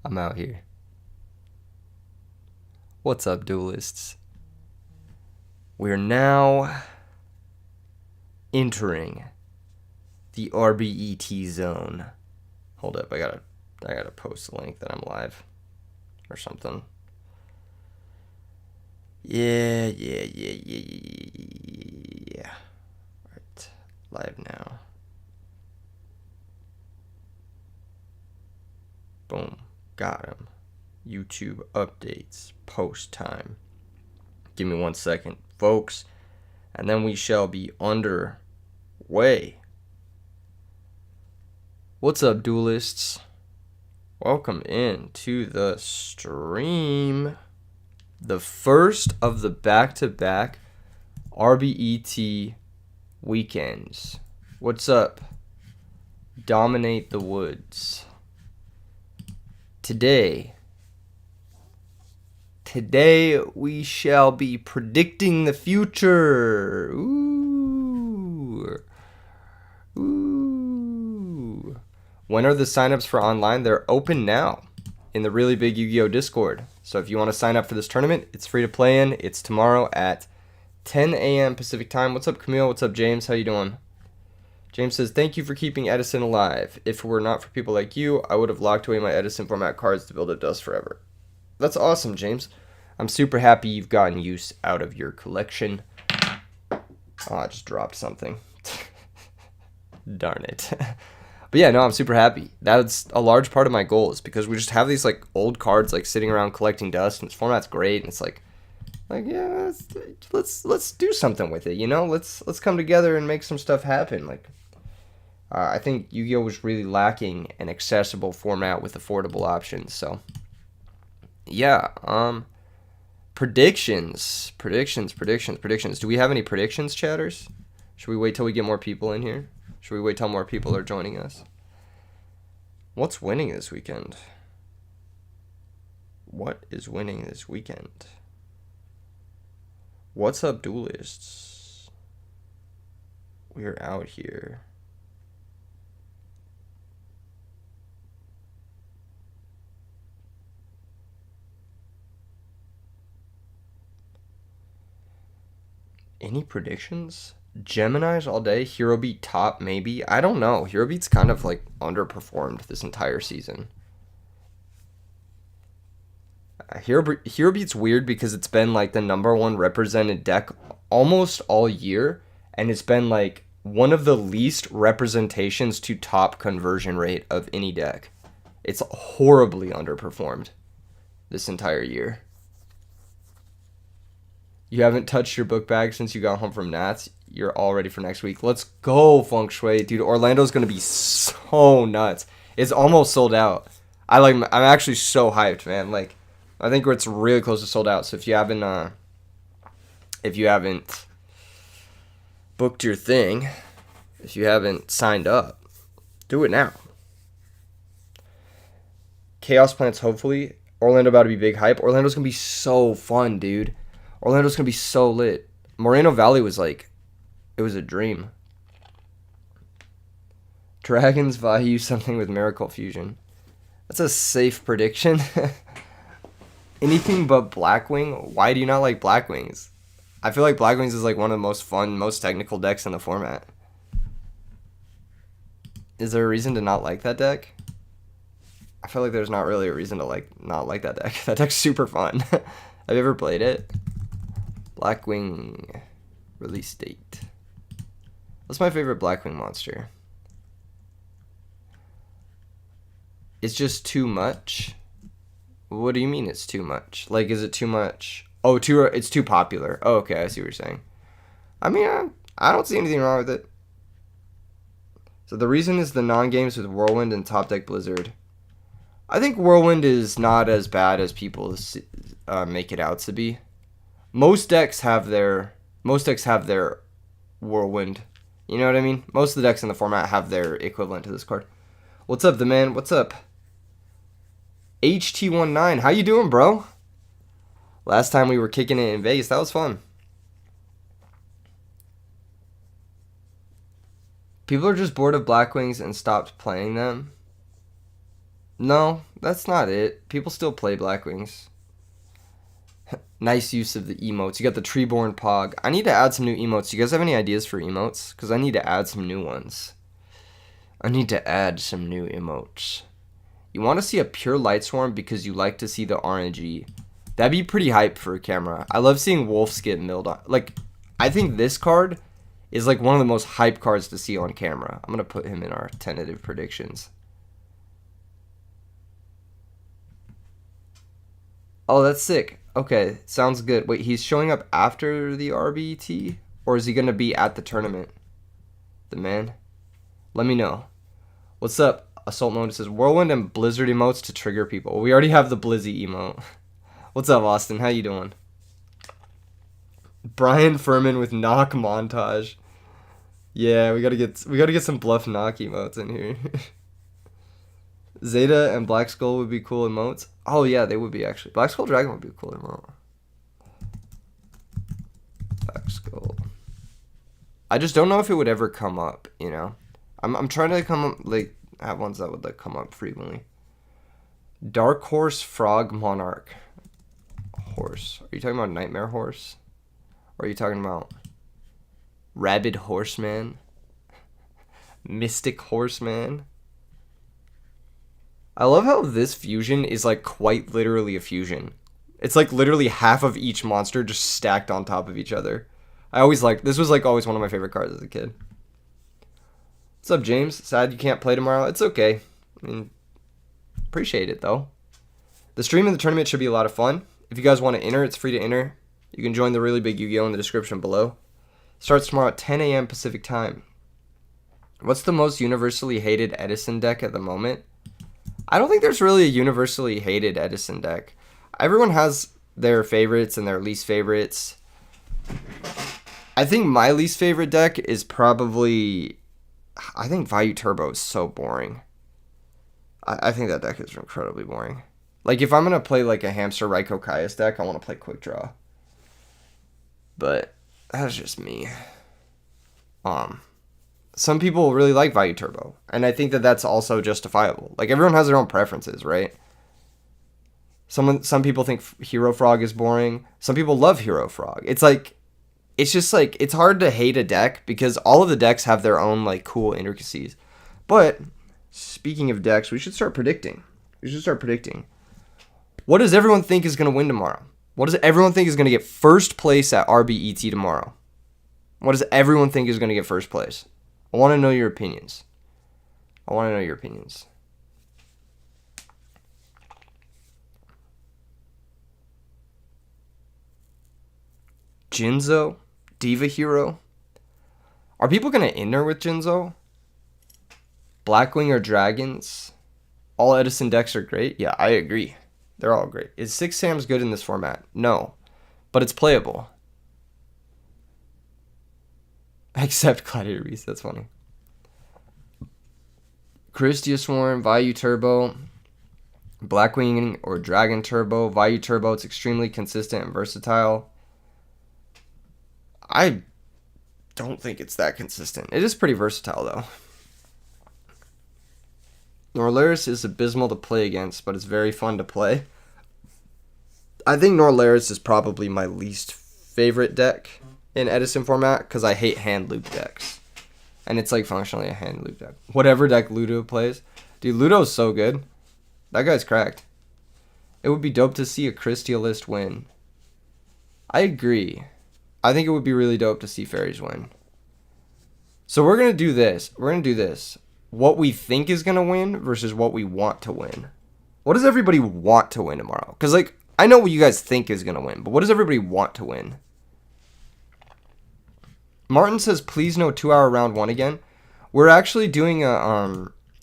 I'm out here. What's up, duelists? We're now entering the RBET zone. Hold up, I gotta post a link that I'm live or something. Yeah. Right, live now. Boom, got him. YouTube updates, post time. Give me 1 second, folks, and then we shall be underway. What's up, duelists? Welcome in to the stream. The first of the back-to-back RBET weekends. What's up? Dominate the woods. Today we shall be predicting the future. Ooh. When are the signups for online? They're open now in the really big Yu-Gi-Oh Discord. So if you want to sign up for this tournament, it's free to play in. It's tomorrow at 10 a.m. Pacific time. What's up, Camille? What's up, James? How you doing? James says, thank you for keeping Edison alive. If it were not for people like you, I would have locked away my Edison format cards to build up dust forever. That's awesome, James. I'm super happy you've gotten use out of your collection. Oh, I just dropped something. Darn it. But yeah, no, I'm super happy. That's a large part of my goal, is because we just have these like old cards like sitting around collecting dust, and this format's great, and it's like yeah, let's do something with it, you know? Let's come together and make some stuff happen. Like I think Yu-Gi-Oh was really lacking an accessible format with affordable options. So yeah, predictions. Do we have any predictions, chatters? Should we wait till we get more people in here? Should we wait till more people are joining us? What's winning this weekend? What is winning this weekend? What's up, duelists? We're out here. Any predictions? Geminis all day. Hero Beat top, maybe. I don't know. Hero Beat's kind of like underperformed this entire season. Hero Beat's weird because it's been like the number one represented deck almost all year, and it's been like one of the least representations to top conversion rate of any deck. It's horribly underperformed this entire year. You haven't touched your book bag since you got home from Nats. You're all ready for next week. Let's go, Feng Shui. Dude, Orlando's going to be so nuts. It's almost sold out. I'm actually so hyped, man. Like, I think it's really close to sold out. So if you haven't booked your thing, if you haven't signed up, do it now. Chaos Plants, hopefully. Orlando about to be big hype. Orlando's going to be so fun, dude. Orlando's going to be so lit. Moreno Valley was like, it was a dream. Dragons value something with Miracle Fusion. That's a safe prediction. Anything but Blackwing? Why do you not like Blackwings? I feel like Blackwings is like one of the most fun, most technical decks in the format. Is there a reason to not like that deck? I feel like there's not really a reason to not like that deck. That deck's super fun. Have you ever played it? Blackwing release date. What's my favorite Blackwing monster? It's just too much. What do you mean it's too much? Like, is it too much? Oh, it's too popular. Oh, okay, I see what you're saying. I mean, I don't see anything wrong with it. So the reason is the non-games with Whirlwind and Top Deck Blizzard. I think Whirlwind is not as bad as people make it out to be. Most decks have their Whirlwind. You know what I mean? Most of the decks in the format have their equivalent to this card. What's up, the man? What's up? HT19, how you doing, bro? Last time we were kicking it in Vegas, that was fun. People are just bored of Blackwings and stopped playing them. No, that's not it. People still play Blackwings. Nice use of the emotes. You got the Treeborn Pog. I need to add some new emotes. You guys have any ideas for emotes? Because I need to add some new ones. I need to add some new emotes. You want to see a pure light swarm because you like to see the RNG. That'd be pretty hype for a camera. I love seeing wolves get milled on. Like, I think this card is like one of the most hype cards to see on camera. I'm going to put him in our tentative predictions. Oh, that's sick. Okay, sounds good. Wait, he's showing up after the RBT? Or is he going to be at the tournament? The man? Let me know. What's up? Assault Mode says Whirlwind and Blizzard emotes to trigger people. We already have the Blizzy emote. What's up, Austin? How you doing? Brian Furman with knock montage. Yeah, we gotta get some bluff knock emotes in here. Zeta and Black Skull would be cool emotes. Oh yeah, they would be actually. Black Skull Dragon would be a cool emote. Black Skull. I just don't know if it would ever come up, you know? I'm trying to come up, like, have ones that would, like, come up frequently. Dark Horse Frog Monarch. Horse. Are you talking about Nightmare Horse? Or are you talking about Rabid Horseman? Mystic Horseman? I love how this fusion is, like, quite literally a fusion. It's, like, literally half of each monster just stacked on top of each other. I always liked, this was, like, always one of my favorite cards as a kid. What's up, James? Sad you can't play tomorrow? It's okay. I mean, appreciate it, though. The stream and the tournament should be a lot of fun. If you guys want to enter, it's free to enter. You can join the Really Big Yu-Gi-Oh! In the description below. Starts tomorrow at 10 a.m. Pacific time. What's the most universally hated Edison deck at the moment? I don't think there's really a universally hated Edison deck. Everyone has their favorites and their least favorites. I think my least favorite deck is probably... I think Vayu Turbo is so boring. I think that deck is incredibly boring. Like, if I'm going to play, like, a Hamster Raiko Kaius deck, I want to play Quick Draw. But that's just me. Some people really like Vayu Turbo, and I think that that's also justifiable. Like, everyone has their own preferences, right? Some people think Hero Frog is boring. Some people love Hero Frog. It's like... It's just, like, it's hard to hate a deck because all of the decks have their own, like, cool intricacies. But, speaking of decks, we should start predicting. What does everyone think is going to win tomorrow? What does everyone think is going to get first place at RBET tomorrow? What does everyone think is going to get first place? I want to know your opinions. Jinzo? Diva Hero? Are people going to enter with Jinzo? Blackwing or Dragons? All Edison decks are great? Yeah, I agree. They're all great. Is 6 Sam's good in this format? No. But it's playable. Except Gladiator Beast, that's funny. Christia Swarm, Vayu Turbo, Blackwing or Dragon Turbo. Vayu Turbo, it's extremely consistent and versatile. I don't think it's that consistent. It is pretty versatile, though. Norlaris is abysmal to play against, but it's very fun to play. I think Norlaris is probably my least favorite deck in Edison format, because I hate hand loop decks. And it's like functionally a hand loop deck. Whatever deck Ludo plays. Dude, Ludo's so good. That guy's cracked. It would be dope to see a Christia list win. I agree. I think it would be really dope to see Fairies win. So we're going to do this. What we think is going to win versus what we want to win. What does everybody want to win tomorrow? Because, like, I know what you guys think is going to win, but what does everybody want to win? Martin says, please no 2-hour round 1 again. We're actually doing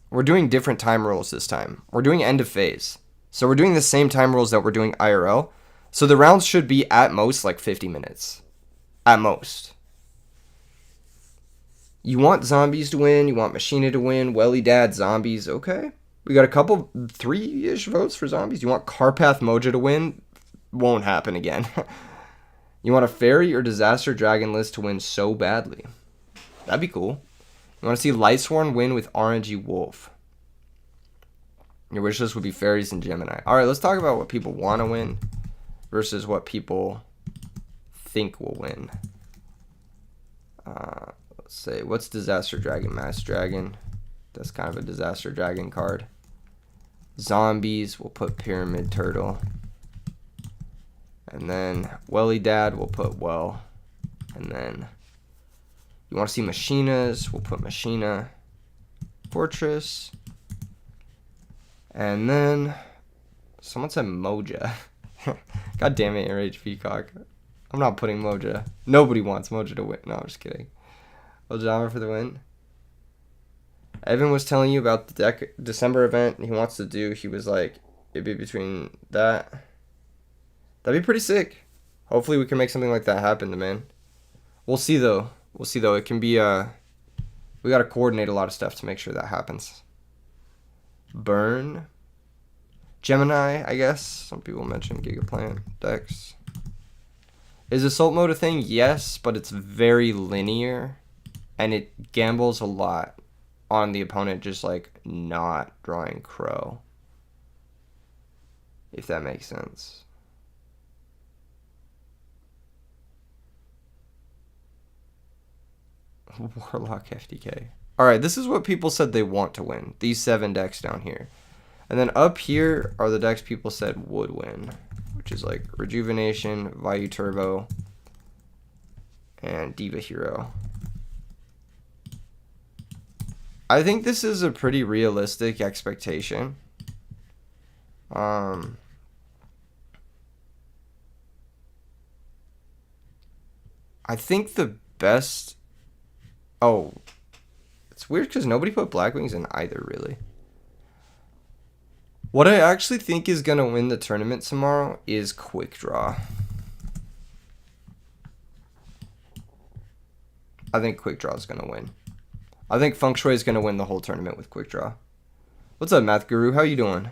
we're doing different time rules this time. We're doing end of phase. So we're doing the same time rules that we're doing IRL. So the rounds should be at most like 50 minutes. At most. You want zombies to win. You want Machina to win. Welly Dad, zombies. Okay. We got a couple, 3-ish votes for zombies. You want Carpath Moja to win. Won't happen again. You want a Fairy or Disaster Dragon list to win so badly. That'd be cool. You want to see Lightsworn win with RNG Wolf. Your wish list would be fairies and Gemini. All right, let's talk about what people want to win versus what people think will win. Let's say, what's Disaster Dragon? Mass Dragon. That's kind of a Disaster Dragon card. Zombies, we'll put Pyramid Turtle. And then Welly Dad, we'll put Well. And then you want to see Machinas, we'll put Machina. Fortress. And then someone said Moja. God damn it, Enraged Peacock. I'm not putting Moja. Nobody wants Moja to win. No, I'm just kidding. Ojama for the win. Evan was telling you about the December event he wants to do. He was like, it'd be between that. That'd be pretty sick. Hopefully we can make something like that happen, man. We'll see though. It can be we gotta coordinate a lot of stuff to make sure that happens. Burn. Gemini, I guess. Some people mention Gigaplant decks. Is Assault Mode a thing? Yes, but it's very linear. And it gambles a lot on the opponent just like not drawing Crow. If that makes sense. Warlock FDK. Alright, this is what people said they want to win. These 7 decks down here. And then up here are the decks people said would win. Which is like Rejuvenation, Vayu Turbo, and Diva Hero. I think this is a pretty realistic expectation. I think the best... Oh, it's weird because nobody put Blackwings in either, really. What I actually think is going to win the tournament tomorrow is Quick Draw. I think Quick Draw is going to win. I think Feng Shui is going to win the whole tournament with Quick Draw. What's up, Math Guru? How you doing?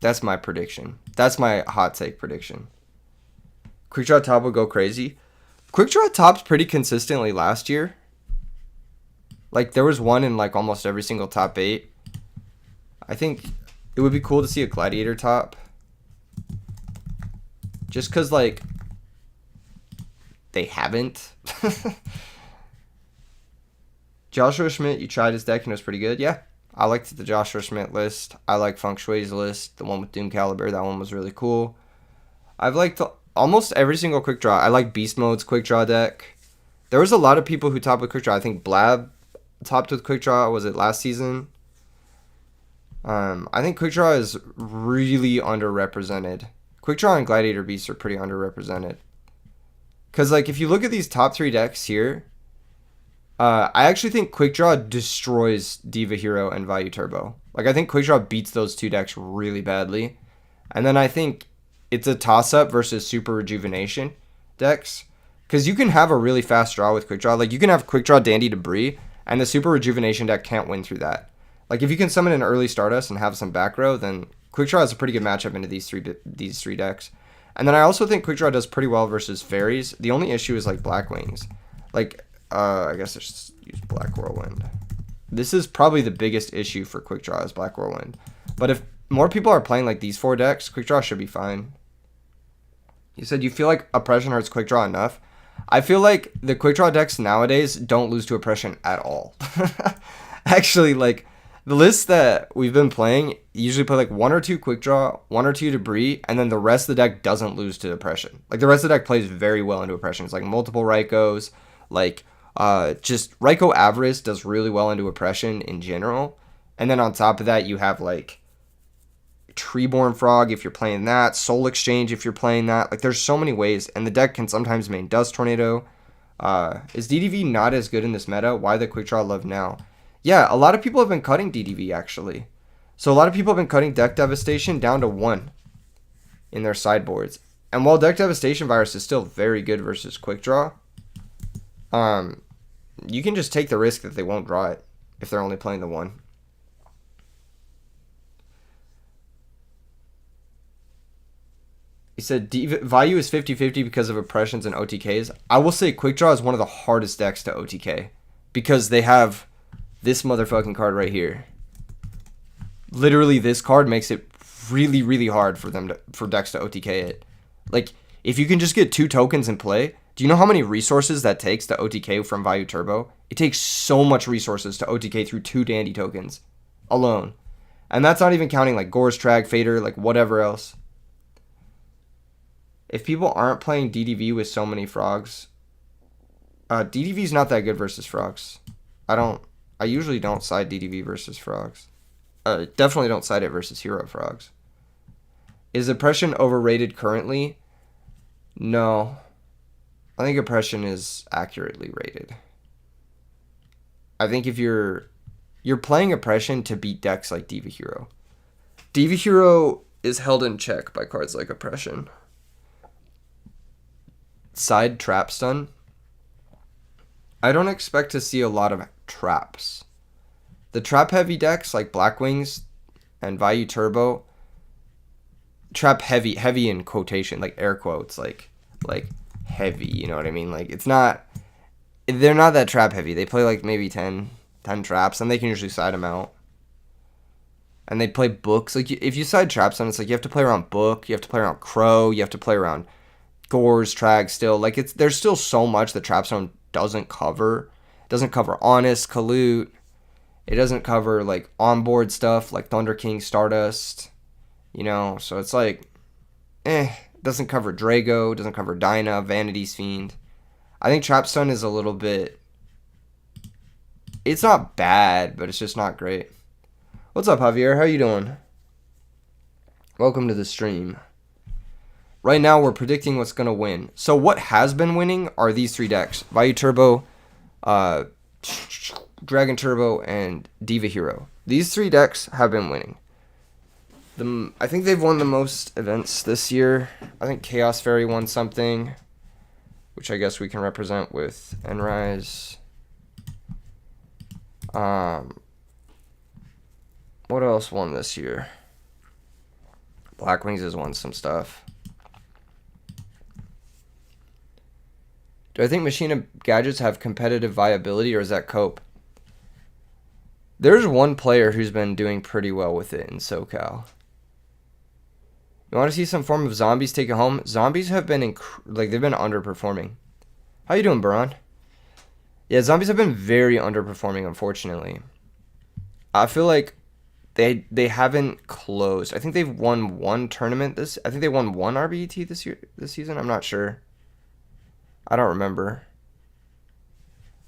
That's my prediction. That's my hot take prediction. Quick Draw Top will go crazy. Quick Draw Top's pretty consistently last year. Like, there was one in, like, almost every single top 8. I think it would be cool to see a Gladiator Top. Just because, like, they haven't. Joshua Schmidt, you tried his deck and it was pretty good. Yeah, I liked the Joshua Schmidt list. I like Feng Shui's list. The one with Doom Caliber, that one was really cool. I've liked almost every single Quick Draw. I like Beast Mode's Quick Draw deck. There was a lot of people who topped with Quick Draw. I think Blab topped with Quick Draw. Was it last season? I think Quick Draw is really underrepresented. Quick Draw and Gladiator Beast are pretty underrepresented. Because, like, if you look at these top 3 decks here, I actually think Quick Draw destroys Diva Hero and Vayu Turbo. Like, I think Quick Draw beats those 2 decks really badly. And then I think it's a toss-up versus Super Rejuvenation decks. Because you can have a really fast draw with Quick Draw. Like, you can have Quick Draw Dandy Debris, and the Super Rejuvenation deck can't win through that. Like, if you can summon an early Stardust and have some back row, then Quick Draw has a pretty good matchup into these three decks. And then I also think Quick Draw does pretty well versus Fairies. The only issue is, like, Blackwings. Like, I guess I should use Black Whirlwind. This is probably the biggest issue for Quick Draw is Black Whirlwind. But if more people are playing, like, these 4 decks, Quick Draw should be fine. You said you feel like Oppression hurts Quick Draw enough. I feel like the Quick Draw decks nowadays don't lose to Oppression at all. Actually, like, the lists that we've been playing usually play like 1 or 2 Quick Draw, 1 or 2 Debris, and then the rest of the deck doesn't lose to Oppression. Like, the rest of the deck plays very well into Oppression. It's like multiple Raikos, like, just Raiko Avarice does really well into Oppression in general. And then on top of that, you have, like, Treeborn Frog if you're playing that, Soul Exchange if you're playing that. Like, there's so many ways, and the deck can sometimes main Dust Tornado. Is DDV not as good in this meta? Why the Quick Draw love now? Yeah, a lot of people have been cutting DDV, actually. So a lot of people have been cutting Deck Devastation down to 1 in their sideboards. And while Deck Devastation Virus is still very good versus Quick Draw, you can just take the risk that they won't draw it if they're only playing the 1. He said Vayu is 50-50 because of Oppressions and OTKs. I will say Quick Draw is one of the hardest decks to OTK because they have this motherfucking card right here. Literally, this card makes it really, really hard for decks to OTK it. Like, if you can just get 2 tokens in play, do you know how many resources that takes to OTK from Value Turbo? It takes so much resources to OTK through 2 Dandy tokens alone. And that's not even counting like Gore's Trag, Fader, like whatever else. If people aren't playing DDV with so many frogs, DDV's not that good versus frogs. I usually don't side DDV versus frogs. Definitely don't side it versus hero frogs. Is oppression overrated currently? No. I think oppression is accurately rated. I think if you're playing oppression to beat decks like Diva Hero. Diva Hero is held in check by cards like oppression. Side trap stun. I don't expect to see a lot of traps. The trap heavy decks like Black Wings and Value Turbo, trap heavy in quotation, like air quotes, like heavy, you know what I mean? Like they're not that trap heavy. They play like maybe 10 traps, and they can usually side them out. And they play books. Like if you side traps on, it's like you have to play around Book, you have to play around Crow, you have to play around Gore's Trag still. Like there's still so much that Trapstone doesn't cover. It doesn't cover Honest, Kalute. It doesn't cover like onboard stuff like Thunder King, Stardust. You know, so it's like it doesn't cover Drago, doesn't cover Dyna, Vanity's Fiend. I think Trapstone is a little bit, it's not bad, but it's just not great. What's up, Javier? How you doing? Welcome to the stream. Right now, we're predicting what's going to win. So what has been winning are these 3 decks. Value Turbo, Dragon Turbo, and Diva Hero. These 3 decks have been winning. I think they've won the most events this year. I think Chaos Fairy won something, which I guess we can represent with Enrise. What else won this year? Black Wings has won some stuff. Do I think Machina Gadgets have competitive viability, or is that Cope? There's one player who's been doing pretty well with it in SoCal. You want to see some form of zombies take it home? Zombies have been they've been underperforming. How you doing, Baron? Yeah, zombies have been very underperforming, unfortunately. I feel like they haven't closed. I think they've won 1 tournament I think they won 1 RBET this season. I'm not sure. I don't remember.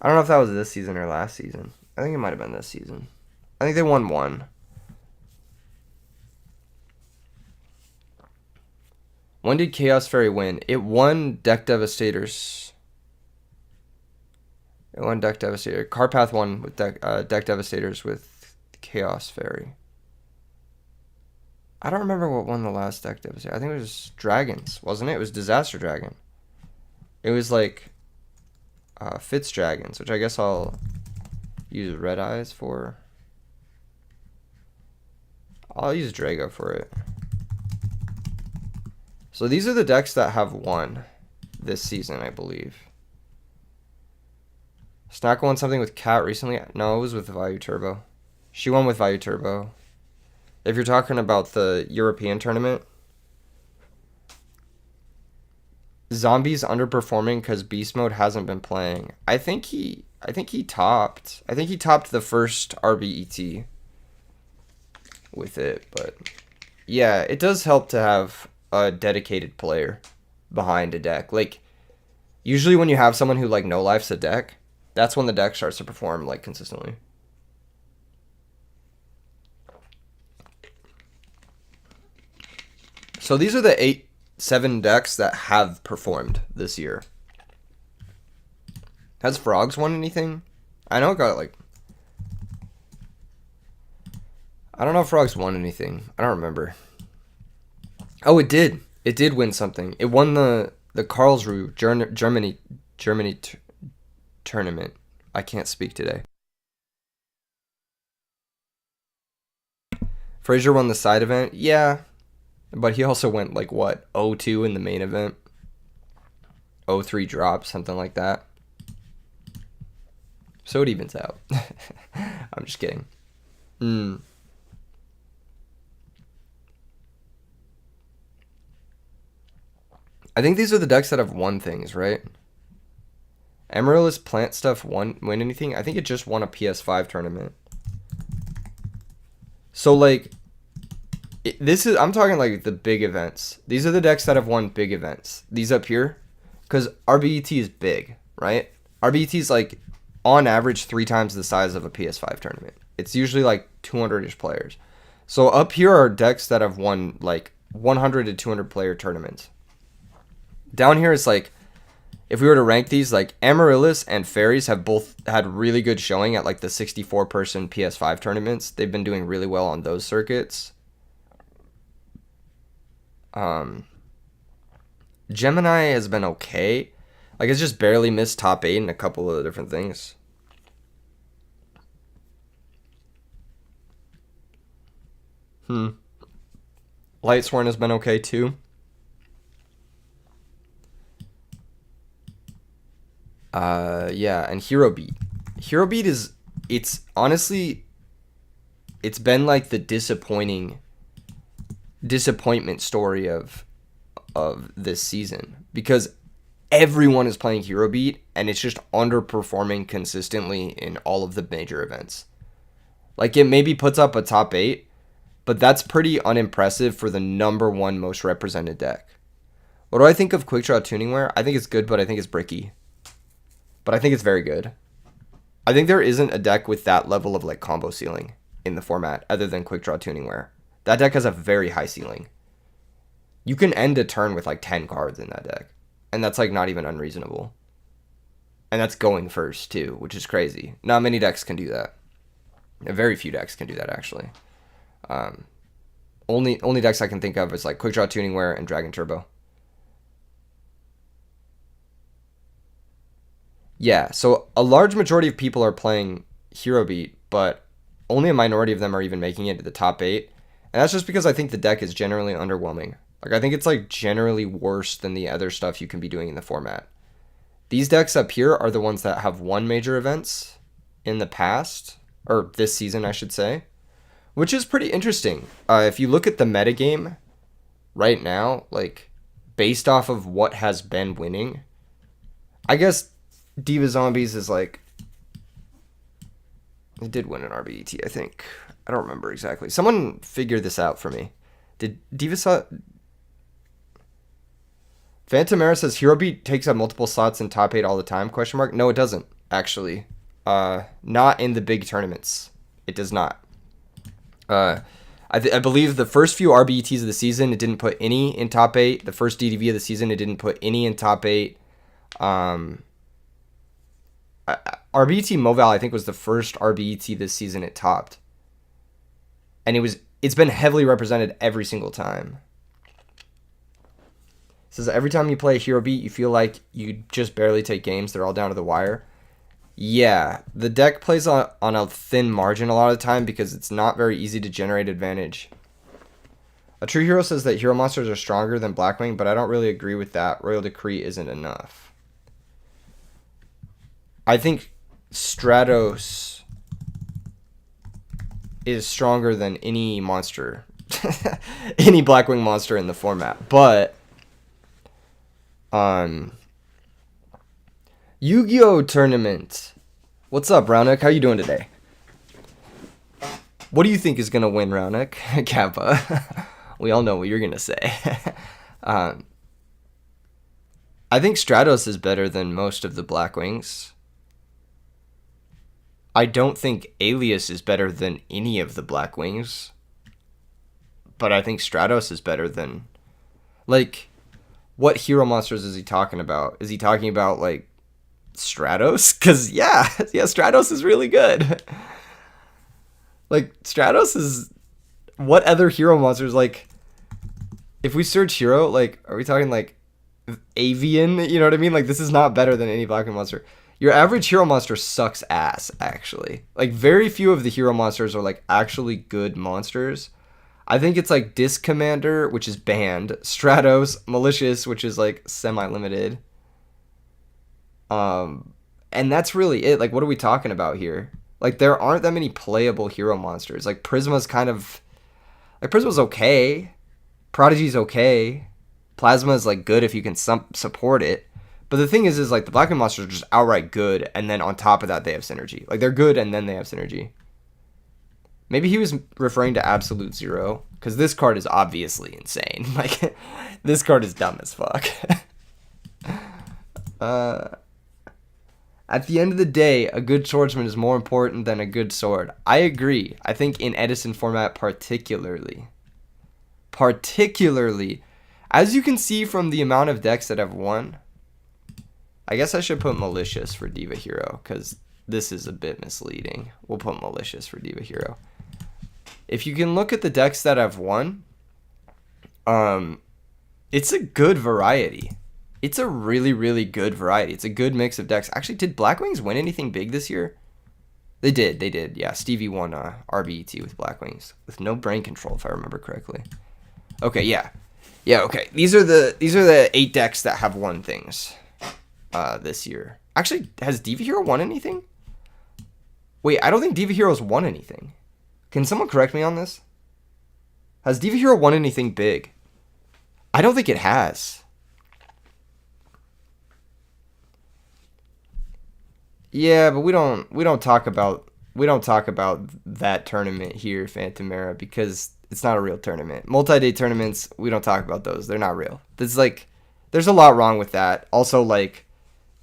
I don't know if that was this season or last season. I think it might have been this season. I think they won 1. When did Chaos Fairy win? It won Deck Devastators. It won Deck Devastator. Carpath won with Deck Devastators with Chaos Fairy. I don't remember what won the last Deck Devastator. I think it was Dragons, wasn't it? It was Disaster Dragon. It was like Fitz Dragons, which I guess I'll use Red Eyes for. I'll use Drago for it. So these are the decks that have won this season, I believe. Snack won something with Cat recently. No, it was with Value Turbo. She won with Value Turbo. If you're talking about the European tournament, Zombie's underperforming because Beast Mode hasn't been playing. I think he topped. I think he topped the first RBET with it, but yeah, it does help to have a dedicated player behind a deck. Like usually when you have someone who like no lifes a deck, that's when the deck starts to perform like consistently. So these are the 7 decks that have performed this year. Has Frogs won anything? I know it got like, I don't know if Frogs won anything. I don't remember. Oh, it did. It did win something. It won the Karlsruhe Germany tournament. I can't speak today. Frazier won the side event. Yeah. But he also went like what? 0-2 in the main event. 0-3 drop, something like that. So it evens out. I'm just kidding. I think these are the decks that have won things, right? Amaryllis Plant Stuff win anything? I think it just won a PS5 tournament. So, like, I'm talking, like, the big events. These are the decks that have won big events. These up here, because RBET is big, right? RBET is, like, on average 3 times the size of a PS5 tournament. It's usually, like, 200-ish players. So, up here are decks that have won, like, 100 to 200 player tournaments. Down here is, like, if we were to rank these, like, Amaryllis and Fairies have both had really good showing at, like, the 64-person PS5 tournaments. They've been doing really well on those circuits. Gemini has been okay. Like, it's just barely missed top 8 in a couple of different things. Lightsworn has been okay, too. Yeah, and Hero Beat. Hero Beat is, it's honestly, it's been like the disappointment story of this season, because everyone is playing Hero Beat and it's just underperforming consistently in all of the major events. Like, it maybe puts up a top 8, but that's pretty unimpressive for the #1 most represented deck. What do I think of Quickdraw Tuningware? I think it's good, but I think it's bricky. But I think it's very good. I think there isn't a deck with that level of, like, combo ceiling in the format other than Quickdraw Tuningware. That deck has a very high ceiling. You can end a turn with, like, 10 cards in that deck. And that's, like, not even unreasonable. And that's going first, too, which is crazy. Not many decks can do that. Very few decks can do that, actually. Only decks I can think of is, like, Quickdraw Tuningware and Dragon Turbo. Yeah, so a large majority of people are playing Hero Beat, but only a minority of them are even making it to the top 8. And that's just because I think the deck is generally underwhelming. Like, I think it's, like, generally worse than the other stuff you can be doing in the format. These decks up here are the ones that have won major events in the past, or this season, I should say, which is pretty interesting. If you look at the metagame right now, like, based off of what has been winning, I guess Diva Zombies is, like, it did win an RBET, I think. I don't remember exactly. Someone figure this out for me. Did Phantom Era says Hero Beat takes up multiple slots in top 8 all the time? Question mark. No, it doesn't, actually. Not in the big tournaments. It does not. I believe the first few RBETs of the season, it didn't put any in top 8. The first DDV of the season, it didn't put any in top 8. RBET Moval, I think, was the first RBET this season it topped. And it's been heavily represented every single time. It says every time you play Hero Beat, you feel like you just barely take games. They're all down to the wire. Yeah, the deck plays on a thin margin a lot of the time because it's not very easy to generate advantage. A True Hero says that hero monsters are stronger than Blackwing, but I don't really agree with that. Royal Decree isn't enough. I think Stratos is stronger than any monster, any Blackwing monster in the format. But Yu-Gi-Oh tournament. What's up, Raunik? How you doing today? What do you think is gonna win, Raunik? Kappa. We all know what you're gonna say. I think Stratos is better than most of the Blackwings. I don't think Alias is better than any of the Blackwings. But I think Stratos is better than... Like, what hero monsters is he talking about? Is he talking about, like, Stratos? Because, yeah, Stratos is really good. Like, Stratos is... What other hero monsters, like... If we search hero, like, are we talking, like, Avian? You know what I mean? Like, this is not better than any Blackwing monster. Your average hero monster sucks ass, actually. Like, very few of the hero monsters are, like, actually good monsters. I think it's, like, Disc Commander, which is banned. Stratos, Malicious, which is, like, semi-limited. And And that's really it. Like, what are we talking about here? Like, there aren't that many playable hero monsters. Like, Prisma's kind of... Like, Prisma's okay. Prodigy's okay. Plasma's, like, good if you can support it. But the thing is like, the Black Moon monsters are just outright good, and then on top of that, they have synergy. Like, they're good, and then they have synergy. Maybe he was referring to Absolute Zero, because this card is obviously insane. Like, this card is dumb as fuck. At the end of the day, a good swordsman is more important than a good sword. I agree. I think in Edison format particularly. As you can see from the amount of decks that have won, I guess I should put Malicious for Diva Hero, because this is a bit misleading. We'll put Malicious for Diva Hero. If you can look at the decks that have won, it's a good variety. It's a really, really good variety. It's a good mix of decks. Actually, did Blackwings win anything big this year? They did. Yeah, Stevie won RBET with Blackwings with no brain control, if I remember correctly. Okay, yeah, okay. These are the 8 decks that have won things this year. Actually, has Diva Hero won anything? Wait, I don't think Diva Hero's won anything. Can someone correct me on this? Has Diva Hero won anything big? I don't think it has. Yeah, but we don't talk about that tournament here, Phantom Era, because it's not a real tournament. Multi-day tournaments, we don't talk about those. They're not real. There's a lot wrong with that. Also, like,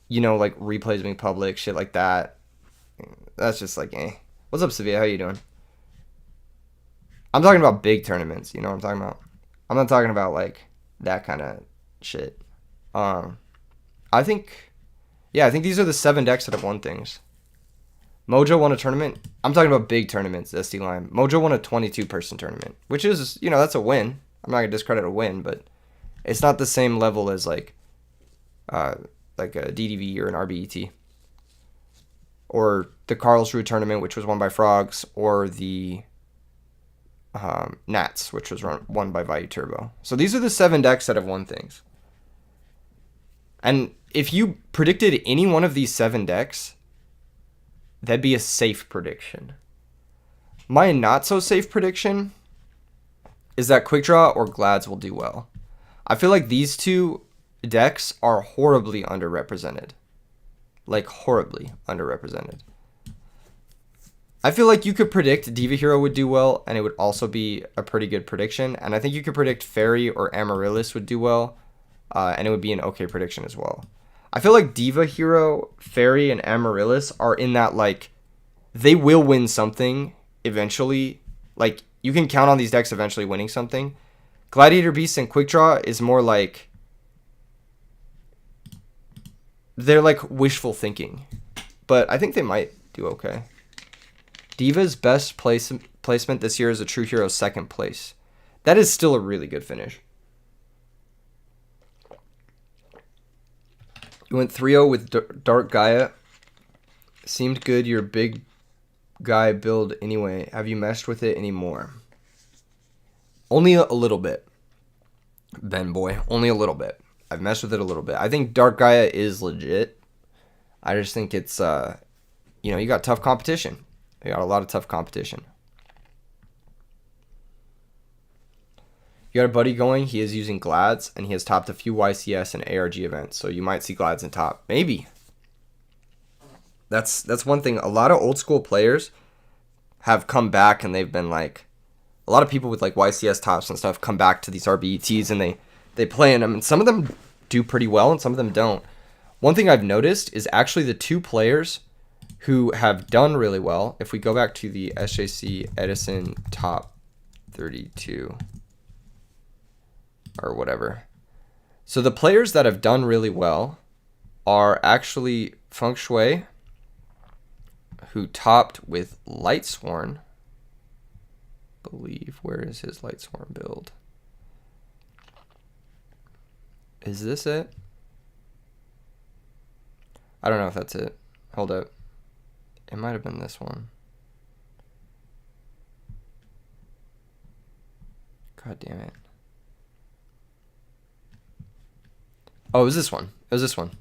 you know, like replays being public, shit like that. That's just like, eh. What's up, Sevilla? How you doing? I'm talking about big tournaments. You know what I'm talking about? I'm not talking about like that kind of shit. I think these are the 7 decks that have won things. Mojo won a tournament. I'm talking about big tournaments, SD Lime. Mojo won a 22-person tournament, which is, you know, that's a win. I'm not going to discredit a win, but it's not the same level as like a DDV or an RBET. Or the Karlsruhe tournament, which was won by Frogs, or the Nats, which was won by Vayu Turbo. So these are the 7 decks that have won things. And if you predicted any one of these 7 decks, that'd be a safe prediction. My not so safe prediction is that Quick Draw or Glads will do well. I feel like these 2 decks are horribly underrepresented. Like, horribly underrepresented. I feel like you could predict Diva Hero would do well, and it would also be a pretty good prediction. And I think you could predict Fairy or Amaryllis would do well, and it would be an okay prediction as well. I feel like Diva Hero, Fairy, and Amaryllis are in that, like, they will win something eventually. Like, you can count on these decks eventually winning something. Gladiator Beast and Quick Draw is more like, they're like wishful thinking. But I think they might do okay. Diva's best placement this year is a True Hero 2nd place. That is still a really good finish. You went 3-0 with Dark Gaia. Seemed good. Your big guy build anyway. Have you messed with it anymore? Only a little bit. Ben boy. Only a little bit. I've messed with it a little bit. I think Dark Gaia is legit. I just think it's, you got tough competition. You got a lot of tough competition. You got a buddy going. He is using Glads, and he has topped a few YCS and ARG events. So you might see Glads in top. Maybe. That's one thing. A lot of old school players have come back, and they've been like, a lot of people with like YCS tops and stuff come back to these RBETs, and they play in them. And some of them do pretty well, and some of them don't. One thing I've noticed is actually the 2 players who have done really well. If we go back to the SJC Edison top 32 or whatever. So the players that have done really well are actually Feng Shui, who topped with Lightsworn. I believe, where is his Lightsworn build? Is this it? I don't know if that's it. Hold up. It might have been this one. God damn it. Oh, it was this one.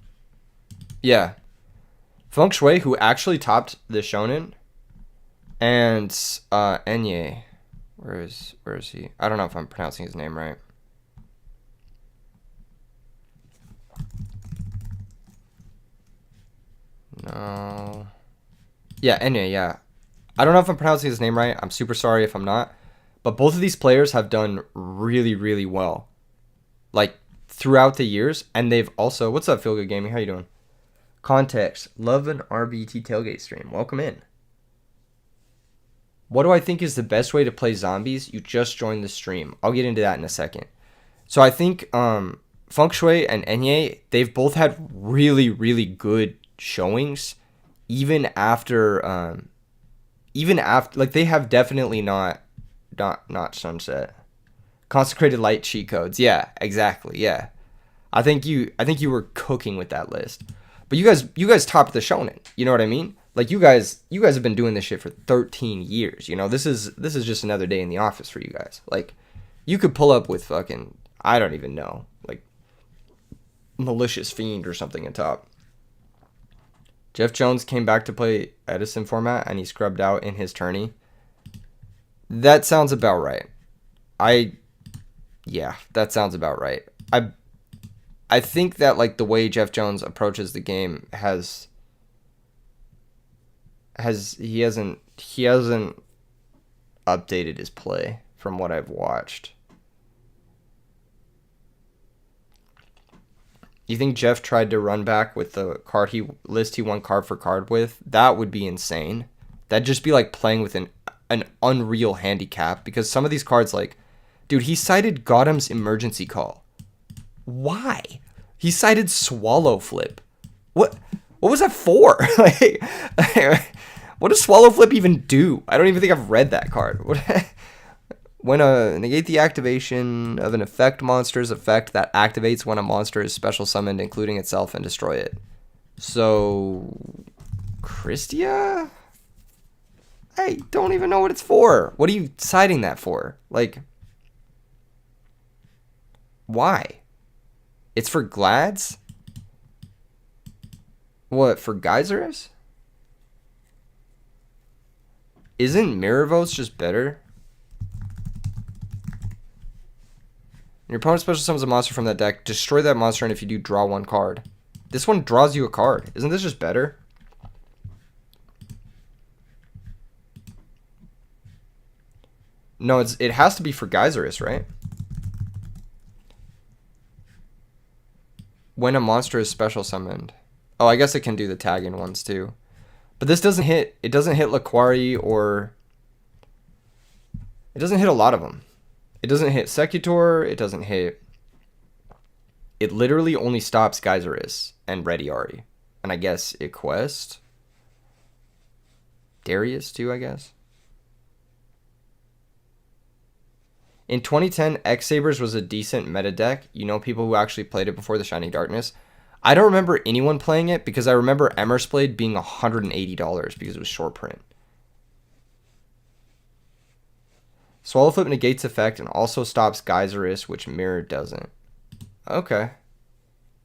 Yeah. Feng Shui, who actually topped the Shonen, and Enye. Where is he? I don't know if I'm pronouncing his name right. No. Yeah, Enye, yeah. I don't know if I'm pronouncing his name right. I'm super sorry if I'm not. But both of these players have done really, really well. Like, throughout the years. And they've also... What's up, Feel Good Gaming? How you doing? Context. Love an RBT tailgate stream. Welcome in. What do I think is the best way to play zombies? You just joined the stream. I'll get into that in a second. So I think Feng Shui and Enye, they've both had really, really good showings. Even after, like, they have definitely not Sunset. Consecrated Light cheat codes. Yeah, exactly. Yeah. I think you were cooking with that list. But you guys topped the Shonen. You know what I mean? Like, you guys have been doing this shit for 13 years. You know, this is just another day in the office for you guys. Like, you could pull up with fucking, I don't even know, like, Malicious Fiend or something on top. Jeff Jones came back to play Edison format and he scrubbed out in his tourney. That sounds about right. Yeah, that sounds about right. I think that, like, the way Jeff Jones approaches the game he hasn't updated his play from what I've watched. You think Jeff tried to run back with the card he won card for card with? That would be insane. That'd just be like playing with an unreal handicap, because some of these cards, like, dude, he cited Gotham's Emergency Call. Why? He cited Swallow Flip. What was that for? Like, what does Swallow Flip even do? I don't even think I've read that card. When negate the activation of an effect monster's effect that activates when a monster is special summoned, including itself, and destroy it. So, Christia? I don't even know what it's for. What are you citing that for? Like, why? It's for Glads? What, for Geysers? Isn't Mirrorvo's just better? Your opponent special summons a monster from that deck. Destroy that monster, and if you do, draw one card. This one draws you a card. Isn't this just better? No, it has to be for Geysers, right? When a monster is special summoned. Oh, I guess it can do the tag-in ones too. But this doesn't hit. It doesn't hit Laquari or... It doesn't hit a lot of them. It doesn't hit Secutor. It doesn't hit... It literally only stops Geysers and Rediari. And I guess Equest. Darius too, I guess. In 2010, X-Sabers was a decent meta deck. You know, people who actually played it before the Shining Darkness. I don't remember anyone playing it because I remember Emmersblade being $180 because it was short print. Swallow Flip negates effect and also stops Geysers, which Mirror doesn't. Okay.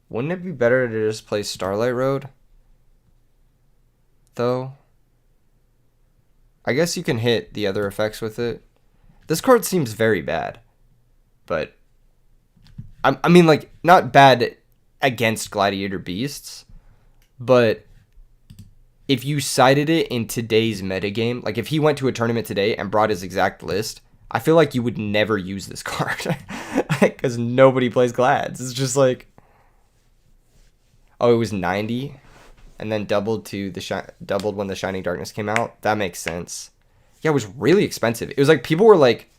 Wouldn't it be better to just play Starlight Road? Though? I guess you can hit the other effects with it. This card seems very bad. But, I mean, like, not bad against Gladiator Beasts, but if you cited it in today's metagame, like if he went to a tournament today and brought his exact list, I feel like you would never use this card because nobody plays Glads. It's just like, oh, it was 90 and then doubled to doubled when the Shining Darkness came out. That makes sense. Yeah, it was really expensive. It was like people were like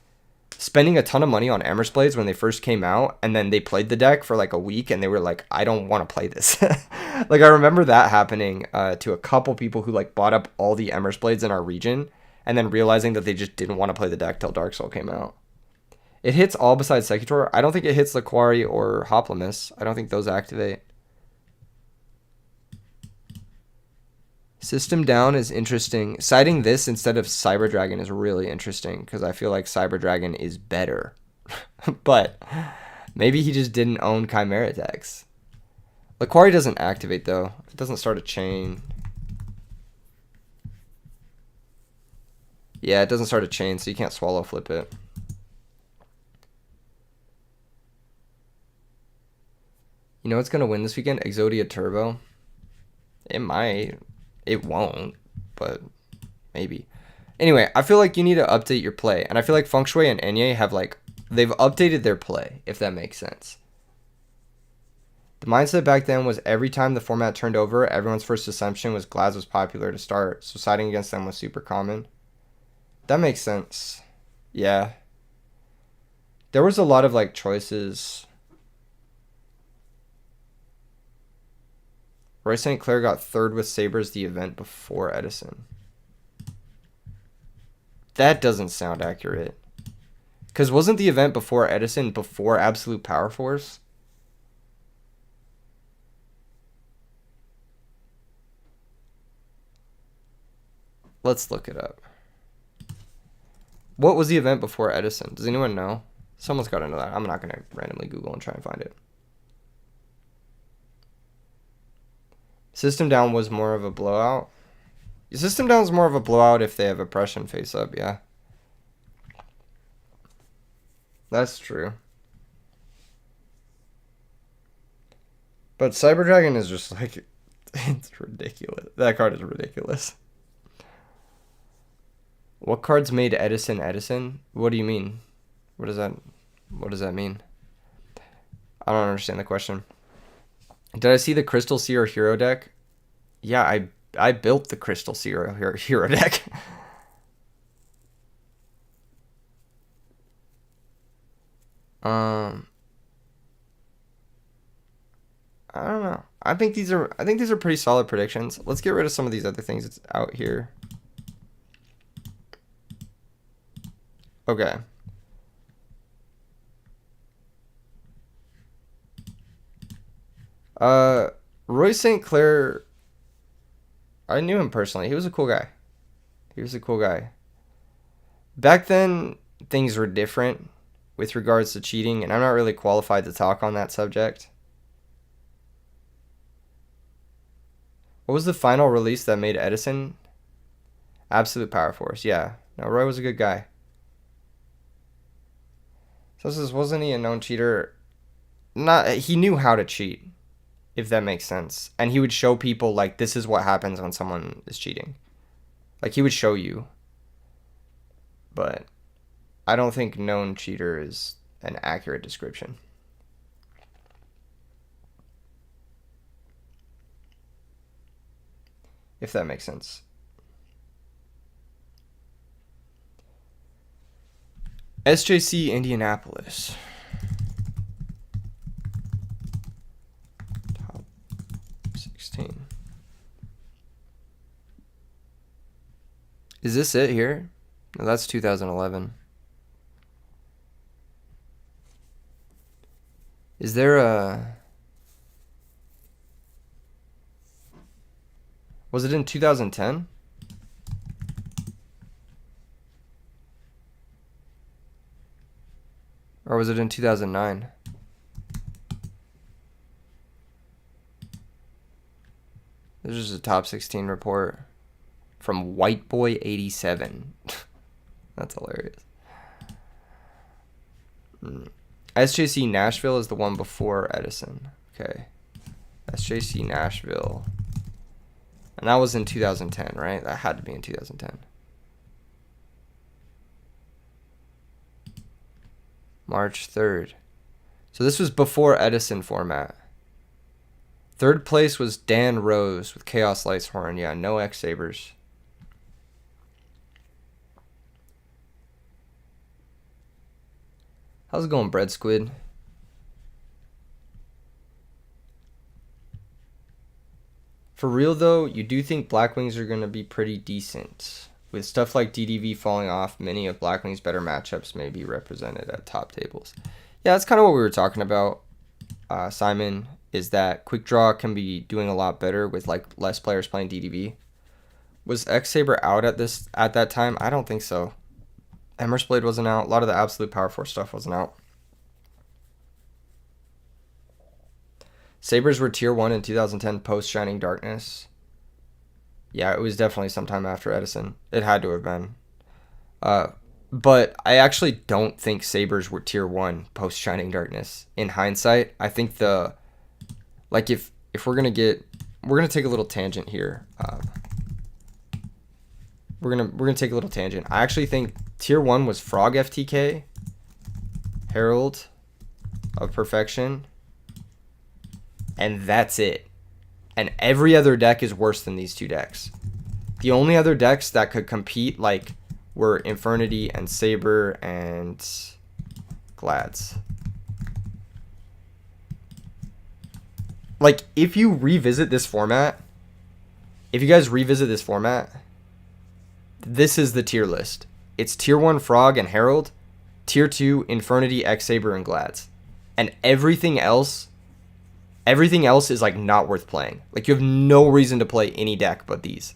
spending a ton of money on Emmersblades when they first came out, and then they played the deck for like a week and they were like, I don't want to play this. Like, I remember that happening to a couple people who like bought up all the Emmersblades in our region and then realizing that they just didn't want to play the deck till Dark Soul came out. It hits all besides Secutor. I don't think it hits Laquari or Hoplomys. I don't think those activate. System Down is interesting. Citing this instead of Cyber Dragon is really interesting because I feel like Cyber Dragon is better. But maybe he just didn't own Chimera decks. Laquari doesn't activate though. It doesn't start a chain. Yeah, it doesn't start a chain, so you can't swallow flip it. You know what's going to win this weekend? Exodia Turbo. It might. It won't, but maybe. Anyway, I feel like you need to update your play. And I feel like Feng Shui and Enye have like, they've updated their play, if that makes sense. The mindset back then was every time the format turned over, everyone's first assumption was Glads was popular to start, so siding against them was super common. That makes sense. Yeah. There was a lot of like choices. Roy St. Clair got third with Sabres the event before Edison. That doesn't sound accurate. Because wasn't the event before Edison before Absolute Power Force? Let's look it up. What was the event before Edison? Does anyone know? Someone's got to know that. I'm not going to randomly Google and try and find it. System Down was more of a blowout. System Down is more of a blowout if they have oppression face up, yeah. That's true. But Cyber Dragon is just like, it's ridiculous. That card is ridiculous. What cards made Edison Edison? What do you mean? What does that mean? I don't understand the question. Did I see the Crystal Seer Hero deck? Yeah, I built the Crystal Seer Hero deck. I don't know. I think these are pretty solid predictions. Let's get rid of some of these other things that's out here. Okay. Roy St. Clair, I knew him personally. He was a cool guy. Back then, things were different with regards to cheating, and I'm not really qualified to talk on that subject. What was the final release that made Edison? Absolute Power Force. Yeah. No, Roy was a good guy. So this wasn't he a known cheater? He knew how to cheat, if that makes sense. And he would show people like this is what happens when someone is cheating. Like he would show you. But I don't think known cheater is an accurate description. If that makes sense. SJC Indianapolis. Top 16. Is this it here? No, that's 2011. Is there a... Was it in 2010? Or was it in 2009? This is a top 16 report from White Boy 87. That's hilarious. SJC Nashville is the one before Edison. Okay. SJC Nashville. And that was in 2010, right? That had to be in 2010. March 3rd. So this was before Edison format. Third place was Dan Rose with Chaos Lightshorn. Yeah, no X-Sabers. How's it going, Bread Squid? For real though, you do think Blackwings are going to be pretty decent. With stuff like DDV falling off, many of Blackwing's better matchups may be represented at top tables. Yeah, that's kind of what we were talking about, Simon, is that Quick Draw can be doing a lot better with like less players playing DDV. Was X-Saber out at that time? I don't think so. Emer's Blade wasn't out. A lot of the Absolute Power Force stuff wasn't out. Sabres were tier 1 in 2010 post Shining Darkness. Yeah, it was definitely sometime after Edison. It had to have been. But I actually don't think Sabres were tier 1 post Shining Darkness. In hindsight, I think like if we're gonna take a little tangent here. We're gonna take a little tangent. I actually think tier 1 was Frog FTK, Herald of Perfection, and that's it. And every other deck is worse than these two decks. The only other decks that could compete like were Infernity and Saber and Glads. Like, if you guys revisit this format, this is the tier list. It's tier 1 Frog and Herald, tier 2 Infernity, X Saber, and Glads. And everything else is like not worth playing. Like, you have no reason to play any deck but these.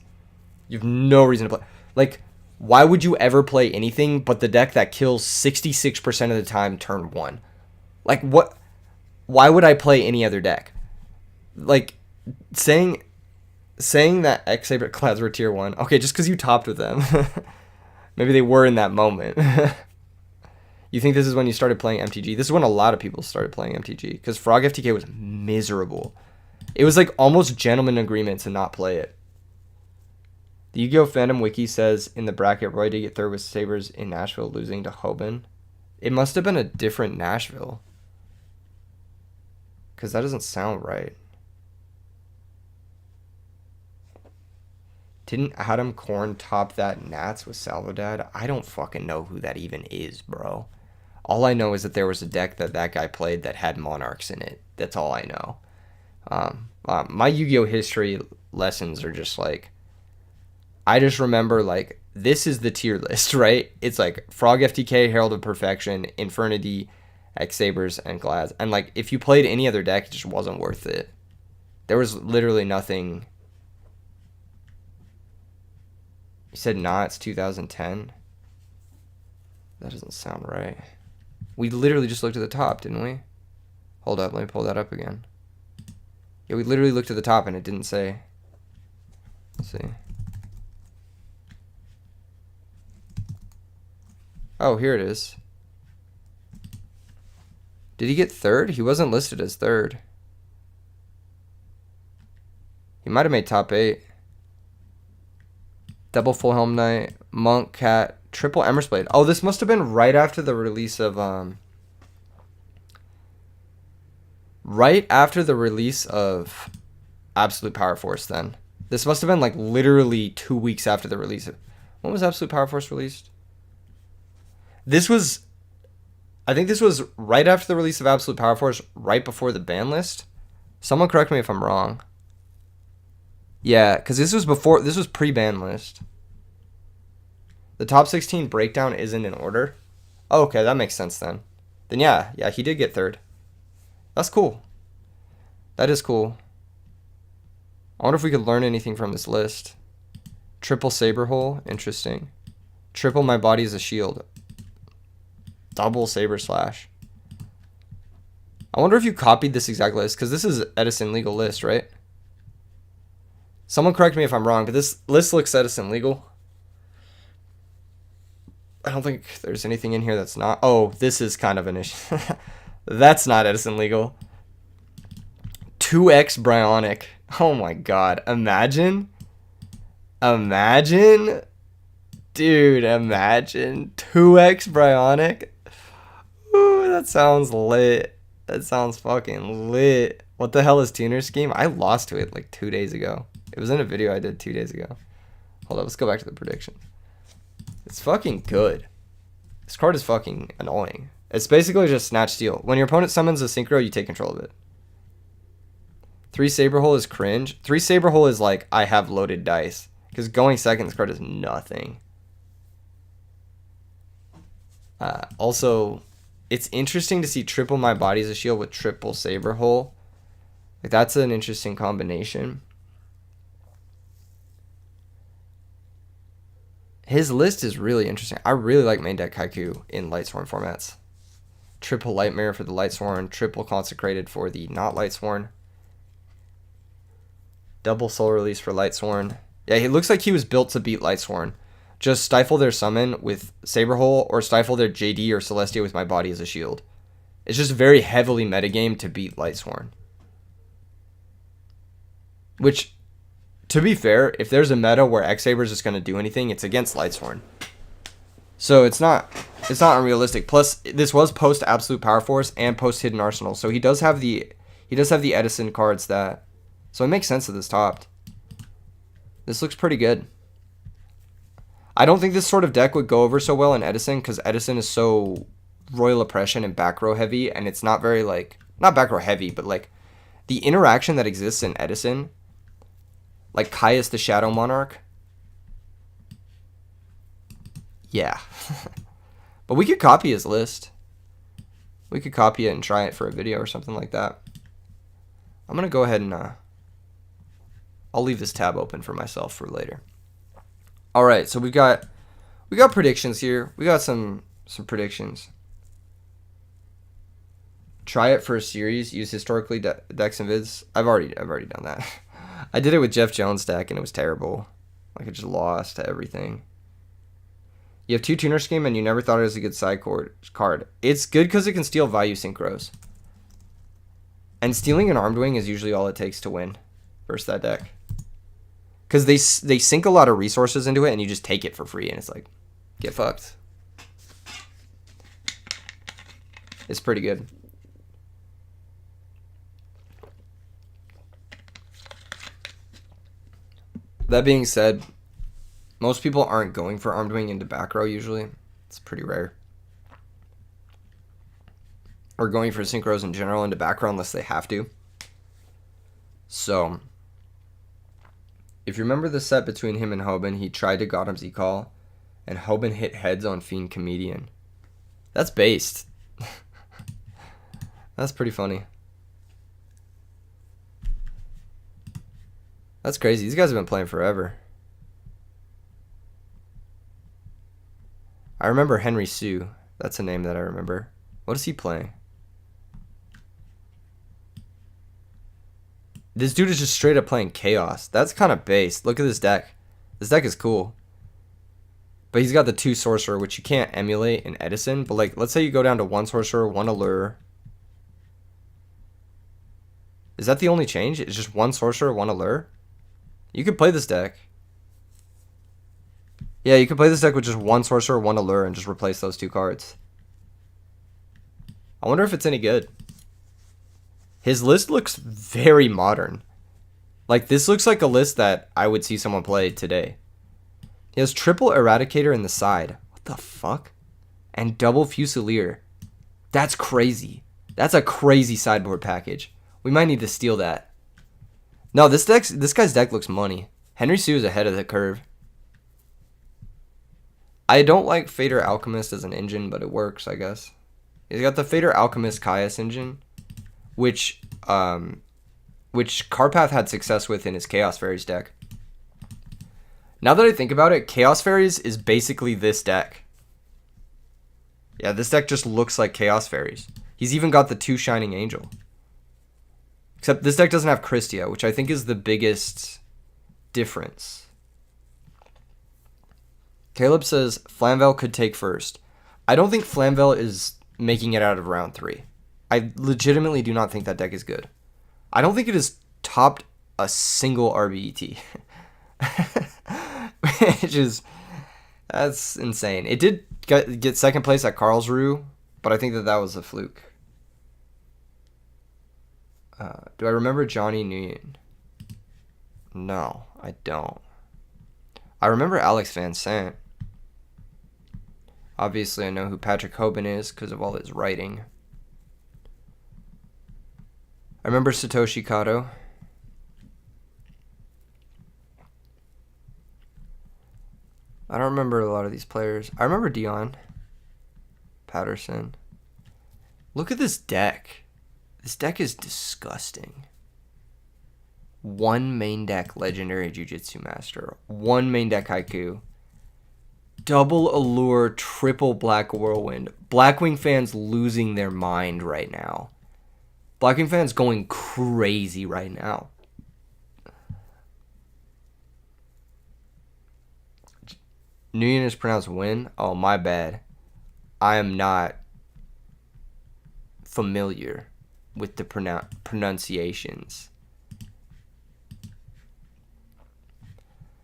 You have no reason to play. Like, why would you ever play anything but the deck that kills 66% of the time turn 1? Like, what? Why would I play any other deck? Like, saying that X Saber Glads were tier 1. Okay, just because you topped with them. Maybe they were in that moment. You think this is when you started playing MTG? This is when a lot of people started playing MTG. Because Frog FTK was miserable. It was like almost gentleman agreement to not play it. The Yu-Gi-Oh! Fandom Wiki says in the bracket, Roy did get third with Sabres in Nashville losing to Hoban. It must have been a different Nashville. Because that doesn't sound right. Didn't Adam Korn top that Nats with Salvodad? I don't fucking know who that even is, bro. All I know is that there was a deck that guy played that had Monarchs in it. That's all I know. My Yu-Gi-Oh! History lessons are just like, I just remember like, this is the tier list, right? It's like Frog FTK, Herald of Perfection, Infernity, X Sabers, and Glads. And like, if you played any other deck, it just wasn't worth it. There was literally nothing. You said nah, it's 2010? That doesn't sound right. We literally just looked at the top, didn't we? Hold up, let me pull that up again. Yeah, we literally looked at the top and it didn't say. Let's see. Oh, here it is. Did he get third? He wasn't listed as third. He might have made top 8. Double Full Helm Knight, Monk, Cat, triple Embers Blade. Oh, this must have been right after the release of Absolute Power Force then. This must have been like literally 2 weeks after the release of. When was Absolute Power Force released? I think this was right after the release of Absolute Power Force, right before the ban list. Someone correct me if I'm wrong. Yeah, because this was pre-ban list. The top 16 breakdown isn't in order. Oh, okay, that makes sense then. Then yeah, he did get third. That's cool. That is cool. I wonder if we could learn anything from this list. Triple Saber Hole, interesting. Triple My Body is a Shield. Double Saber Slash. I wonder if you copied this exact list, because this is Edison legal list, right? Someone correct me if I'm wrong, but this list looks Edison legal. I don't think there's anything in here that's not. Oh, this is kind of an issue. That's not Edison legal. 2x Bryonic. Oh my god. Imagine. Dude, imagine. 2x Bryonic. Ooh, that sounds lit. That sounds fucking lit. What the hell is Tuner Scheme? I lost to it like 2 days ago. It was in a video I did 2 days ago. Hold up, let's go back to the predictions. It's fucking good. This card is fucking annoying. It's basically just Snatch Steal. When your opponent summons a Synchro, you take control of it. 3 Saber Hole is cringe. 3 Saber Hole is like, I have loaded dice. Because going second, this card is nothing. Also, it's interesting to see triple My Body as a Shield with triple Saber Hole. Like, that's an interesting combination. His list is really interesting. I really like main deck Haiku in Lightsworn formats. Triple Lightmare for the Lightsworn, triple Consecrated for the not Lightsworn. Double Soul Release for Lightsworn. Yeah, he looks like he was built to beat Lightsworn. just stifle their summon with Saber Hole or stifle their JD or Celestia with my body as a shield. It's just very heavily metagame to beat Lightsworn. Which, to be fair, if there's a meta where X-Saber is just going to do anything, it's against Lightsworn. So it's not unrealistic. Plus, this was post Absolute Power Force and post Hidden Arsenal, so he does have the Edison cards that, so it makes sense that this topped. This looks pretty good. I don't think this sort of deck would go over so well in Edison because Edison is so Royal Oppression and back row heavy, and it's not very like, not back row heavy, but like the interaction that exists in Edison, like Caius the Shadow Monarch. Yeah. But we could copy his list. We could copy it and try it for a video or something like that. I'm going to go ahead and I'll leave this tab open for myself for later. All right, so we got predictions here. We got some predictions. Try it for a series. Use historically decks and vids. I've already done that. I did it with Jeff Jones deck and it was terrible. Like I just lost to everything. You have 2 tuner scheme and you never thought it was a good side card. It's good because it can steal value synchros. And stealing an Armed Wing is usually all it takes to win versus that deck. Because they sink a lot of resources into it and you just take it for free and it's like, get fucked. It's pretty good. That being said, most people aren't going for Armed Wing into back row usually. It's pretty rare. Or going for synchros in general into back row unless they have to. So, if you remember the set between him and Hoban, he tried to Gotham's E-Call, and Hoban hit heads on Fiend Comedian. That's based. That's pretty funny. That's crazy. These guys have been playing forever. I remember Henry Sue. That's a name that I remember. What is he playing? This dude is just straight up playing Chaos. That's kind of based. Look at this deck. This deck is cool. But he's got the 2 Sorcerer, which you can't emulate in Edison. But like, let's say you go down to 1 Sorcerer, 1 Allure. Is that the only change? It's just 1 Sorcerer, 1 Allure? You could play this deck. Yeah, you could play this deck with just 1 Sorcerer, 1 Allure, and just replace those 2 cards. I wonder if it's any good. His list looks very modern. Like, this looks like a list that I would see someone play today. He has triple Eradicator in the side. What the fuck? And double Fusilier. That's crazy. That's a crazy sideboard package. We might need to steal that. No, this guy's deck looks money. Henry Sue is ahead of the curve. I don't like Fader Alchemist as an engine, but it works, I guess. He's got the Fader Alchemist Caius engine, which Carpath had success with in his Chaos Fairies deck. Now that I think about it, Chaos Fairies is basically this deck. Yeah, this deck just looks like Chaos Fairies. He's even got the 2 Shining Angel. Except this deck doesn't have Christia, which I think is the biggest difference. Caleb says Flamvel could take first. I don't think Flamvel is making it out of round 3. I legitimately do not think that deck is good. I don't think it has topped a single RBET. Which is, that's insane. It did get second place at Karlsruhe, but I think that was a fluke. Do I remember Johnny Nguyen? No, I don't. I remember Alex Van Sant. Obviously, I know who Patrick Hoban is because of all his writing. I remember Satoshi Kato. I don't remember a lot of these players. I remember Dion Patterson. Look at this deck. This deck is disgusting. 1 main deck Legendary Jiu-Jitsu Master. 1 main deck Haiku. Double Allure, triple Black Whirlwind. Blackwing fans losing their mind right now. Blackwing fans going crazy right now. Nguyen is pronounced win. Oh, my bad. I am not familiar with the pronunciations.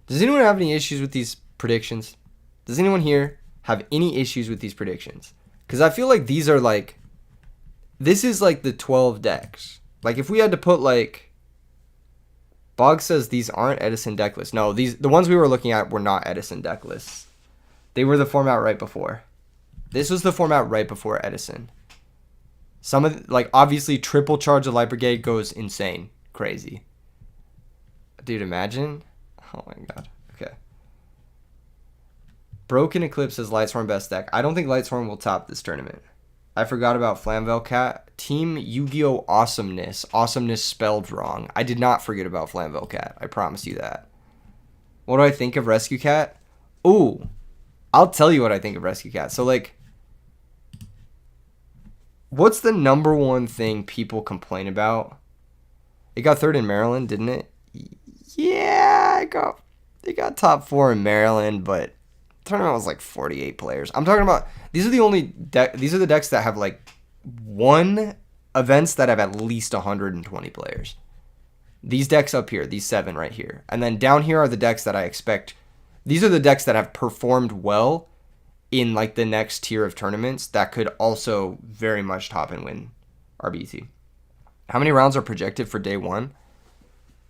Does anyone have any issues with these predictions? Does anyone here have any issues with these predictions? Because I feel like these are like, this is like the 12 decks. Like if we had to put like, Bog says these aren't Edison deck lists. No, the ones we were looking at were not Edison deck lists. They were the format right before. This was the format right before Edison. Some of, like, obviously triple charge of Light Brigade goes insane. Crazy. Dude, imagine. Oh my god. Okay. Broken Eclipse says Lightsworn best deck. I don't think Lightsworn will top this tournament. I forgot about Flamvel Cat. Team Yu-Gi-Oh! Awesomeness. Awesomeness spelled wrong. I did not forget about Flamvel Cat. I promise you that. What do I think of Rescue Cat? Ooh. I'll tell you what I think of Rescue Cat. So, like, what's the number one thing people complain about? It got third in Maryland, didn't it? Yeah, it got top 4 in Maryland, but the tournament was like 48 players. I'm talking about, these are the decks that have like one events that have at least 120 players. These decks up here, these 7 right here. And then down here are the decks that I expect. These are the decks that have performed well in like the next tier of tournaments that could also very much top and win RBT. How many rounds are projected for day 1?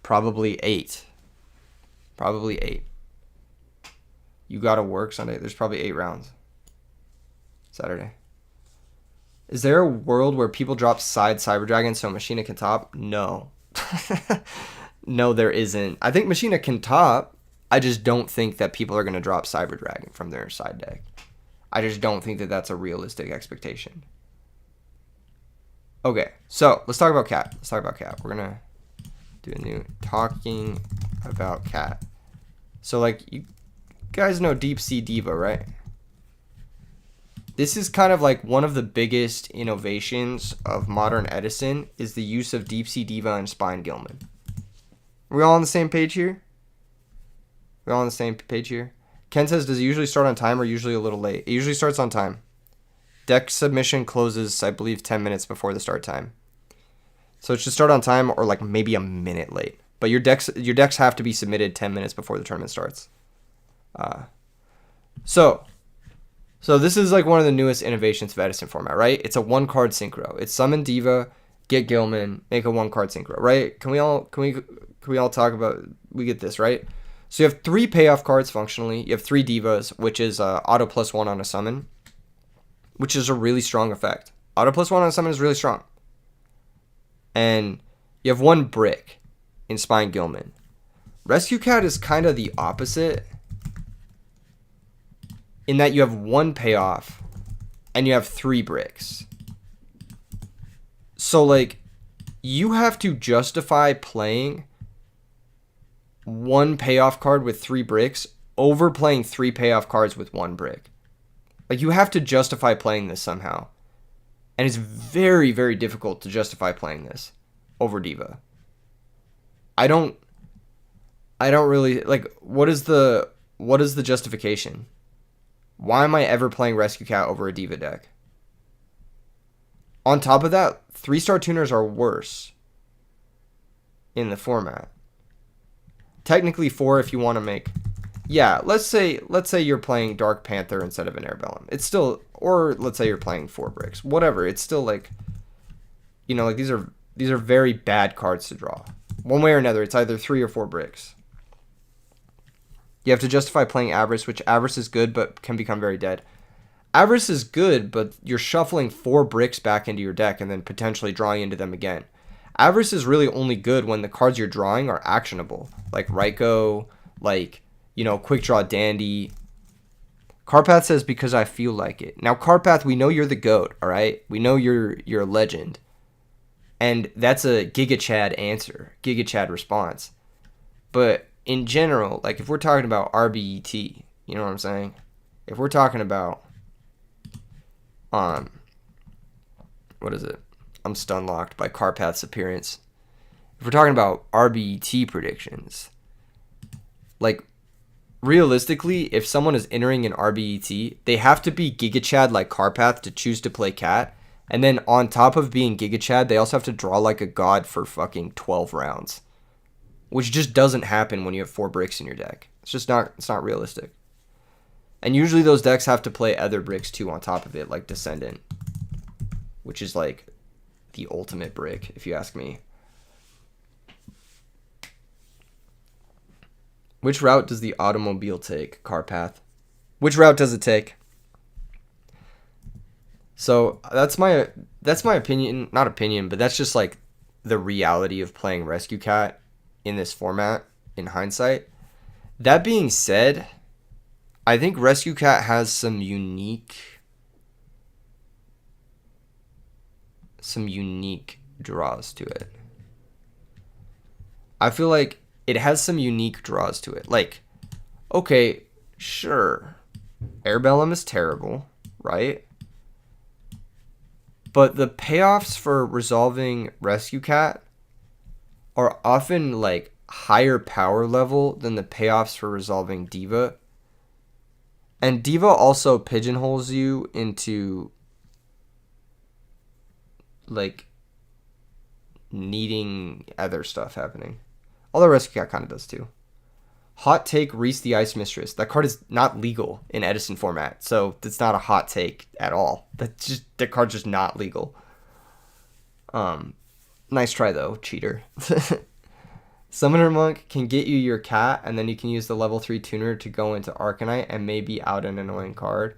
Probably 8. Probably 8. You gotta work Sunday. There's probably 8 rounds. Saturday. Is there a world where people drop side Cyber Dragon so Machina can top? No. No, there isn't. I think Machina can top. I just don't think that people are going to drop Cyber Dragon from their side deck. I just don't think that that's a realistic expectation. Okay, so let's talk about Cat. We're going to do a new talking about Cat. So, like, you guys know Deep Sea Diva, right? This is kind of like one of the biggest innovations of modern Edison is the use of Deep Sea Diva and Spine Gilman. Are we all on the same page here? We're all on the same page here? Ken says, does it usually start on time or usually a little late? It usually starts on time. Deck submission closes, I believe, 10 minutes before the start time. So it should start on time or like maybe a minute late. But your decks have to be submitted 10 minutes before the tournament starts. So this is like one of the newest innovations of Edison format, right? It's a 1-card synchro. It's summon Diva, get Gilman, make a 1-card synchro, right? Can we all talk about, we get this, right? So you have 3 payoff cards functionally. You have 3 Divas, which is auto +1 on a summon, which is a really strong effect. Auto +1 on a summon is really strong. And you have 1 brick in Spine Gilman. Rescue Cat is kind of the opposite in that you have 1 payoff and you have 3 bricks. So, like, you have to justify playing 1 payoff card with 3 bricks over playing 3 payoff cards with 1 brick. Like, you have to justify playing this somehow. And it's very, very difficult to justify playing this over Diva. I don't really, like, what is the justification? Why am I ever playing Rescue Cat over a Diva deck? On top of that, 3-star tuners are worse in the format. Technically 4 if you want to make, yeah, let's say you're playing Dark Panther instead of an Airbellum. It's still, or let's say you're playing 4 bricks. Whatever, it's still like, you know, like these are very bad cards to draw. One way or another, it's either 3 or 4 bricks. You have to justify playing Avarice, which Avarice is good but can become very dead. Avarice is good, but you're shuffling 4 bricks back into your deck and then potentially drawing into them again. Avarice is really only good when the cards you're drawing are actionable, like Raiko, like, you know, Quick Draw Dandy. Carpath says, because I feel like it. Now, Carpath, we know you're the GOAT, all right? We know you're a legend. And that's a Giga Chad answer, Giga Chad response. But in general, like, if we're talking about RBET, you know what I'm saying? If we're talking about, what is it? I'm stun locked by Carpath's appearance. If we're talking about RBET predictions, like, realistically, if someone is entering an RBET, they have to be Giga Chad like Carpath to choose to play Cat. And then on top of being Giga Chad, they also have to draw like a god for fucking 12 rounds. Which just doesn't happen when you have 4 bricks in your deck. It's not realistic. And usually those decks have to play other bricks too on top of it, like Descendant. Which is like the ultimate brick, if you ask me. Which route does the automobile take, Carpath? Which route does it take? So that's my opinion, not opinion, but that's just like the reality of playing Rescue Cat in this format in hindsight. That being said, I think Rescue Cat has some unique draws to it. I feel like it has some unique draws to it. Like, okay, sure, Airbellum is terrible, right? But the payoffs for resolving Rescue Cat are often like higher power level than the payoffs for resolving Diva. And Diva also pigeonholes you into like needing other stuff happening. Although Rescue Cat kind of does too. Hot take, Reese the Ice Mistress. That card is not legal in Edison format, so it's not a hot take at all. That card's just not legal. Nice try though, cheater. Summoner Monk can get you your cat, and then you can use the level 3 tuner to go into Arcanite and maybe out an annoying card.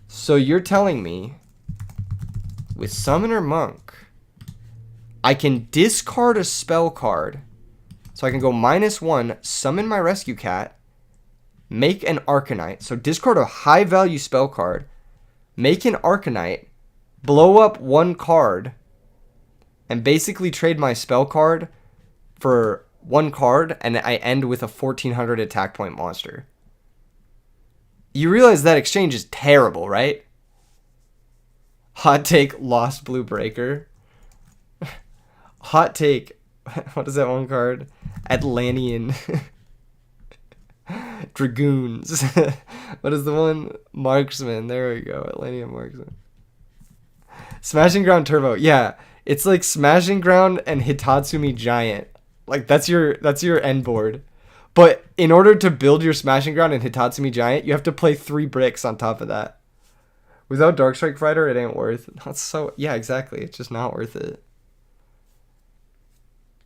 So you're telling me, with Summoner Monk, I can discard a spell card, so I can go -1, summon my Rescue Cat, make an Arcanite, so discard a high value spell card, make an Arcanite, blow up 1 card, and basically trade my spell card for 1 card, and I end with a 1400 attack point monster. You realize that exchange is terrible, right? Hot take, Lost Blue Breaker. Hot take, what is that one card? Atlantean Dragoons. What is the one? Marksman. There we go. Atlantean Marksman. Smashing Ground Turbo. Yeah, it's like Smashing Ground and Hitatsumi Giant. Like that's your end board. But in order to build your Smashing Ground and Hitatsumi Giant, you have to play 3 bricks on top of that. Without Darkstrike Fighter, it ain't worth it. That's so, yeah, exactly. It's just not worth it.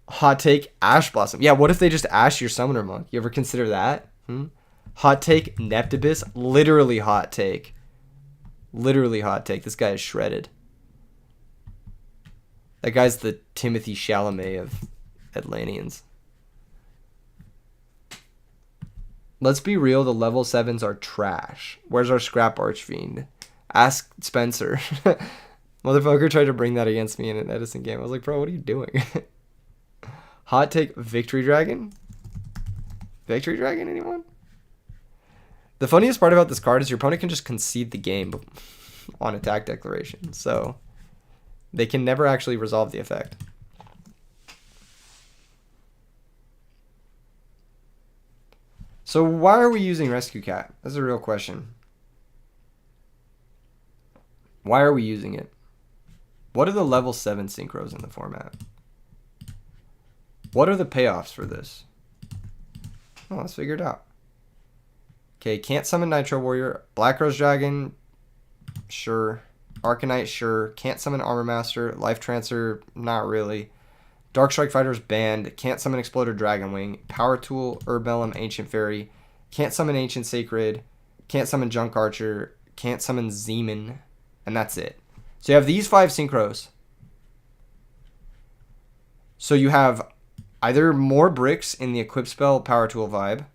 Hot take, Ash Blossom. Yeah, what if they just ash your Summoner Monk? You ever consider that? Hot take, Neptibus. Literally hot take. Literally hot take. This guy is shredded. That guy's the Timothy Chalamet of Atlanteans. Let's be real, the level 7s are trash. Where's our Scrap Archfiend? Ask Spencer. Motherfucker tried to bring that against me in an Edison game. I was like, bro, what are you doing? Hot take, Victory Dragon? Victory Dragon, anyone? The funniest part about this card is your opponent can just concede the game on attack declaration. So they can never actually resolve the effect. So why are we using Rescue Cat? That's a real question. Why are we using it? What are the level 7 synchros in the format? What are the payoffs for this? Oh, let's figure it out. Okay, can't summon Nitro Warrior. Black Rose Dragon, sure. Arcanite, sure. Can't summon Armor Master. Life Transfer, not really. Darkstrike Fighter's banned. Can't summon Exploder Dragon Wing. Power Tool, Urbellum, Ancient Fairy. Can't summon Ancient Sacred. Can't summon Junk Archer. Can't summon Zeman. And that's it. So you have these 5 synchros. So you have either more bricks in the Equip Spell Power Tool vibe.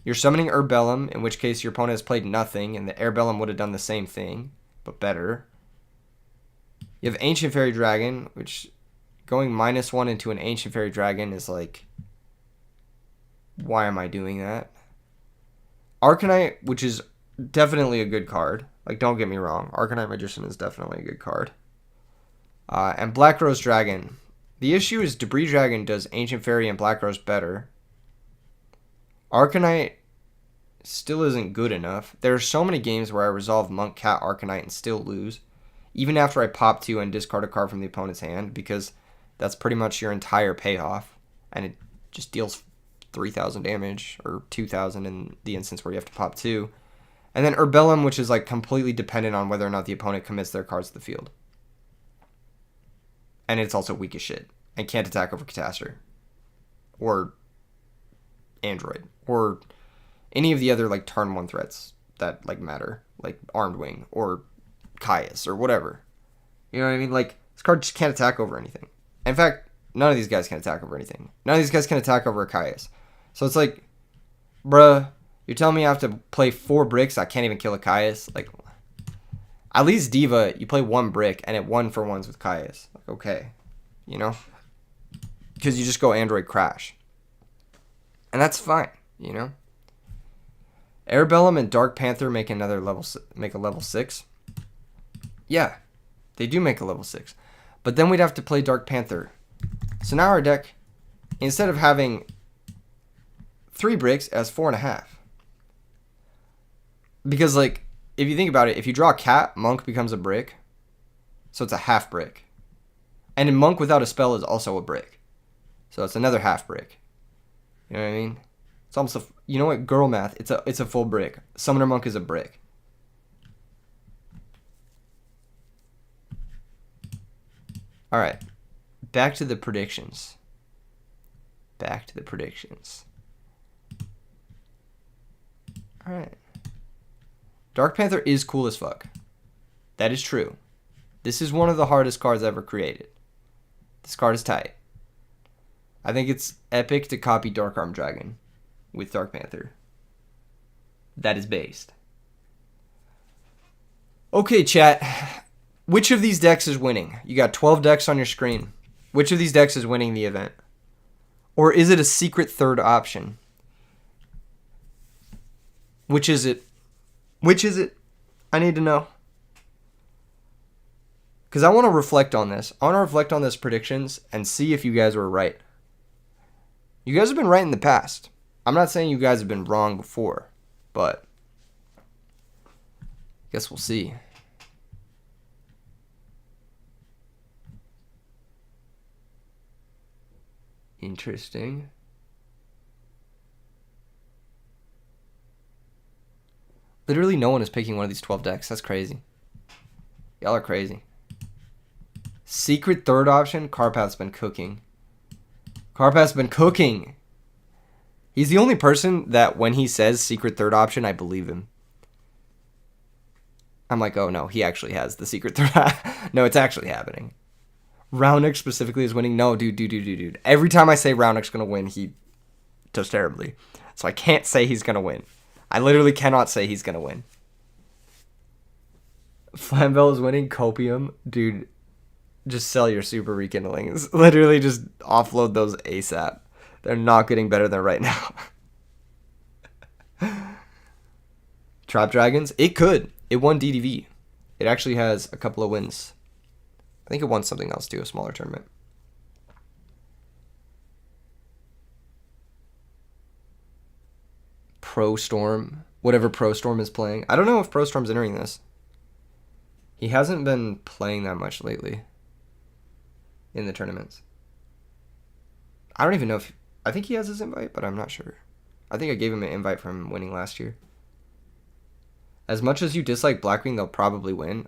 You're summoning Urbellum, in which case your opponent has played nothing, and the Airbellum would have done the same thing, but better. You have Ancient Fairy Dragon, which going -1 into an Ancient Fairy Dragon is like, why am I doing that? Arcanite, which is definitely a good card. Like, don't get me wrong. Arcanite Magician is definitely a good card. And Black Rose Dragon. The issue is Debris Dragon does Ancient Fairy and Black Rose better. Arcanite still isn't good enough. There are so many games where I resolve Monk, Cat, Arcanite and still lose, even after I pop 2 and discard a card from the opponent's hand, because that's pretty much your entire payoff, and it just deals 3,000 damage, or 2,000 in the instance where you have to pop 2. And then Herbellum, which is like completely dependent on whether or not the opponent commits their cards to the field. And it's also weak as shit, and can't attack over Catastor, or Android, or any of the other like turn 1 threats that like matter, like Armed Wing, or Caius, or whatever. You know what I mean? Like, this card just can't attack over anything. In fact, none of these guys can attack over anything. None of these guys can attack over a Caius. So it's like, bruh, you're telling me I have to play 4 bricks? I can't even kill a Caius? Like, at least Diva, you play 1 brick, and it 1-for-1s with Caius. Like, okay, you know? Because you just go Android Crash. And that's fine, you know? Herbellum and Dark Panther make a level 6. Yeah, they do make a level 6. But then we'd have to play Dark Panther. So now our deck, instead of having 3 bricks, has 4.5. Because, like, if you think about it, if you draw a cat, Monk becomes a brick. So it's a half brick. And a Monk without a spell is also a brick. So it's another half brick. You know what I mean? It's almost a, you know what, girl math, it's a full brick. Summoner Monk is a brick. Alright. Back to the predictions. Alright. Dark Panther is cool as fuck. That is true. This is one of the hardest cards ever created. This card is tight. I think it's epic to copy Dark Arm Dragon with Dark Panther. That is based. Okay, chat. Which of these decks is winning? You got 12 decks on your screen. Which of these decks is winning the event? Or is it a secret third option? Which is it? Which is it? I need to know. Because I want to reflect on this. I want to reflect on this predictions and see if you guys were right. You guys have been right in the past. I'm not saying you guys have been wrong before, but I guess we'll see. Interesting. Literally no one is picking one of these 12 decks. That's crazy. Y'all are crazy. Secret third option? Carpath's been cooking. Carpath's been cooking. He's the only person that when he says secret third option, I believe him. I'm like, oh no, he actually has the secret third. No, it's actually happening. Roundix specifically is winning. No, dude. Every time I say Roundix gonna win, he does terribly. So I can't say he's gonna win. I literally cannot say he's gonna win. Flamvel is winning. Copium, dude. Just sell your super rekindlings. Literally just offload those ASAP. They're not getting better than right now. Trap Dragons? It could. It won DDV. It actually has a couple of wins. I think it won something else too, a smaller tournament. Pro Storm. Whatever Pro Storm is playing. I don't know if Pro Storm's entering this. He hasn't been playing that much lately in the tournaments. I don't even know if... I think he has his invite, but I'm not sure. I think I gave him an invite from winning last year. As much as you dislike Blackwing, they'll probably win.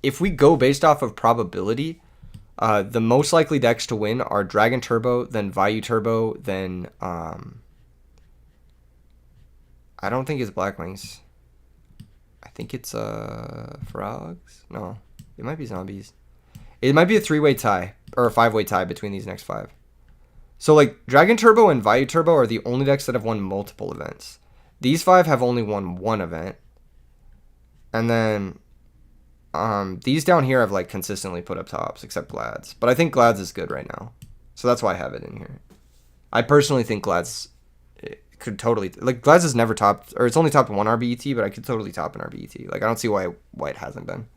If we go based off of probability, the most likely decks to win are Dragon Turbo, then Vayu Turbo, then... I don't think it's Blackwings. I think it's Frogs? No, it might be Zombies. It might be a 3-way tie, or a 5-way tie between these next 5. So, like, Dragon Turbo and Vayu Turbo are the only decks that have won multiple events. These 5 have only won 1 event. And then, these down here have, like, consistently put up tops, except Glad's. But I think Glad's is good right now. So that's why I have it in here. I personally think Glad's could totally... Like, Glad's has never topped... Or it's only topped 1 RBET, but I could totally top an RBET. Like, I don't see why it hasn't been.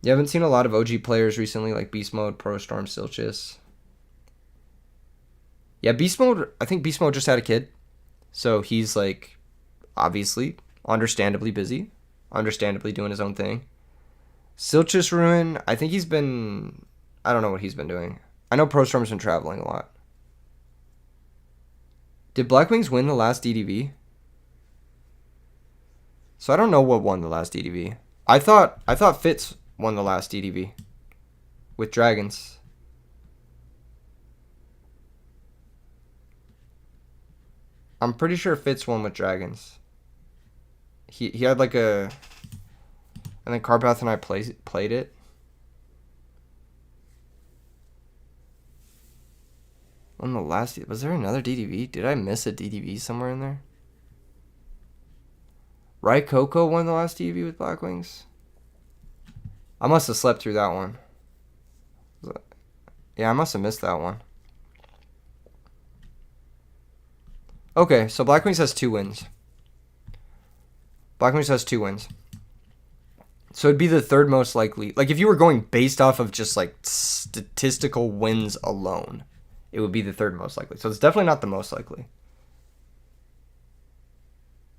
You haven't seen a lot of OG players recently, like Beast Mode, Pro Storm, Silchis. Yeah, Beast Mode, I think Beast Mode just had a kid. So he's like, obviously, understandably busy. Understandably doing his own thing. Silchus Ruin, I think I don't know what he's been doing. I know ProStorm's been traveling a lot. Did Black Wings win the last DDV? So I don't know what won the last DDV. I thought Fitz won the last DDV with Dragons. I'm pretty sure Fitz won with Dragons. He had like a, and then Carpath and I played it. On the last, was there another DDV? Did I miss a DDV somewhere in there? Right, Coco won the last DDV with Black Wings. I must have slept through that one. Yeah, I must have missed that one. Okay, so Black Wings has 2 wins. Black Wings has 2 wins. So it'd be the third most likely. Like, if you were going based off of just, like, statistical wins alone, it would be the third most likely. So it's definitely not the most likely.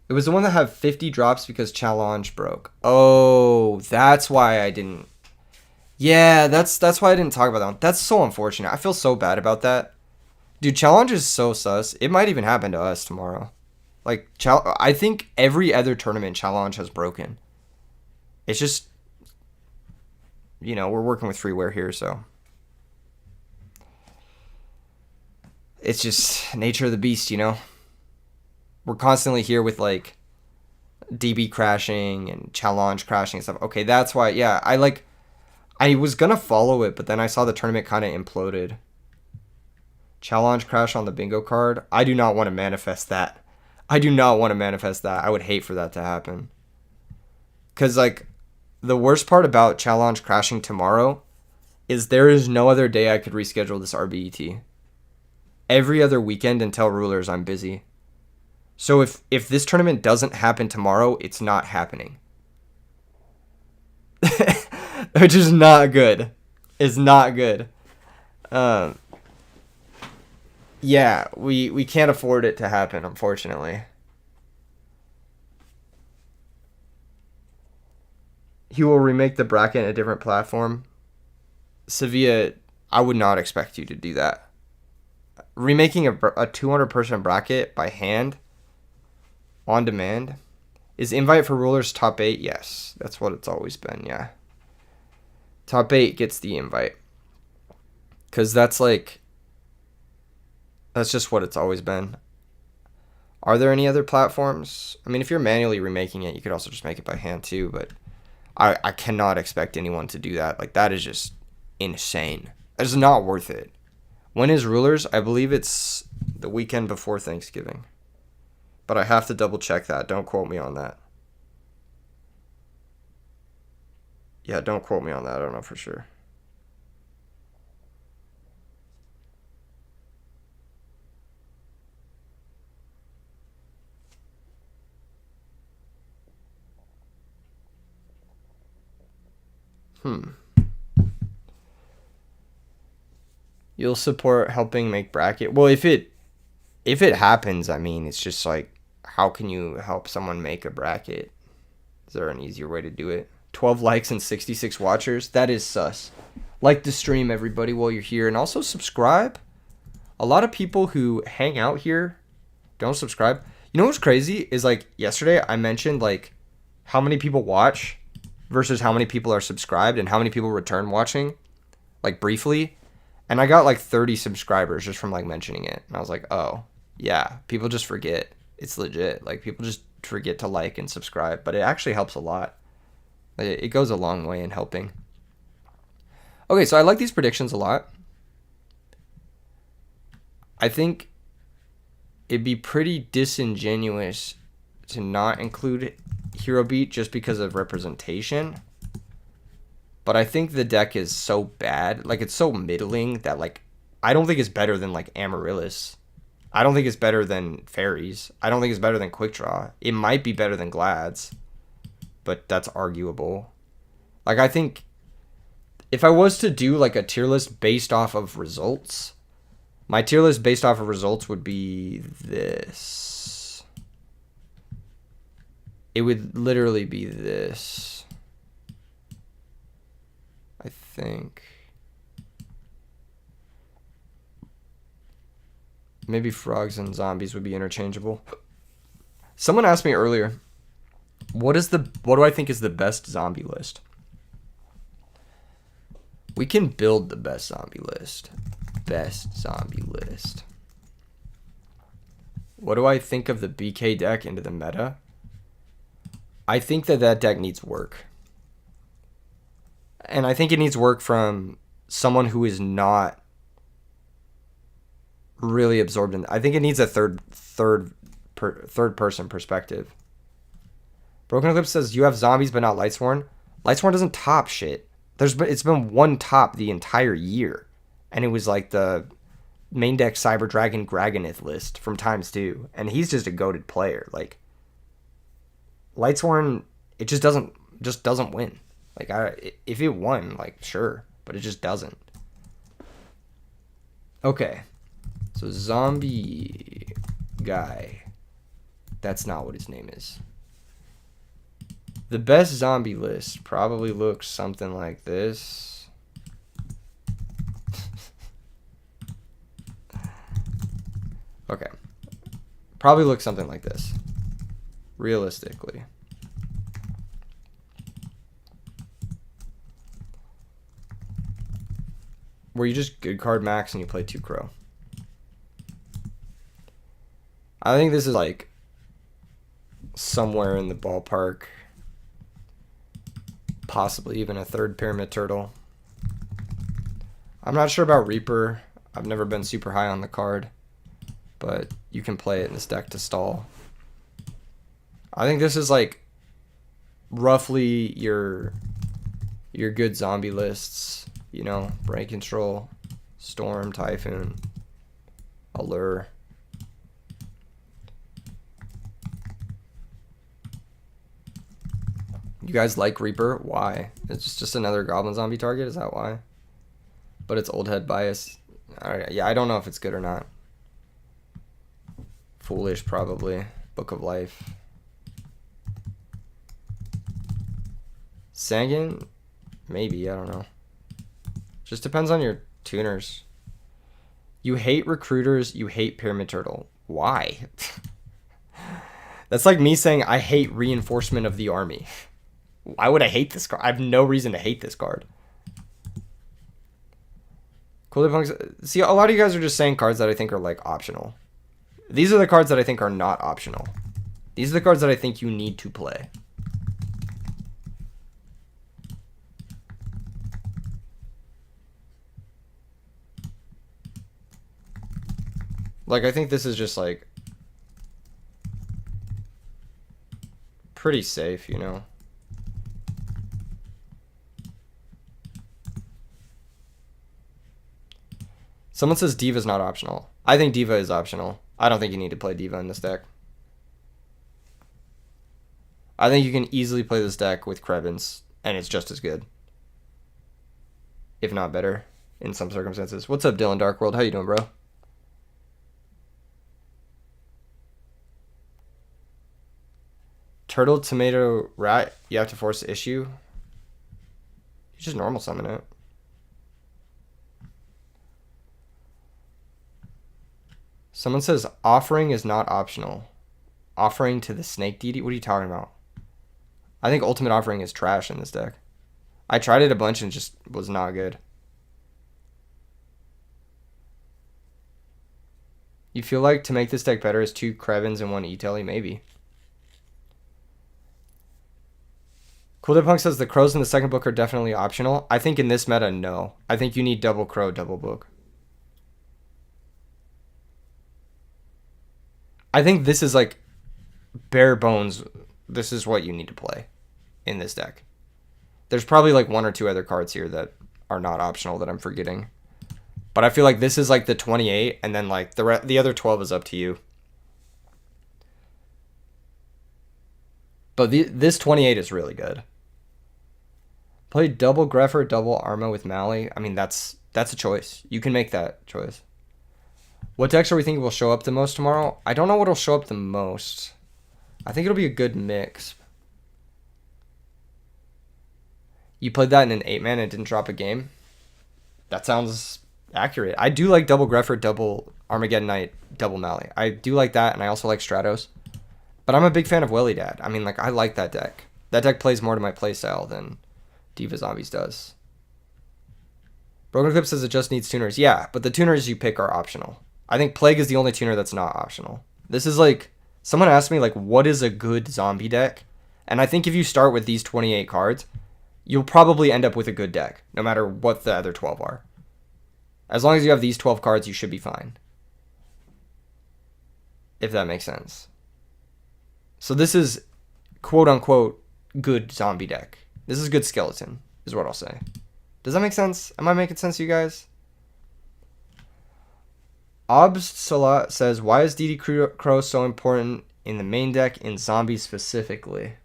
It was the one that had 50 drops because Challenge broke. Oh, that's why I didn't. Yeah, that's why I didn't talk about that one. That's so unfortunate. I feel so bad about that. Dude, Challenge is so sus. It might even happen to us tomorrow. Like, I think every other tournament Challenge has broken. It's just, we're working with freeware here, so. It's just nature of the beast, We're constantly here with, like, DB crashing and Challenge crashing and stuff. Okay, that's why, yeah, I was going to follow it, but then I saw the tournament kind of imploded. Challenge crash on the bingo card. I do not want to manifest that. I would hate for that to happen. Because, like, the worst part about Challenge crashing tomorrow is there is no other day I could reschedule this RBET. Every other weekend until Rulers, I'm busy. So if this tournament doesn't happen tomorrow, it's not happening. Which is not good. It's not good. Yeah, we can't afford it to happen, unfortunately. He will remake the bracket in a different platform. Sevilla, I would not expect you to do that. Remaking a 200-person bracket by hand, on demand, is invite for Rulers top 8? Yes, that's what it's always been, yeah. Top 8 gets the invite. Because that's just what it's always been. Are there any other platforms? I mean, if you're manually remaking it, you could also just make it by hand too, but I cannot expect anyone to do that. Like, that is just insane. It's not worth it. When is Rulers? I believe it's the weekend before Thanksgiving. But I have to double check that. Don't quote me on that. Yeah, don't quote me on that. I don't know for sure. You'll support helping make bracket. Well, if it happens, I mean, it's just like, how can you help someone make a bracket? Is there an easier way to do it? 12 likes and 66 watchers. That is sus. Like the stream, everybody, while you're here, and also subscribe. A lot of people who hang out here don't subscribe. You know what's crazy is, like, yesterday I mentioned, like, how many people watch versus how many people are subscribed and how many people return watching, like, briefly. And I got like 30 subscribers just from like mentioning it. And I was like, oh, yeah, people just forget. It's legit. Like, people just forget to like and subscribe, but it actually helps a lot. It goes a long way in helping. Okay, so I like these predictions a lot. I think it'd be pretty disingenuous to not include Hero Beat just because of representation. But I think the deck is so bad, like, it's so middling that, like, I don't think it's better than, like, Amaryllis. I don't think it's better than Fairies. I don't think it's better than Quick Draw. It might be better than Glads, but that's arguable. Like, I think if I was to do, like, a tier list based off of results, My tier list based off of results would be this. It would literally be this. I think. Maybe frogs and zombies would be interchangeable. Someone asked me earlier, what do I think is the best zombie list? We can build the best zombie list. Best zombie list. What do I think of the BK deck into the meta? I think that deck needs work. And I think it needs work from someone who is not really absorbed in. I think it needs a third person perspective. Broken Eclipse says you have zombies but not Lightsworn. Lightsworn doesn't top shit. It's been one top the entire year, and it was like the main deck Cyber Dragon Graganith list from ×2, and he's just a goated player. Like Lightsworn, it just doesn't win. Like if it won, like sure, but it just doesn't. Okay, so zombie guy. That's not what his name is. The best zombie list probably looks something like this. Okay. Probably looks something like this. Realistically. Where you just good card max and you play 2 Crow. I think this is like somewhere in the ballpark. Possibly even a 3rd Pyramid Turtle. I'm not sure about Reaper. I've never been super high on the card, but you can play it in this deck to stall. I think this is like roughly your good zombie lists, you know, Brain Control, Storm, Typhoon, Allure. You guys like Reaper? Why? It's just another goblin zombie target? Is that why? But it's old head bias. Alright, yeah, I don't know if it's good or not. Foolish, probably. Book of Life. Sangin? Maybe, I don't know. Just depends on your tuners. You hate recruiters, you hate Pyramid Turtle. Why? That's like me saying I hate Reinforcement of the Army. Why would I hate this card? I have no reason to hate this card. See, a lot of you guys are just saying cards that I think are like optional. These are the cards that I think are not optional. These are the cards that I think you need to play. Like, I think this is just like pretty safe, you know. Someone says Diva's not optional. I think Diva is optional. I don't think you need to play Diva in this deck. I think you can easily play this deck with Krebins, and it's just as good. If not better, in some circumstances. What's up, Dylan Darkworld? How you doing, bro? Turtle, Tomato, Rat, you have to force the issue. You just normal summon it. Someone says offering is not optional. Offering to the snake deity? What are you talking about? I think ultimate offering is trash in this deck. I tried it a bunch and just was not good. You feel like to make this deck better is 2 Krevins and 1 E-Telly? Maybe. Cool Punk says the crows in the second book are definitely optional. I think in this meta, no. I think you need double crow, double book. I think this is like bare bones. This is what you need to play in this deck. There's probably like 1 or 2 other cards here that are not optional that I'm forgetting. But I feel like this is like the 28, and then like the other 12 is up to you. But this 28 is really good. Play double Greffer, double Arma with Mally. I mean, that's a choice. You can make that choice. What decks are we thinking will show up the most tomorrow? I don't know what'll show up the most. I think it'll be a good mix. You played that in an 8-man and didn't drop a game? That sounds accurate. I do like double Grefford, double Armageddon Knight, double Mally. I do like that, and I also like Stratos. But I'm a big fan of Willy Dad. I mean, like, I like that deck. That deck plays more to my playstyle than Diva Zombies does. Broken Clip says it just needs tuners. Yeah, but the tuners you pick are optional. I think Plague is the only tuner that's not optional. This is like, someone asked me, like, what is a good zombie deck? And I think if you start with these 28 cards, you'll probably end up with a good deck, no matter what the other 12 are. As long as you have these 12 cards, you should be fine. If that makes sense. So this is, quote-unquote, good zombie deck. This is good skeleton, is what I'll say. Does that make sense? Am I making sense to you guys? Obs Salat says, why is DD Crow so important in the main deck in zombies specifically?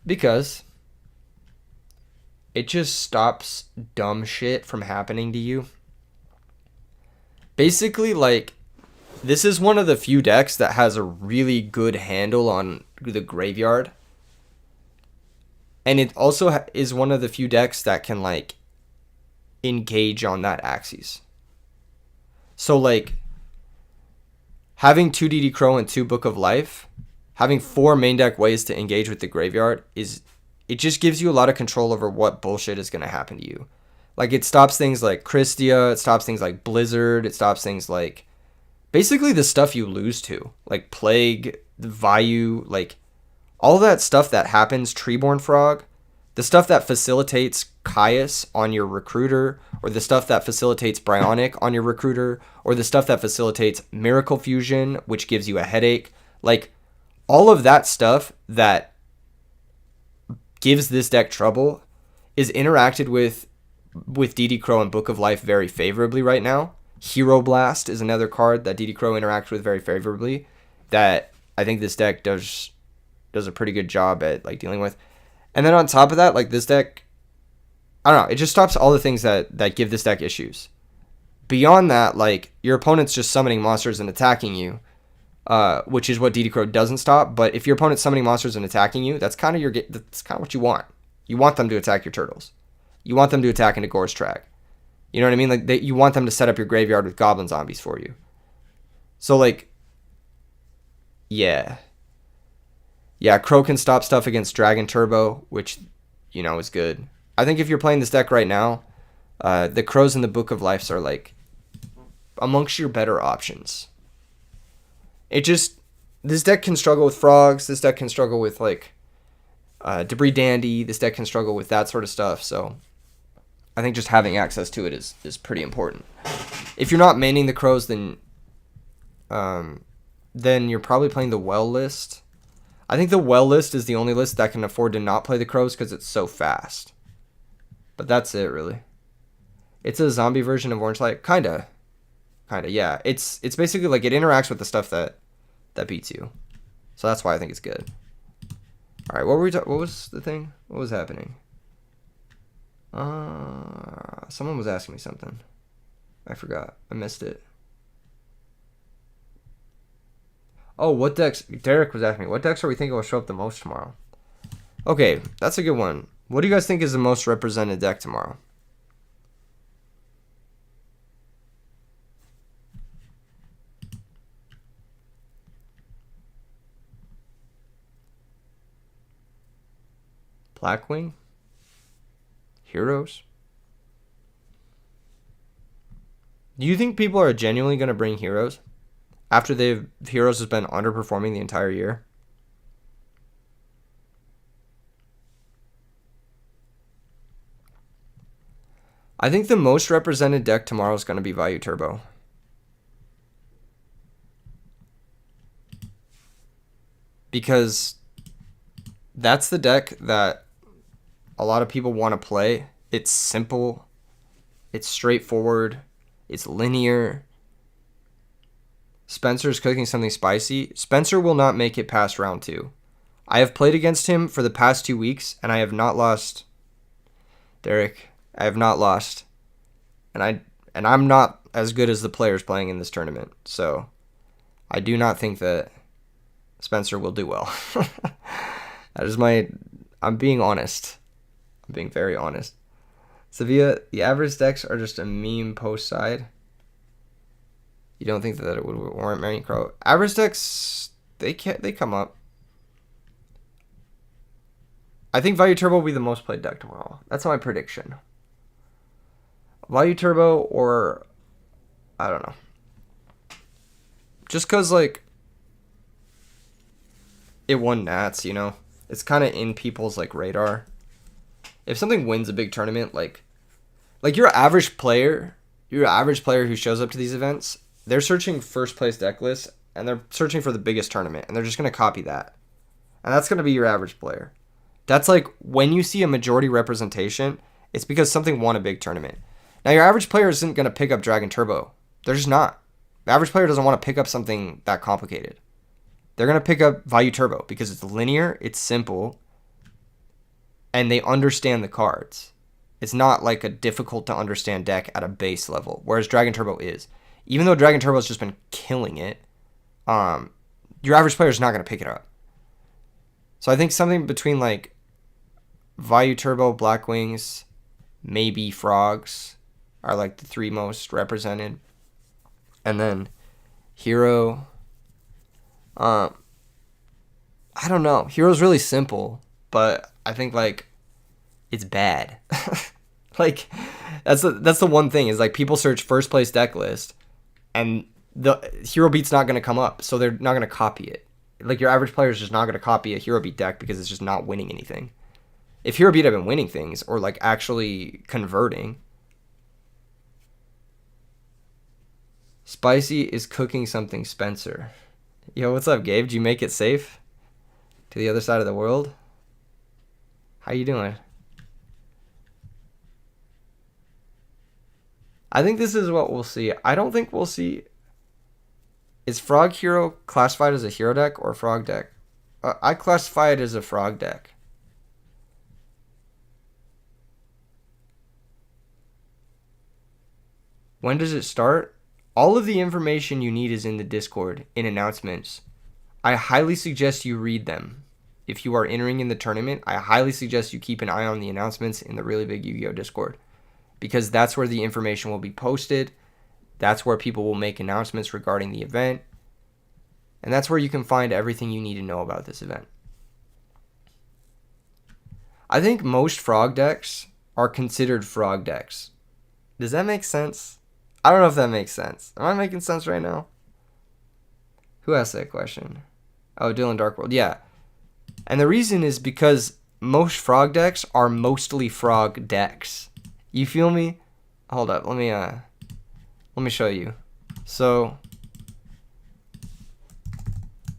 Because it just stops dumb shit from happening to you. Basically, like, this is one of the few decks that has a really good handle on the graveyard. And it also is one of the few decks that can, like, engage on that axis. So, like, having 2 DD Crow and 2 Book of Life, having 4 main deck ways to engage with the graveyard, it just gives you a lot of control over what bullshit is going to happen to you. Like, it stops things like Christia, it stops things like Blizzard, it stops things like basically the stuff you lose to, like Plague, the Vayu, like all that stuff that happens, Treeborn Frog, the stuff that facilitates Caius on your Recruiter, or the stuff that facilitates Bryonic on your Recruiter, or the stuff that facilitates Miracle Fusion, which gives you a headache. Like, all of that stuff that gives this deck trouble is interacted with DD Crow and Book of Life very favorably right now. Hero Blast is another card that DD Crow interacts with very favorably that I think this deck does a pretty good job at, like, dealing with. And then on top of that, like, this deck, I don't know, it just stops all the things that give this deck issues. Beyond that, like, your opponent's just summoning monsters and attacking you, which is what DD Crow doesn't stop. But if your opponent's summoning monsters and attacking you, that's kind of what you want. You want them to attack your turtles. You want them to attack into Gore's Track. You know what I mean? Like, you want them to set up your graveyard with goblin zombies for you. So, like, yeah. Yeah, Crow can stop stuff against Dragon Turbo, which, you know, is good. I think if you're playing this deck right now, the Crows and the Book of Lives are, like, amongst your better options. This deck can struggle with frogs. This deck can struggle with, like, Debris Dandy. This deck can struggle with that sort of stuff. So I think just having access to it is pretty important. If you're not maining the Crows, then you're probably playing the Well list. I think the Well list is the only list that can afford to not play the Crows because it's so fast. But that's it, really. It's a zombie version of Orange Light. Kinda, yeah. It's basically like it interacts with the stuff that beats you. So that's why I think it's good. All right, what was the thing? What was happening? Someone was asking me something. I forgot. I missed it. Oh, what decks? Derek was asking me, what decks are we thinking will show up the most tomorrow? Okay, that's a good one. What do you guys think is the most represented deck tomorrow? Blackwing? Heroes? Do you think people are genuinely going to bring Heroes after Heroes has been underperforming the entire year? I think the most represented deck tomorrow is going to be Vayu Turbo. Because that's the deck that a lot of people want to play. It's simple. It's straightforward. It's linear. Spencer's cooking something spicy. Spencer will not make it past round 2. I have played against him for the past 2 weeks, and I have not lost. Derek, I have not lost. And I'm not as good as the players playing in this tournament. So I do not think that Spencer will do well. That is I'm being honest. I'm being very honest. Sevilla, the average decks are just a meme post side. You don't think that it would warrant Marion Crow? Average decks, they come up. I think Value Turbo will be the most played deck tomorrow. That's my prediction. Value Turbo or I don't know. Just because, like, it won Nats, you know? It's kind of in people's, like, radar. If something wins a big tournament, like your average player who shows up to these events, they're searching first place deck lists, and they're searching for the biggest tournament, and they're just going to copy that. And that's going to be your average player. That's like when you see a majority representation, it's because something won a big tournament. Now, your average player isn't going to pick up Dragon Turbo. They're just not. The average player doesn't want to pick up something that complicated. They're going to pick up Value Turbo because it's linear, it's simple, and they understand the cards. It's not like a difficult to understand deck at a base level, whereas Dragon Turbo is. Even though Dragon Turbo has just been killing it, your average player is not going to pick it up. So I think something between like Value Turbo, Black Wings, maybe Frogs are like the three most represented. And then Hero. I don't know. Hero's really simple, but I think like it's bad. Like that's the one thing is like people search first place deck list and the Hero Beat's not going to come up, so they're not going to copy it. Like your average player is just not going to copy a Hero Beat deck because it's just not winning anything. If Hero Beat had been winning things or like actually converting. Spicy is cooking something, Spencer. Yo, what's up, Gabe? Did you make it safe to the other side of the world? How you doing? I think this is what we'll see. I don't think we'll see. Is Frog Hero classified as a hero deck or a frog deck? I classify it as a frog deck. When does it start? All of the information you need is in the Discord, in announcements. I highly suggest you read them. If you are entering in the tournament, I highly suggest you keep an eye on the announcements in the Really Big Yu-Gi-Oh! Discord. Because that's where the information will be posted. That's where people will make announcements regarding the event. And that's where you can find everything you need to know about this event. I think most frog decks are considered frog decks. Does that make sense? I don't know if that makes sense. Am I making sense right now? Who asked that question? Oh, Dylan Darkworld. Yeah. And the reason is because most frog decks are mostly frog decks. You feel me? Hold up. Let me show you. So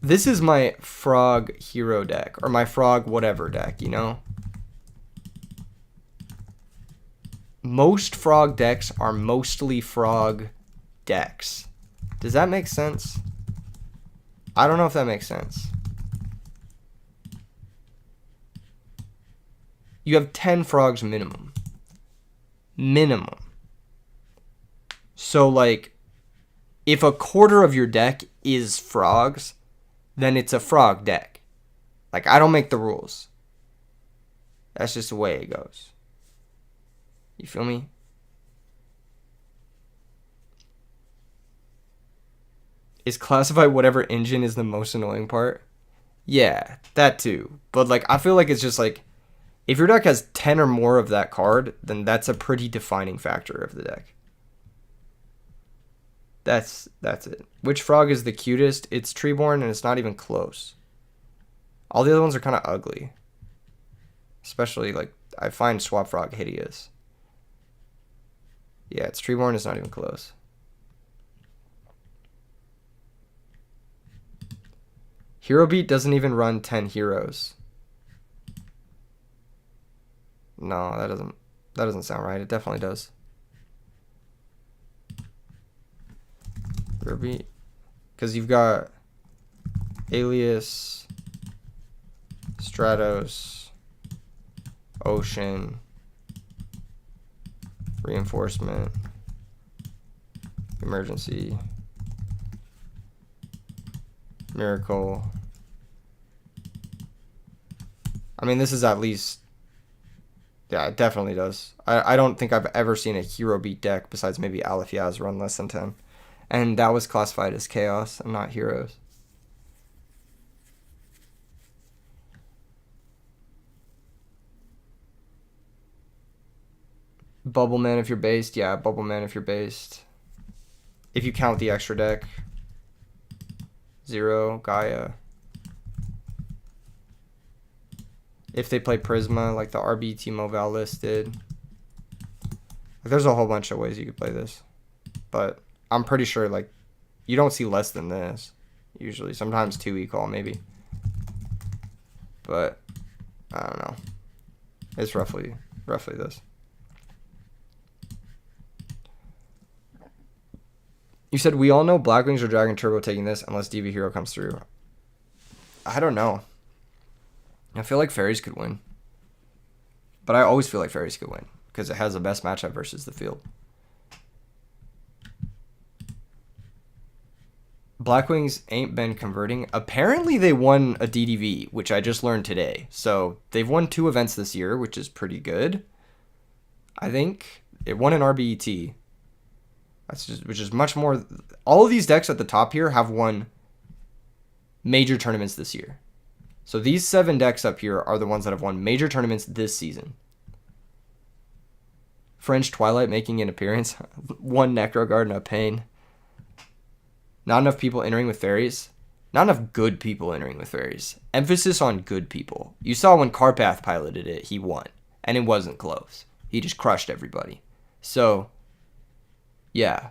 this is my frog hero deck or my frog whatever deck, you know? Most frog decks are mostly frog decks. Does that make sense? I don't know if that makes sense. You have 10 frogs minimum. Minimum. So, like, if a quarter of your deck is frogs, then it's a frog deck. Like, I don't make the rules. That's just the way it goes. You feel me? Is classify whatever engine is the most annoying part? Yeah, that too. But, like, I feel like it's just, like, if your deck has 10 or more of that card, then that's a pretty defining factor of the deck. That's it. Which frog is the cutest? It's Treeborn, and it's not even close. All the other ones are kind of ugly. Especially, like, I find Swap Frog hideous. Yeah, it's Treeborn, it's not even close. Hero Beat doesn't even run 10 heroes. No, that doesn't sound right. It definitely does. Hero Beat, because you've got Alias, Stratos, Ocean, Reinforcement, Emergency. Miracle. I mean, this is at least... Yeah, it definitely does. I don't think I've ever seen a hero beat deck besides maybe Aleph Yaz run less than 10. And that was classified as chaos and not heroes. Bubble Man if you're based. Yeah, Bubble Man if you're based. If you count the extra deck. 0, Gaia. If they play Prisma, like the RBT Moval listed. There's a whole bunch of ways you could play this. But I'm pretty sure, like, you don't see less than this. Usually. Sometimes 2 e-call, maybe. But, I don't know. It's roughly this. You said we all know Blackwings or Dragon Turbo taking this unless DV Hero comes through. I don't know. I feel like Fairies could win. But I always feel like Fairies could win because it has the best matchup versus the field. Blackwings ain't been converting. Apparently they won a DDV, which I just learned today. So they've won 2 events this year, which is pretty good. I think it won an RBET. Which is much more. All of these decks at the top here have won major tournaments this year. So these 7 decks up here are the ones that have won major tournaments this season. French Twilight making an appearance. 1 Necro Guard and a Pain. Not enough people entering with Fairies. Not enough good people entering with Fairies. Emphasis on good people. You saw when Carpath piloted it, he won. And it wasn't close. He just crushed everybody. So... yeah.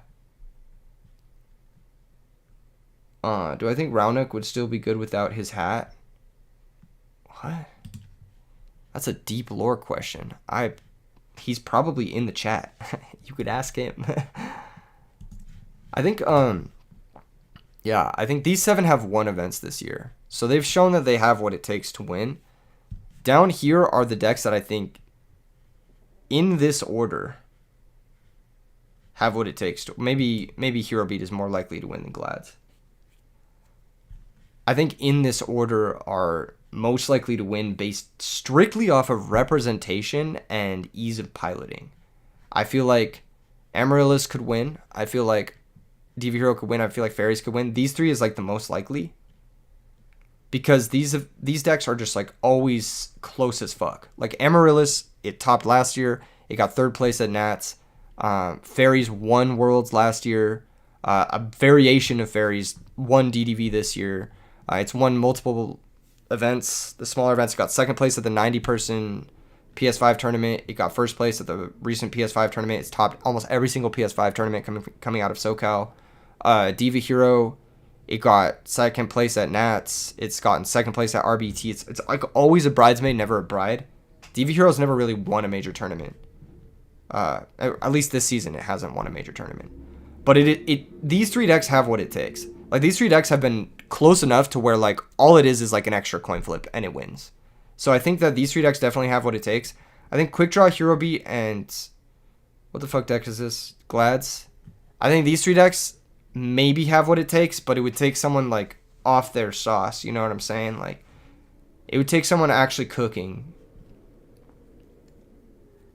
Do I think Raunuk would still be good without his hat? What? That's a deep lore question. He's probably in the chat. You could ask him. I think yeah, I think these 7 have won events this year. So they've shown that they have what it takes to win. Down here are the decks that I think in this order have what it takes to maybe Hero Beat is more likely to win than Glads. I think in this order are most likely to win based strictly off of representation and ease of piloting. I feel like Amaryllis could win. I feel like DV Hero could win. I feel like Fairies could win. These 3 is like the most likely. Because these decks are just like always close as fuck. Like Amaryllis, it topped last year. It got 3rd place at Nats. Fairies won Worlds last year. A variation of Fairies won DDV this year. It's won multiple events. The smaller events got 2nd place at the 90-person PS5 tournament. It got 1st place at the recent PS5 tournament. It's topped almost every single PS5 tournament coming out of SoCal. DV Hero, it got 2nd place at Nats. It's gotten 2nd place at RBT. It's like always a bridesmaid, never a bride. DV Hero's never really won a major tournament. At least this season, it hasn't won a major tournament. But these 3 decks have what it takes. Like, these 3 decks have been close enough to where, like, all it is like an extra coin flip, and it wins. So I think that these 3 decks definitely have what it takes. I think Quick Draw, Hero Beat, and... what the fuck deck is this? Glads? I think these 3 decks maybe have what it takes, but it would take someone, like, off their sauce. You know what I'm saying? Like, it would take someone actually cooking.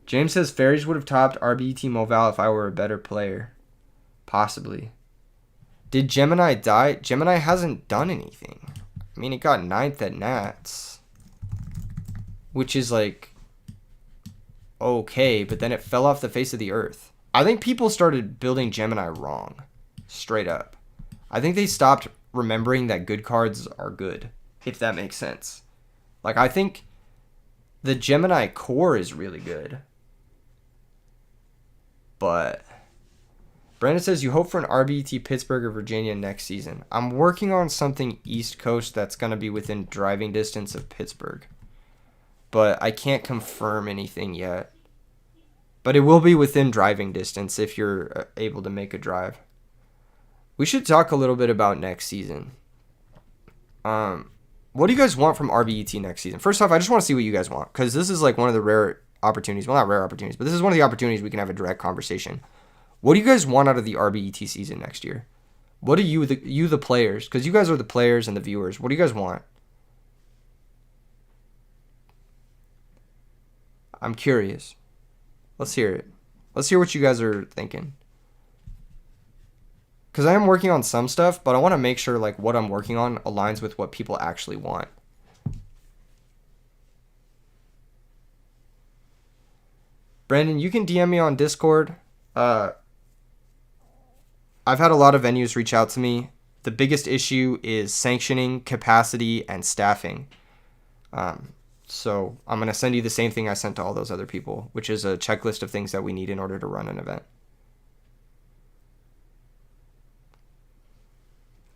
James says Fairies would have topped RBT Moval if I were a better player. Possibly. Did Gemini die? Gemini hasn't done anything. I mean, it got 9th at Nats. Which is like... okay, but then it fell off the face of the earth. I think people started building Gemini wrong. Straight up. I think they stopped remembering that good cards are good. If that makes sense. Like, I think the Gemini core is really good. But... Brandon says, you hope for an RBT Pittsburgh or Virginia next season. I'm working on something East Coast that's going to be within driving distance of Pittsburgh. But I can't confirm anything yet. But it will be within driving distance if you're able to make a drive. We should talk a little bit about next season. What do you guys want from RBET next season? First off, I just want to see what you guys want. Because this is like one of the rare opportunities. Well, not rare opportunities, but this is one of the opportunities we can have a direct conversation. What do you guys want out of the RBET season next year? What do the players, because you guys are the players and the viewers, what do you guys want? I'm curious. Let's hear it. Let's hear what you guys are thinking. Because I am working on some stuff, but I want to make sure like what I'm working on aligns with what people actually want. Brandon, you can DM me on Discord. I've had a lot of venues reach out to me. The biggest issue is sanctioning, capacity, and staffing. So I'm going to send you the same thing I sent to all those other people, which is a checklist of things that we need in order to run an event.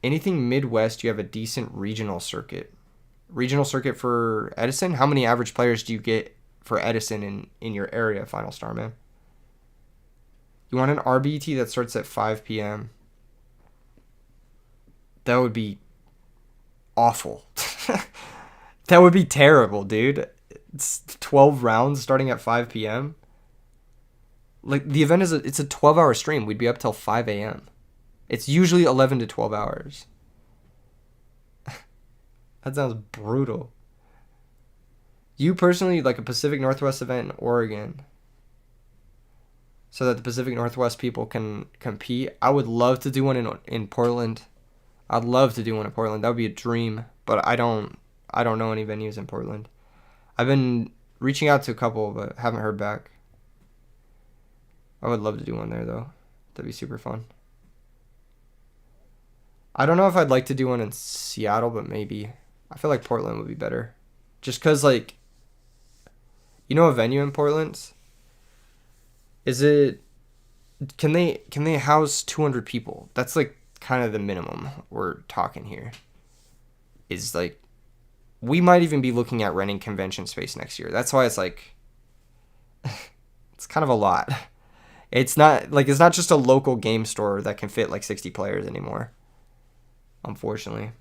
Anything Midwest, you have a decent regional circuit. Regional circuit for Edison? How many average players do you get for Edison in your area, Final Star, man? You want an RBT that starts at 5 p.m.? That would be awful. That would be terrible, dude. It's 12 rounds starting at 5 p.m. Like, the event it's a 12-hour stream. We'd be up till 5 a.m. It's usually 11 to 12 hours. That sounds brutal. You personally, like a Pacific Northwest event in Oregon, so that the Pacific Northwest people can compete. I would love to do one in Portland. I'd love to do one in Portland. That would be a dream, but I don't know any venues in Portland. I've been reaching out to a couple, but haven't heard back. I would love to do one there, though. That'd be super fun. I don't know if I'd like to do one in Seattle, but maybe. I feel like Portland would be better. Just because, like, you know a venue in Portland? Can they house 200 people? That's, like, kind of the minimum we're talking here. Is, like, we might even be looking at renting convention space next year. That's why it's, like, it's kind of a lot. It's not just a local game store that can fit, like, 60 players anymore. Unfortunately.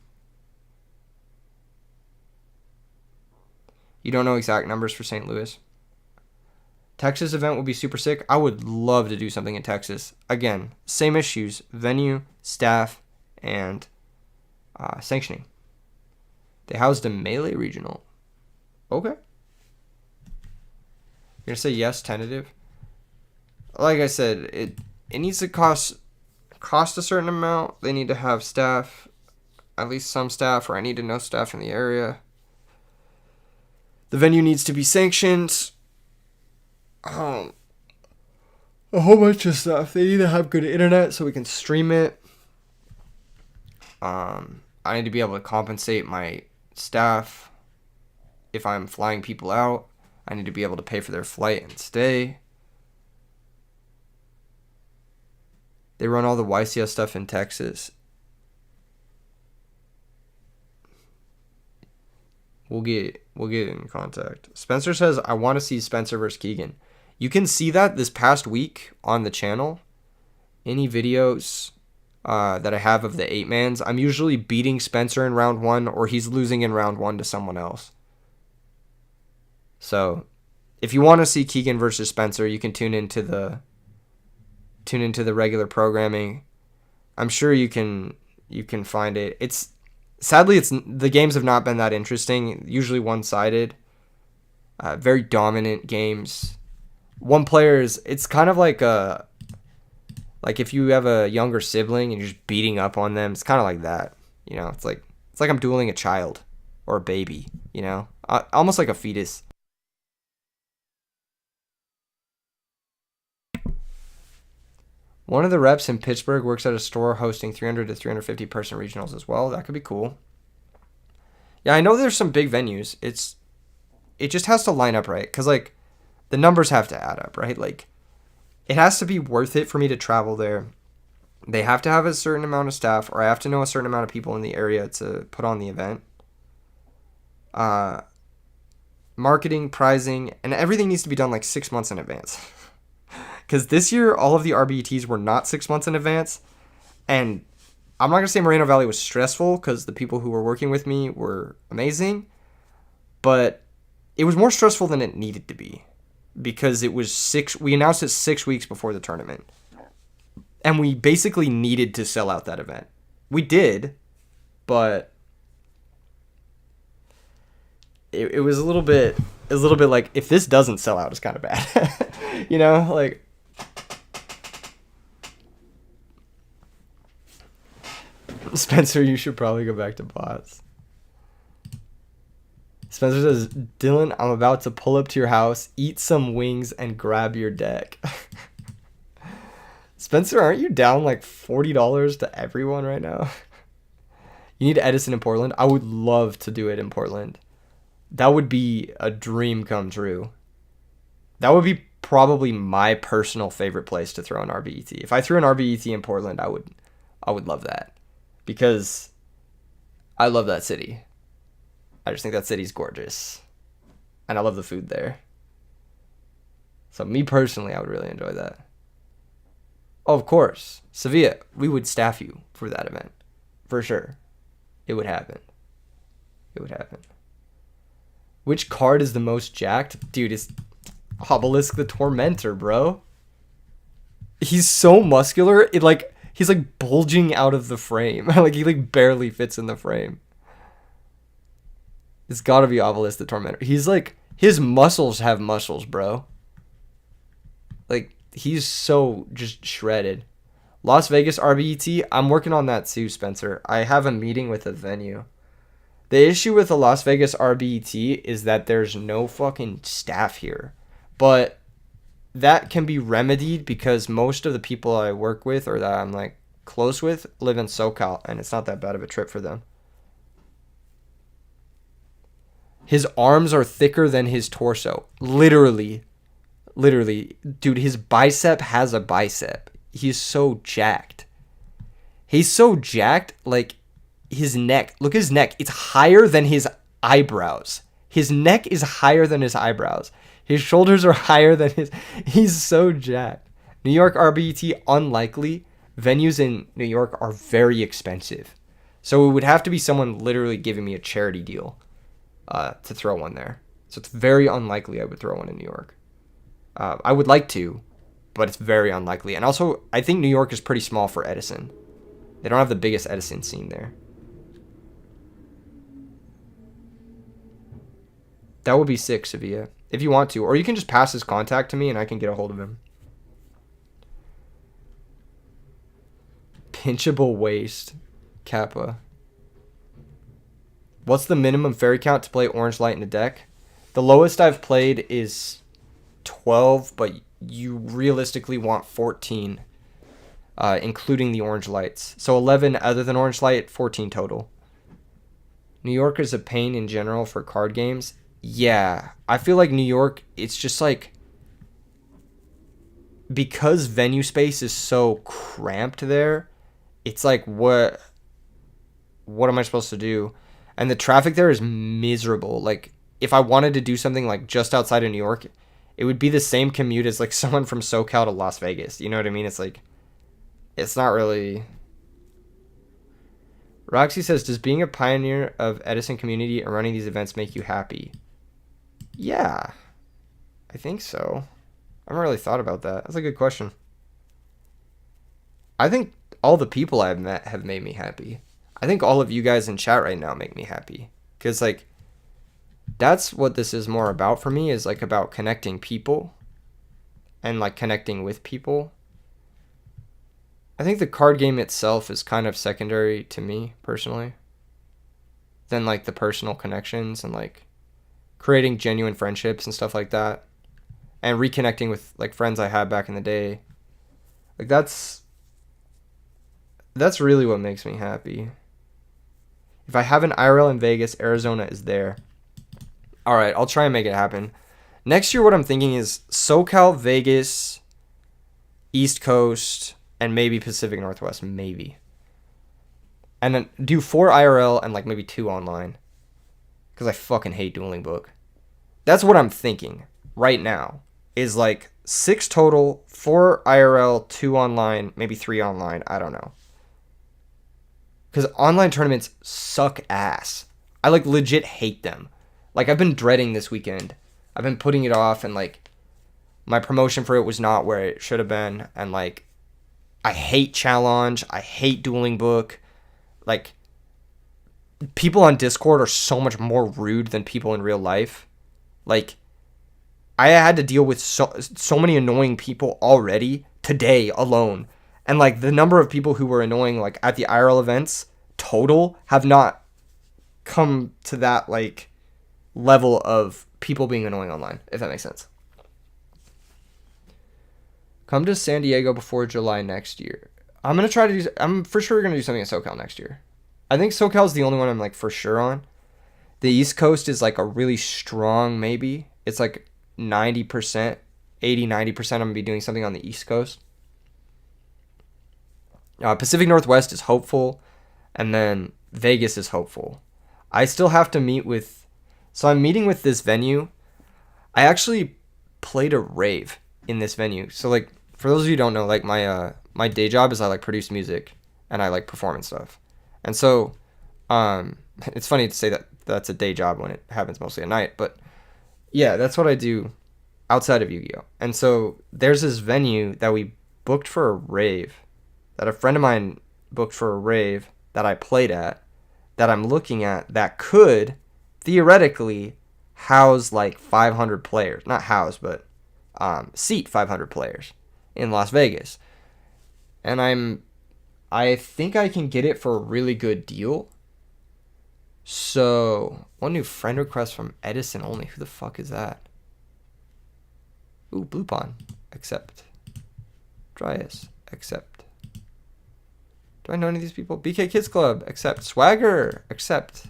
You don't know exact numbers for St. Louis. Texas event would be super sick. I would love to do something in Texas. Again, same issues. Venue, staff, and sanctioning. They housed a Melee regional. Okay. You're going to say yes, tentative? Like I said, it needs to cost a certain amount. They need to have staff, at least some staff, or I need to know staff in the area. The venue needs to be sanctioned. A whole bunch of stuff. They need to have good internet so we can stream it. I need to be able to compensate my staff if I'm flying people out. I need to be able to pay for their flight and stay. They run all the YCS stuff in Texas. We'll get in contact. Spencer says, I want to see Spencer versus Keegan. You can see that this past week on the channel. Any videos that I have of the 8-mans, I'm usually beating Spencer in round 1 or he's losing in round 1 to someone else. So, if you want to see Keegan versus Spencer, you can tune into the regular programming. I'm sure you can find it. Sadly, the games have not been that interesting. Usually one-sided. Very dominant games. One player it's kind of like if you have a younger sibling and you're just beating up on them. It's kind of like that. You know, it's like I'm dueling a child or a baby, you know? Almost like a fetus. One of the reps in Pittsburgh works at a store hosting 300 to 350 person regionals as well. That could be cool. Yeah, I know there's some big venues. It just has to line up right, because like the numbers have to add up, right? Like it has to be worth it for me to travel there. They have to have a certain amount of staff, or I have to know a certain amount of people in the area to put on the event. Marketing, pricing, and everything needs to be done like 6 months in advance. Because this year, all of the RBTs were not 6 months in advance. And I'm not going to say Moreno Valley was stressful because the people who were working with me were amazing. But it was more stressful than it needed to be. Because we announced it 6 weeks before the tournament. And we basically needed to sell out that event. We did, but it was a little bit like, if this doesn't sell out, it's kind of bad. You know, like, Spencer, you should probably go back to bots. Spencer says, Dylan, I'm about to pull up to your house, eat some wings, and grab your deck. Spencer, aren't you down like $40 to everyone right now? You need Edison in Portland? I would love to do it in Portland. That would be a dream come true. That would be probably my personal favorite place to throw an RBET. If I threw an RBET in Portland, I would love that. Because I love that city. I just think that city's gorgeous. And I love the food there. So me personally, I would really enjoy that. Oh, of course. Sevilla, we would staff you for that event. For sure. It would happen. It would happen. Which card is the most jacked? Dude, it's Obelisk the Tormentor, bro. He's so muscular. He's like bulging out of the frame. Like he like barely fits in the frame. It's gotta be Obelisk the Tormentor. He's like, his muscles have muscles, bro. Like, he's so just shredded. Las Vegas RBET, I'm working on that too, Spencer. I have a meeting with a venue. The issue with the Las Vegas RBET is that there's no fucking staff here. But that can be remedied because most of the people I work with or that I'm like close with live in SoCal, and it's not that bad of a trip for them. His arms are thicker than his torso. Literally. Dude, his bicep has a bicep. He's so jacked. He's so jacked, like, his neck. Look at his neck. It's higher than his eyebrows. His neck is higher than his eyebrows. His shoulders are higher than his... He's so jacked. New York RBET, unlikely. Venues in New York are very expensive. So it would have to be someone literally giving me a charity deal to throw one there. So it's very unlikely I would throw one in New York. I would like to, but it's very unlikely. And also, I think New York is pretty small for Edison. They don't have the biggest Edison scene there. That would be sick, Sevilla, if you want to. Or you can just pass his contact to me and I can get a hold of him. Pinchable waist. Kappa. What's the minimum fairy count to play Orange Light in a deck? The lowest I've played is 12, but you realistically want 14, including the Orange Lights. So 11 other than Orange Light, 14 total. New York is a pain in general for card games. Yeah, I feel like New York, it's just like, because venue space is so cramped there, it's like, what am I supposed to do? And the traffic there is miserable. Like, if I wanted to do something like just outside of New York, it would be the same commute as like someone from SoCal to Las Vegas. You know what I mean? It's like, it's not really. Roxy says, does being a pioneer of Edison community and running these events make you happy? Yeah, I think so. I haven't really thought about that. That's a good question. I think all the people I've met have made me happy. I think all of you guys in chat right now make me happy. Because, like, that's what this is more about for me, is, like, about connecting people. And, like, connecting with people. I think the card game itself is kind of secondary to me, personally. Than, like, the personal connections and, like, creating genuine friendships and stuff like that. And reconnecting with, like, friends I had back in the day. Like, that's really what makes me happy. If I have an IRL in Vegas, Arizona is there. All right, I'll try and make it happen. Next year, what I'm thinking is SoCal, Vegas, East Coast, and maybe Pacific Northwest, maybe. And then do 4 IRL and, like, maybe 2 online. Because I fucking hate Dueling Book. That's what I'm thinking right now. Is, like, 6 total, 4 IRL, 2 online, maybe 3 online. I don't know. Because online tournaments suck ass. I, like, legit hate them. Like, I've been dreading this weekend. I've been putting it off, and, like, my promotion for it was not where it should have been. And, like, I hate challenge. I hate dueling book. Like, people on Discord are so much more rude than people in real life. Like, I had to deal with so many annoying people already today alone. And like the number of people who were annoying like at the IRL events total have not come to that like level of people being annoying online, if that makes sense. Come to San Diego before July next year. I'm for sure going to do something in SoCal next year. I think SoCal is the only one I'm like for sure on. The East Coast is like a really strong maybe. It's like 90%, 80-90% I'm going to be doing something on the East Coast. Pacific Northwest is hopeful, and then Vegas is hopeful. I still have to meet with... So I'm meeting with this venue. I actually played a rave in this venue. So like, for those of you who don't know, like my day job is I like produce music and I like perform and stuff. And so it's funny to say that that's a day job when it happens mostly at night, but yeah, that's what I do outside of Yu-Gi-Oh. And so there's this venue that we booked for a rave, that a friend of mine booked for a rave that I played at, that I'm looking at, that could theoretically house like 500 players. Not house, but seat 500 players in Las Vegas. And I think I can get it for a really good deal. So, one new friend request from Edison only. Who the fuck is that? Ooh, Blue Pond. Accept. Dryas. Accept. Do I know any of these people? BK Kids Club. Accept. Swagger. Accept.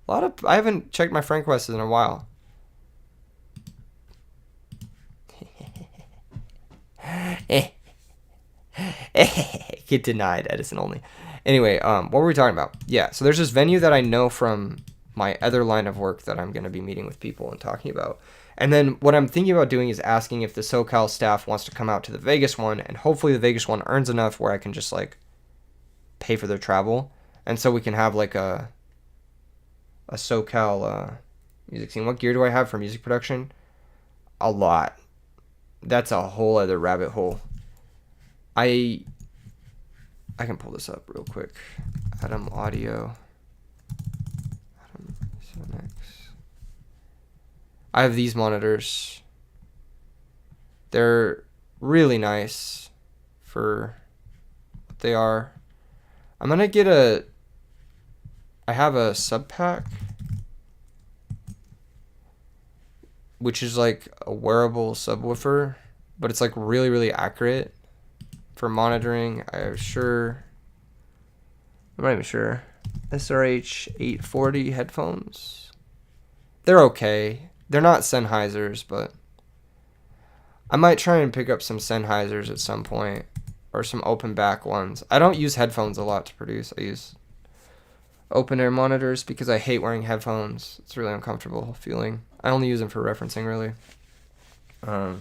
I haven't checked my friend requests in a while. Get denied, Edison only. Anyway, what were we talking about? Yeah, so there's this venue that I know from my other line of work that I'm going to be meeting with people and talking about. And then what I'm thinking about doing is asking if the SoCal staff wants to come out to the Vegas one, and hopefully the Vegas one earns enough where I can just like pay for their travel. And so we can have like a SoCal music scene. What gear do I have for music production? A lot. That's a whole other rabbit hole. I can pull this up real quick. Adam Audio. Adam 7X. I have these monitors. They're really nice for what they are. I'm gonna get I have a sub pack, which is like a wearable subwoofer, but it's like really, really accurate for monitoring. I'm not even sure. SRH 840 headphones. They're okay. They're not Sennheisers, but I might try and pick up some Sennheisers at some point, or some open back ones. I don't use headphones a lot to produce. I use open air monitors because I hate wearing headphones. It's really uncomfortable feeling. I only use them for referencing, really. I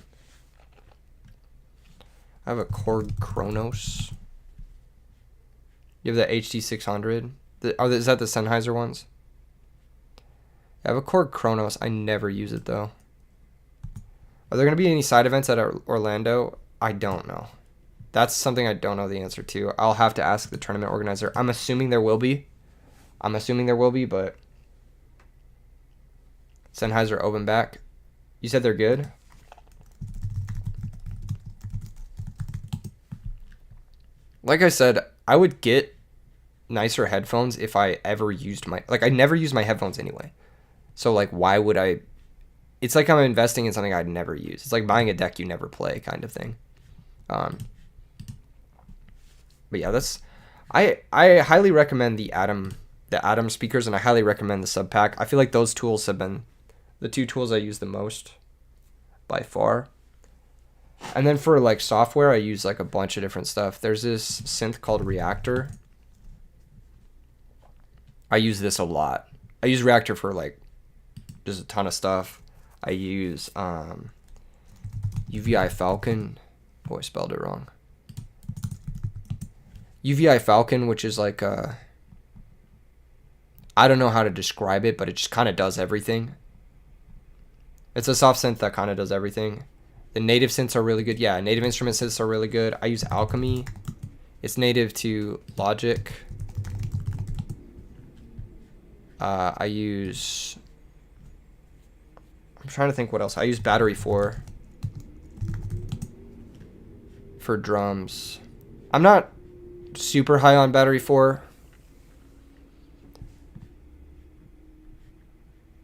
have a Korg Kronos. You have the HD600. Is that the Sennheiser ones? I have a Korg Kronos. I never use it, though. Are there going to be any side events at Orlando? I don't know. That's something I don't know the answer to. I'll have to ask the tournament organizer. I'm assuming there will be. But Sennheiser open back. You said they're good? Like I said, I would get nicer headphones if I ever used I never use my headphones anyway. So like, why would I? It's like I'm investing in something I'd never use. It's like buying a deck you never play kind of thing. But yeah, I highly recommend the Atom speakers, and I highly recommend the sub pack. I feel like those tools have been the two tools I use the most by far. And then for like software, I use like a bunch of different stuff. There's this synth called Reactor. I use this a lot. I use Reactor for like just a ton of stuff. I use UVI Falcon. Oh, I spelled it wrong. UVI Falcon, which is like I don't know how to describe it, but it just kind of does everything. It's a soft synth that kind of does everything. The native synths are really good. Yeah, native instrument synths are really good. I use Alchemy. It's native to Logic. I use... I'm trying to think what else. I use Battery 4 for drums. I'm not super high on Battery 4.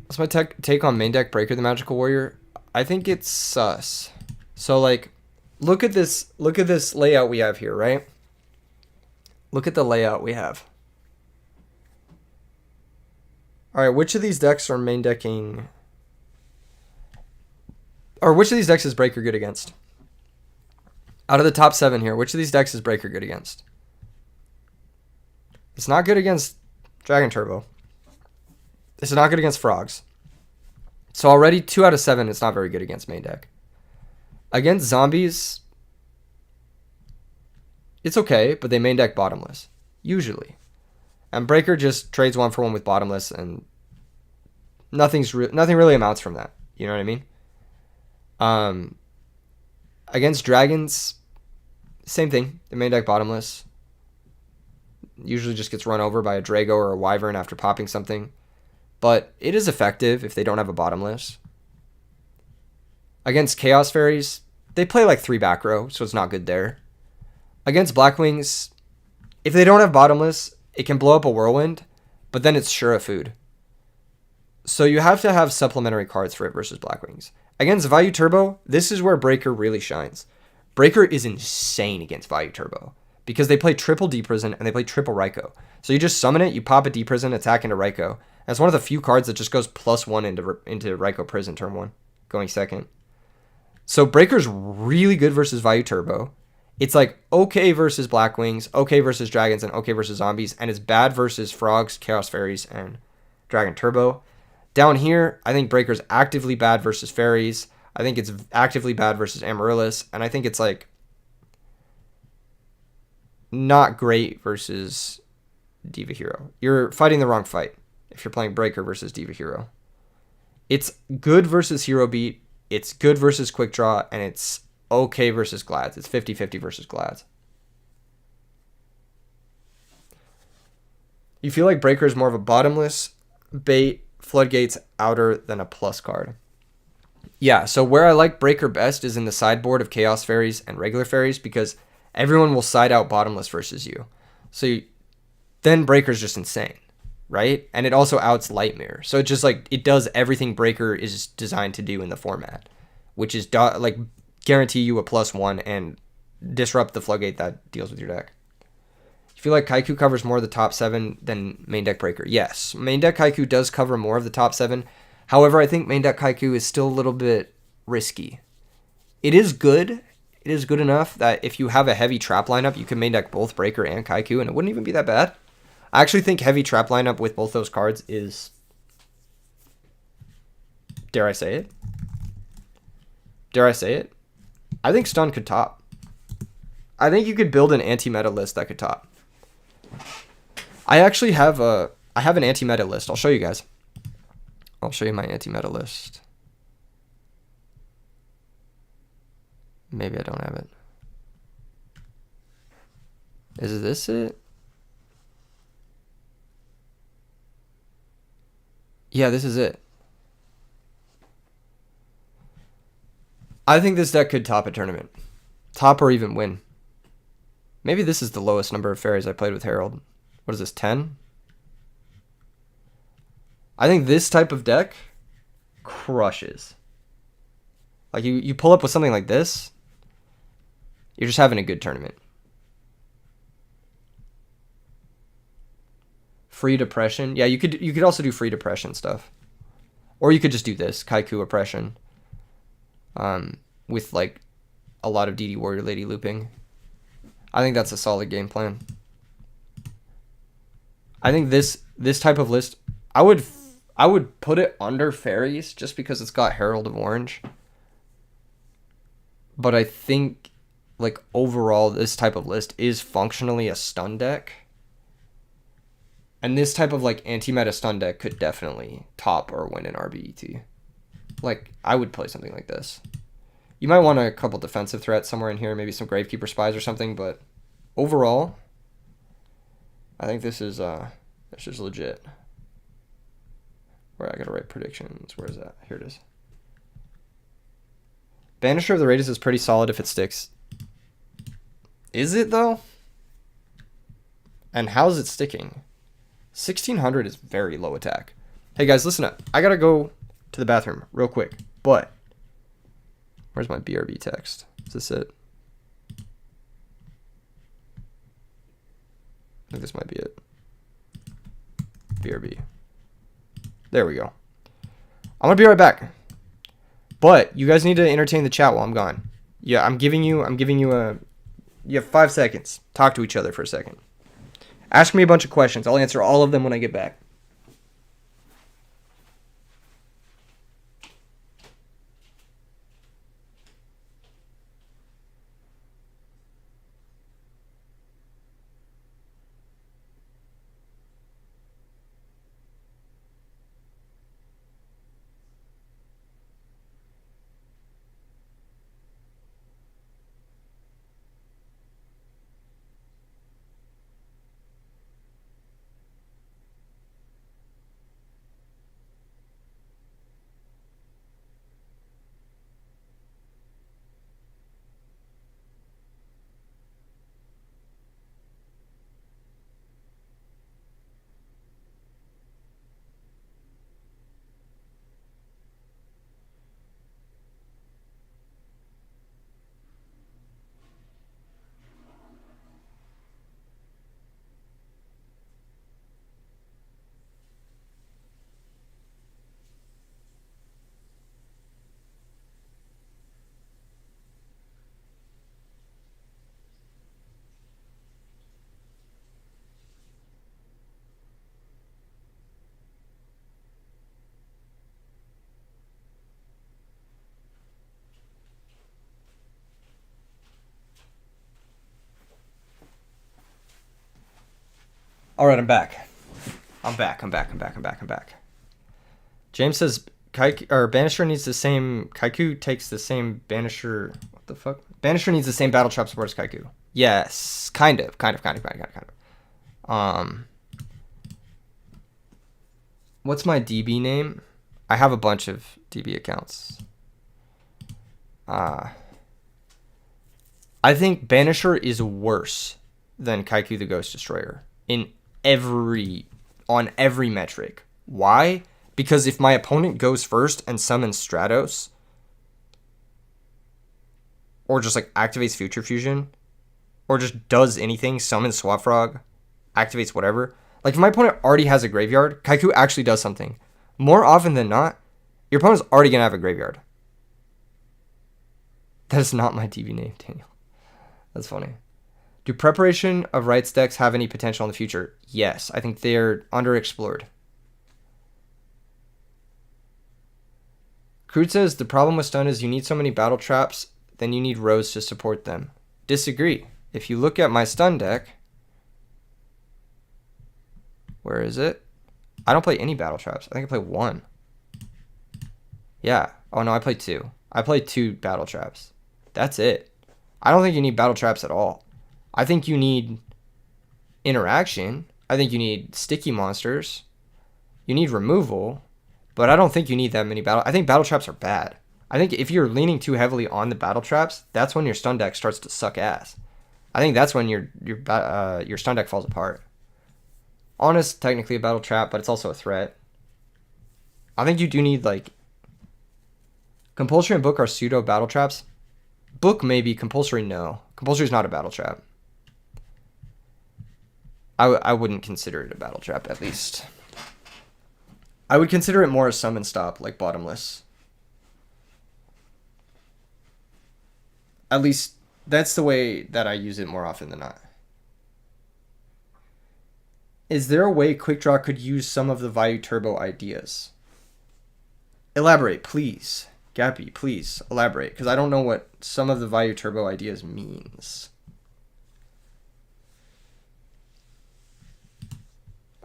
What's my take on main deck Breaker the Magical Warrior? I think it's sus. So like, look at this layout we have here, right? Look at the layout we have. All right, which of these decks are main decking? Or which of these decks is Breaker good against? Out of the top 7 here, which of these decks is Breaker good against? It's not good against Dragon Turbo. It's not good against Frogs. So already 2 out of 7, it's not very good against main deck. Against Zombies, it's okay, but they main deck Bottomless, usually. And Breaker just trades 1-for-1 with Bottomless, and nothing really amounts from that. You know what I mean? Against Dragons, same thing. The main deck Bottomless. Usually just gets run over by a Drago or a Wyvern after popping something. But it is effective if they don't have a Bottomless. Against Chaos Fairies, they play like 3 back row, so it's not good there. Against Blackwings, if they don't have Bottomless, it can blow up a Whirlwind, but then it's sure a food. So you have to have supplementary cards for it versus Blackwings. Against Vayu Turbo, this is where Breaker really shines. Breaker is insane against Vayu Turbo because they play triple D Prison and they play triple Raikou. So you just summon it, you pop a D Prison, attack into Raikou. That's one of the few cards that just goes +1 into Raikou Prison turn 1, going second. So Breaker's really good versus Vayu Turbo. It's like okay versus Blackwings, okay versus Dragons, and okay versus Zombies, and it's bad versus Frogs, Chaos Fairies, and Dragon Turbo. Down here, I think Breaker's actively bad versus Fairies. I think it's actively bad versus Amaryllis, and I think it's like not great versus Diva Hero. You're fighting the wrong fight if you're playing Breaker versus Diva Hero. It's good versus Hero Beat, it's good versus Quick Draw, and it's okay versus Glads. It's 50-50 versus Glads. You feel like Breaker is more of a Bottomless, bait, Floodgates, outer than a plus card. Yeah, so where I like Breaker best is in the sideboard of Chaos Fairies and regular Fairies because everyone will side out Bottomless versus you. So then Breaker's just insane, right? And it also outs Lightmare. So it just like, it does everything Breaker is designed to do in the format, which is like guarantee you a +1 and disrupt the Floodgate that deals with your deck. You feel like Kaiku covers more of the top 7 than main deck Breaker? Yes, main deck Kaiku does cover more of the top 7. However, I think main deck Kaiku is still a little bit risky. It is good. It is good enough that if you have a heavy trap lineup, you can main deck both Breaker and Kaiku, and it wouldn't even be that bad. I actually think heavy trap lineup with both those cards is... Dare I say it? Dare I say it? I think Stun could top. I think you could build an anti-meta list that could top. I actually have an anti-meta list. I'll show you guys. I'll show you my anti-meta list. Maybe I don't have it. Is this it? Yeah, this is it. I think this deck could top a tournament. Top or even win. Maybe this is the lowest number of fairies I played with Herald. What is this, 10? I think this type of deck crushes. Like you pull up with something like this, you're just having a good tournament. Free Depression. Yeah, you could also do Free Depression stuff. Or you could just do this, Kaiku Oppression. With like a lot of DD Warrior Lady looping. I think that's a solid game plan. I think this type of list, I would put it under fairies just because it's got Herald of Orange. But I think like overall this type of list is functionally a stun deck. And this type of like anti-meta stun deck could definitely top or win an RBET. Like I would play something like this. You might want a couple defensive threats somewhere in here, maybe some Gravekeeper spies or something, but overall, I think this is legit. Where I gotta write predictions. Where is that? Here it is. Banisher of the Radius is pretty solid if it sticks. Is it though? And how's it sticking? 1600 is very low attack. Hey guys, listen up. I gotta go to the bathroom real quick. But where's my BRB text? Is this it? I think this might be it. BRB. There we go. I'm gonna be right back. But you guys need to entertain the chat while I'm gone. Yeah, I'm giving you you have 5 seconds. Talk to each other for a second. Ask me a bunch of questions. I'll answer all of them when I get back. All right, I'm back. I'm back. James says Banisher needs the same. Kaiku takes the same Banisher. What the fuck? Banisher needs the same battle trap support as Kaiku. Yes, kind of. What's my DB name? I have a bunch of DB accounts. I think Banisher is worse than Kaiku the Ghost Destroyer on every metric. Why? Because if my opponent goes first and summons Stratos, or just like activates Future Fusion, or just does anything, summons Swap Frog, activates whatever. Like if my opponent already has a graveyard, Kaiku actually does something. More often than not, your opponent's already gonna have a graveyard. That is not my DB name, Daniel. That's funny. Do Preparation of Rights decks have any potential in the future? Yes, I think they're underexplored. Crude says the problem with stun is you need so many battle traps, then you need rows to support them. Disagree. If you look at my stun deck, where is it? I don't play any battle traps. I think I play 1. Yeah. Oh no, I play 2. I play 2 battle traps. That's it. I don't think you need battle traps at all. I think you need interaction. I think you need sticky monsters. You need removal. But I don't think you need that many I think battle traps are bad. I think if you're leaning too heavily on the battle traps, that's when your stun deck starts to suck ass. I think that's when your stun deck falls apart. Honest, technically a battle trap, but it's also a threat. I think you do need like compulsory and book are pseudo battle traps. Book maybe, compulsory no. Compulsory is not a battle trap. I wouldn't consider it a battle trap, at least. I would consider it more a summon stop, like bottomless. At least that's the way that I use it more often than not. Is there a way Quick Draw could use some of the Vayu Turbo ideas? Elaborate, please. Gappy, please elaborate, because I don't know what some of the Vayu Turbo ideas means.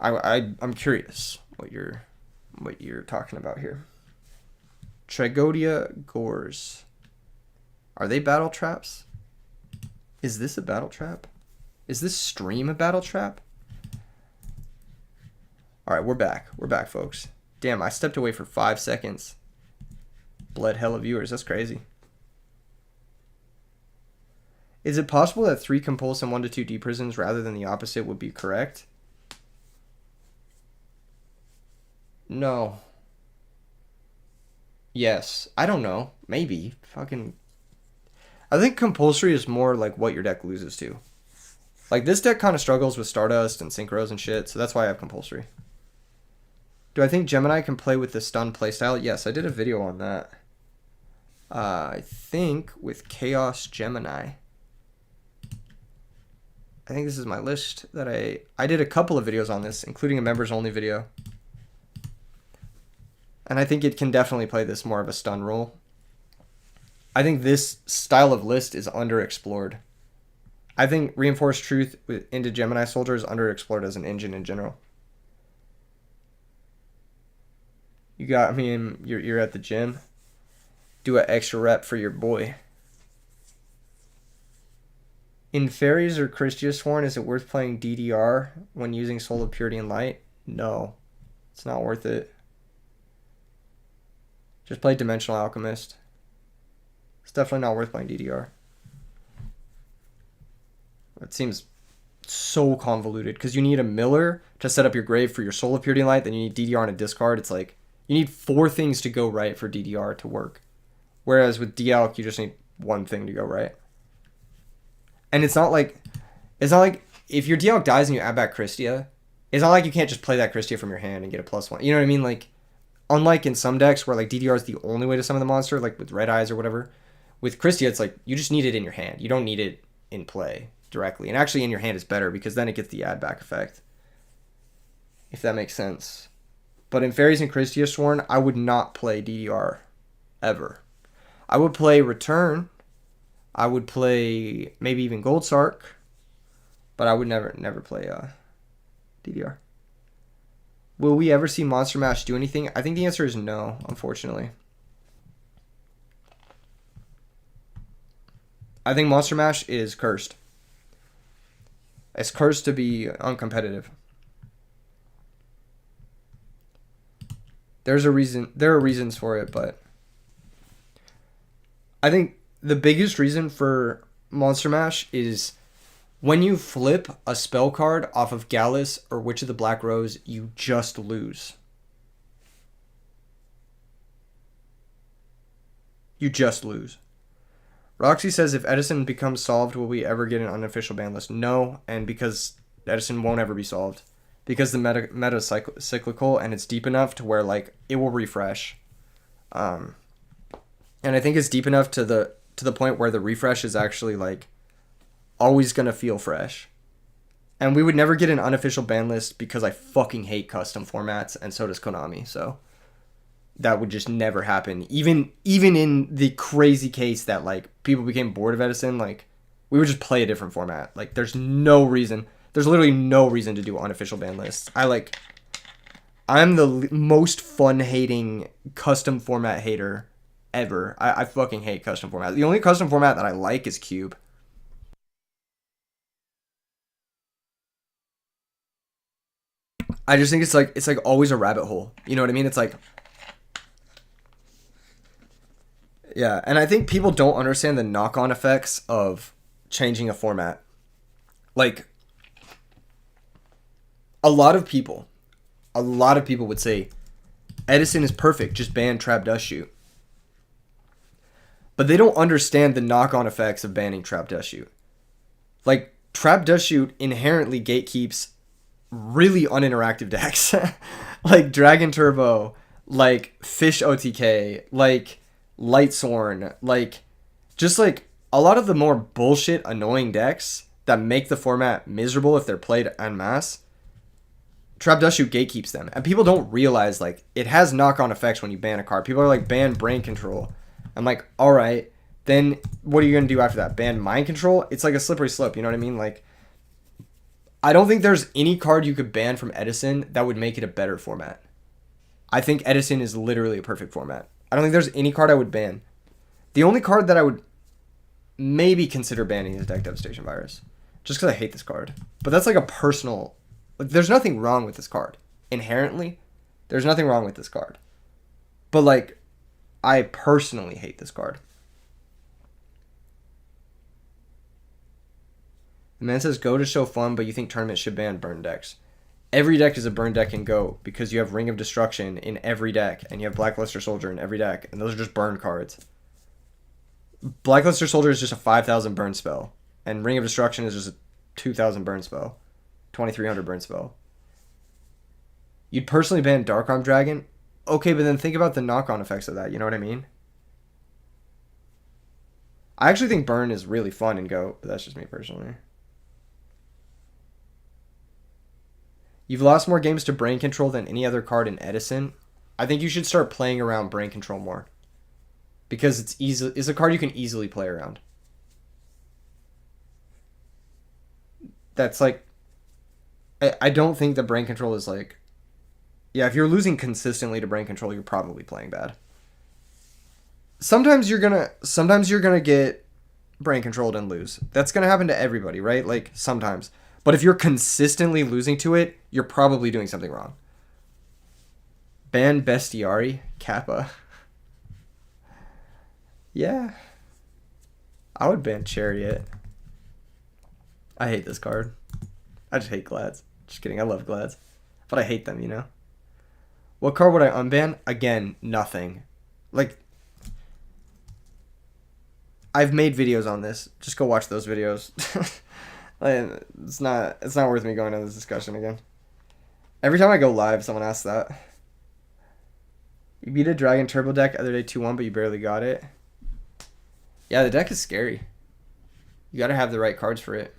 I'm curious what you're talking about here. Tragodia Gores. Are they battle traps? Is this a battle trap? Is this stream a battle trap? All right, we're back. We're back, folks. Damn, I stepped away for 5 seconds. Bled hella viewers. That's crazy. Is it possible that 3 compulse and 1 to 2 deprisons rather than the opposite would be correct? No. Yes. I don't know. Maybe. Fucking. I think compulsory is more like what your deck loses to. Like, this deck kind of struggles with Stardust and Synchros and shit, so that's why I have compulsory. Do I think Gemini can play with the stun playstyle? Yes, I did a video on that. I think with Chaos Gemini. I think this is my list that I did a couple of videos on this, including a members only video. And I think it can definitely play this more of a stun role. I think this style of list is underexplored. I think Reinforced Truth into Gemini Soldier is underexplored as an engine in general. You got me in, you're at the gym. Do an extra rep for your boy. In Fairies or Christia Sworn, is it worth playing DDR when using Soul of Purity and Light? No. It's not worth it. Just play Dimensional Alchemist. It's definitely not worth playing DDR. It seems so convoluted because you need a Miller to set up your grave for your Soul of Purity and Light, then you need DDR and a discard. It's like you need 4 things to go right for DDR to work. Whereas with DAlch, you just need 1 thing to go right. And it's not like if your DAlch dies and you add back Christia, it's not like you can't just play that Christia from your hand and get a +1. You know what I mean? Like, unlike in some decks where like DDR is the only way to summon the monster, like with Red Eyes or whatever, with Christia, it's like you just need it in your hand. You don't need it in play directly. And actually in your hand is better because then it gets the add back effect. If that makes sense. But in Fairies and Christia Sworn, I would not play DDR ever. I would play Return. I would play maybe even Gold Sark. But I would never play DDR. Will we ever see Monster Mash do anything? I think the answer is no, unfortunately. I think Monster Mash is cursed. It's cursed to be uncompetitive. There's a reason. There are reasons for it, but I think the biggest reason for Monster Mash is when you flip a spell card off of Gallus or Witch of the Black Rose, you just lose. You just lose. Roxy says, if Edison becomes solved, will we ever get an unofficial ban list? No, and because Edison won't ever be solved. Because the meta is cyclical and it's deep enough to where like it will refresh. And I think it's deep enough to the point where the refresh is actually like always gonna feel fresh. And we would never get an unofficial ban list because I fucking hate custom formats, and so does Konami, so that would just never happen. Even in the crazy case that like people became bored of Edison, like we would just play a different format. Like there's literally no reason to do unofficial ban lists. I'm the most fun hating custom format hater ever. I fucking hate custom format. The only custom format that I like is Cube. I just think it's like always a rabbit hole. You know what I mean? It's like, yeah, and I think people don't understand the knock-on effects of changing a format. Like, a lot of people would say Edison is perfect, just ban Trap Dust Shoot. But they don't understand the knock-on effects of banning Trap Dust Shoot. Like, Trap Dust Shoot inherently gatekeeps really uninteractive decks. Like Dragon Turbo, like Fish OTK, like Lightsworn, like just like a lot of the more bullshit annoying decks that make the format miserable if they're played en masse. Trap Dust Shoot gatekeeps them. And people don't realize like it has knock-on effects when you ban a card. People are like, ban Brain Control. I'm like, alright, then what are you gonna do after that? Ban Mind Control? It's like a slippery slope, you know what I mean? Like, I don't think there's any card you could ban from Edison that would make it a better format. I think Edison is literally a perfect format. I don't think there's any card I would ban. The only card that I would maybe consider banning his deck Devastation Virus. Just because I hate this card. But that's like a personal... Like, there's nothing wrong with this card. Inherently, there's nothing wrong with this card. But, like, I personally hate this card. The man says, Go to show fun, but you think tournaments should ban burn decks. Every deck is a burn deck in Go because you have Ring of Destruction in every deck, and you have Blackluster Soldier in every deck, and those are just burn cards. Blackluster Soldier is just a 5,000 burn spell, and Ring of Destruction is just a 2,000 burn spell, 2,300 burn spell. You'd personally ban Dark Arm Dragon? Okay, but then think about the knock-on effects of that, you know what I mean? I actually think burn is really fun in Go, but that's just me personally. You've lost more games to Brain Control than any other card in Edison. I think you should start playing around Brain Control more. Because it's a card you can easily play around. That's like... I don't think that Brain Control is like... Yeah, if you're losing consistently to Brain Control, you're probably playing bad. Sometimes you're gonna get Brain Controlled and lose. That's gonna happen to everybody, right? Like, sometimes. But if you're consistently losing to it, you're probably doing something wrong. Ban Bestiari? Kappa. Yeah. I would ban Chariot. I hate this card. I just hate Glads. Just kidding, I love Glads. But I hate them, you know? What card would I unban? Again, nothing. Like, I've made videos on this. Just go watch those videos. Like, it's not worth me going on this discussion again. Every time I go live, someone asks that. You beat a Dragon Turbo deck other day 2-1, but you barely got it. Yeah, the deck is scary. You gotta have the right cards for it.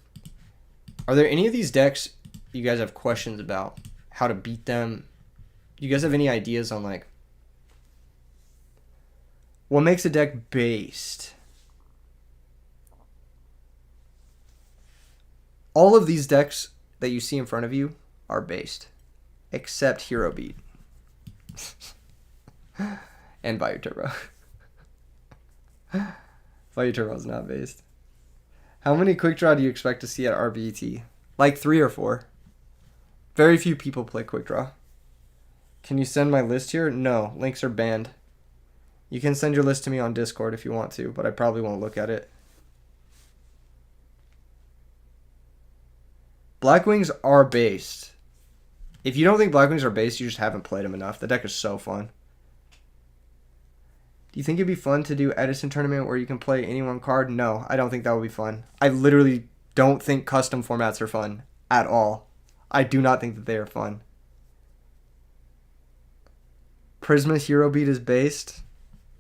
Are there any of these decks you guys have questions about? How to beat them? You guys have any ideas on, like, what makes a deck based? All of these decks that you see in front of you are based. Except Hero Beat. And Bayou Turbo. Bayou Turbo is not based. How many Quick Draw do you expect to see at RBET? Like 3 or 4. Very few people play Quick Draw. Can you send my list here? No, links are banned. You can send your list to me on Discord if you want to, but I probably won't look at it. Blackwings are based. If you don't think Blackwings are based, you just haven't played them enough. The deck is so fun. Do you think it'd be fun to do Edison tournament where you can play any one card? No, I don't think that would be fun. I literally don't think custom formats are fun at all. I do not think that they are fun. Prisma Hero Beat is based.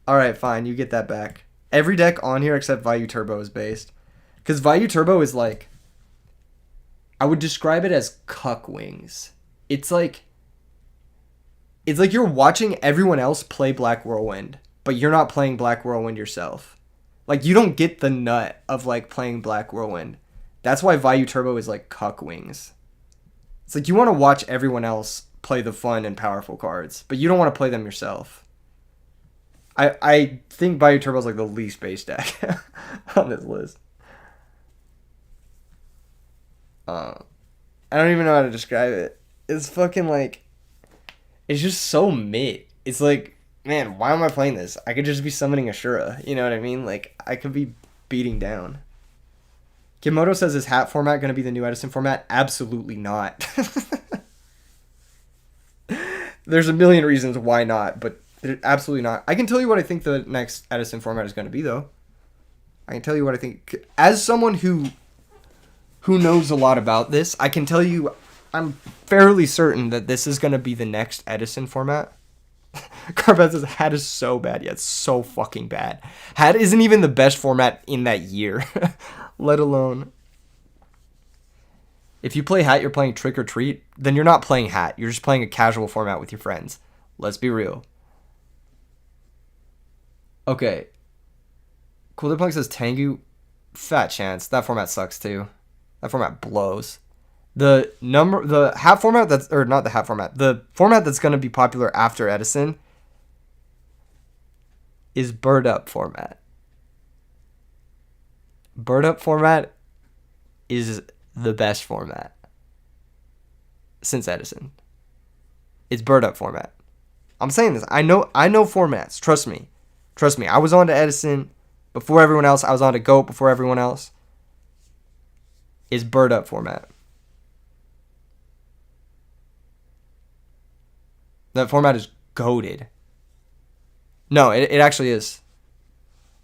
Alright, fine, you get that back. Every deck on here except Vayu Turbo is based. Because Vayu Turbo is like... I would describe it as cuck wings. It's like you're watching everyone else play Black Whirlwind, but you're not playing Black Whirlwind yourself. Like, you don't get the nut of, like, playing Black Whirlwind. That's why Vayu Turbo is like cuck wings. It's like you want to watch everyone else play the fun and powerful cards, but you don't want to play them yourself. I think Vayu Turbo is like the least base deck on this list. I don't even know how to describe it. It's fucking like, it's just so mid. It's like, man, why am I playing this? I could just be summoning Ashura. You know what I mean? Like, I could be beating down. Kimoto says, is hat format going to be the new Edison format? Absolutely not. There's a million reasons why not, but absolutely not. I can tell you what I think the next Edison format is going to be, though. I can tell you what I think. As someone who knows a lot about this, I can tell you I'm fairly certain that this is going to be the next Edison format. Carbeth says, hat is so bad. Yeah, it's so fucking bad. Hat isn't even the best format in that year, let alone... If you play hat, you're playing Trick or Treat, then you're not playing hat. You're just playing a casual format with your friends. Let's be real. Okay. Cooler Punk says Tengu. Fat chance. That format sucks too. That format blows. The hat format that's, or not the hat format, the format that's going to be popular after Edison is Bird Up format. Bird up format is the best format since Edison. It's bird up format. I'm saying this. I know formats. Trust me. I was on to Edison before everyone else. I was on to GOAT before everyone else. It's bird up format. That format is goated. No, it actually is.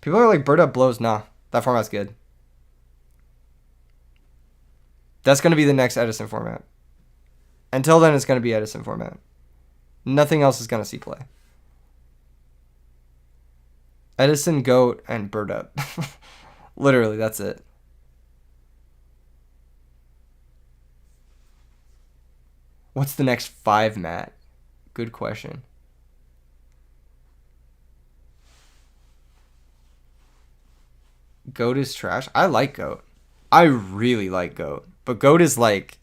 People are like, bird up blows. Nah, that format's good. That's going to be the next Edison format. Until then, it's going to be Edison format. Nothing else is going to see play. Edison, GOAT, and bird up. Literally, that's it. What's the next 5, Matt? Good question. GOAT is trash. I like GOAT. I really like GOAT. But GOAT is like,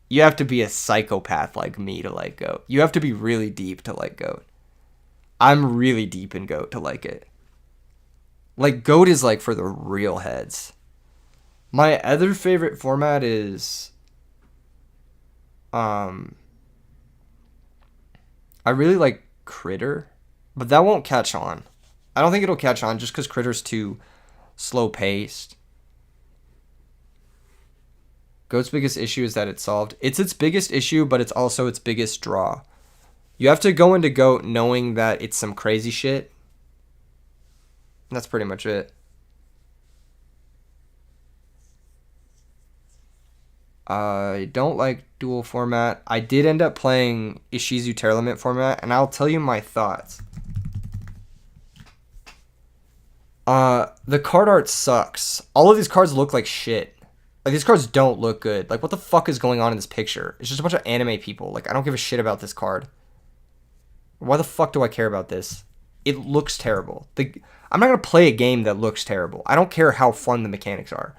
you have to be a psychopath like me to like GOAT. You have to be really deep to like GOAT. I'm really deep in GOAT to like it. Like, GOAT is like for the real heads. My other favorite format is I really like Critter, but that won't catch on. I don't think it'll catch on just because Critter's too slow paced. GOAT's biggest issue is that it's solved. It's its biggest issue, but it's also its biggest draw. You have to go into GOAT knowing that it's some crazy shit. That's pretty much it. I don't like dual format. I did end up playing Ishizu Terrament format, and I'll tell you my thoughts. The card art sucks. All of these cards look like shit. Like, these cards don't look good. Like, what the fuck is going on in this picture? It's just a bunch of anime people. Like, I don't give a shit about this card. Why the fuck do I care about this? It looks terrible. I'm not going to play a game that looks terrible. I don't care how fun the mechanics are.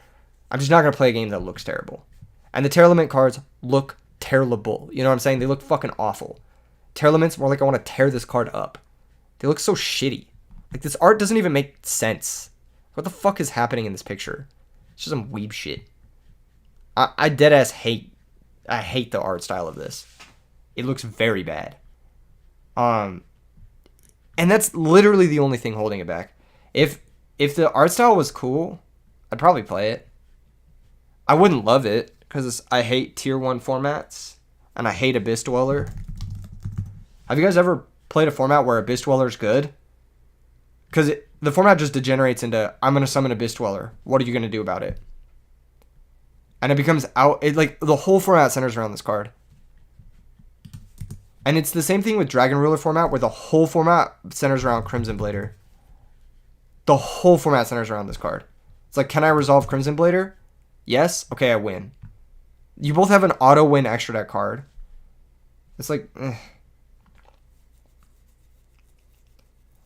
I'm just not going to play a game that looks terrible. And the Terrament cards look terrible. You know what I'm saying? They look fucking awful. Terrament's more like I want to tear this card up. They look so shitty. Like, this art doesn't even make sense. What the fuck is happening in this picture? It's just some weeb shit. I deadass hate the art style of this. It looks very bad. And that's literally the only thing holding it back. If the art style was cool, I'd probably play it. I wouldn't love it because I hate tier 1 formats and I hate Abyss Dweller. Have you guys ever played a format where Abyss Dweller is good? Because the format just degenerates into, I'm going to summon Abyss Dweller. What are you going to do about it? And it becomes like the whole format centers around this card. And it's the same thing with Dragon Ruler format, where the whole format centers around Crimson Blader. The whole format centers around this card. It's like, can I resolve Crimson Blader? Yes? Okay, I win. You both have an auto win extra deck card. It's like,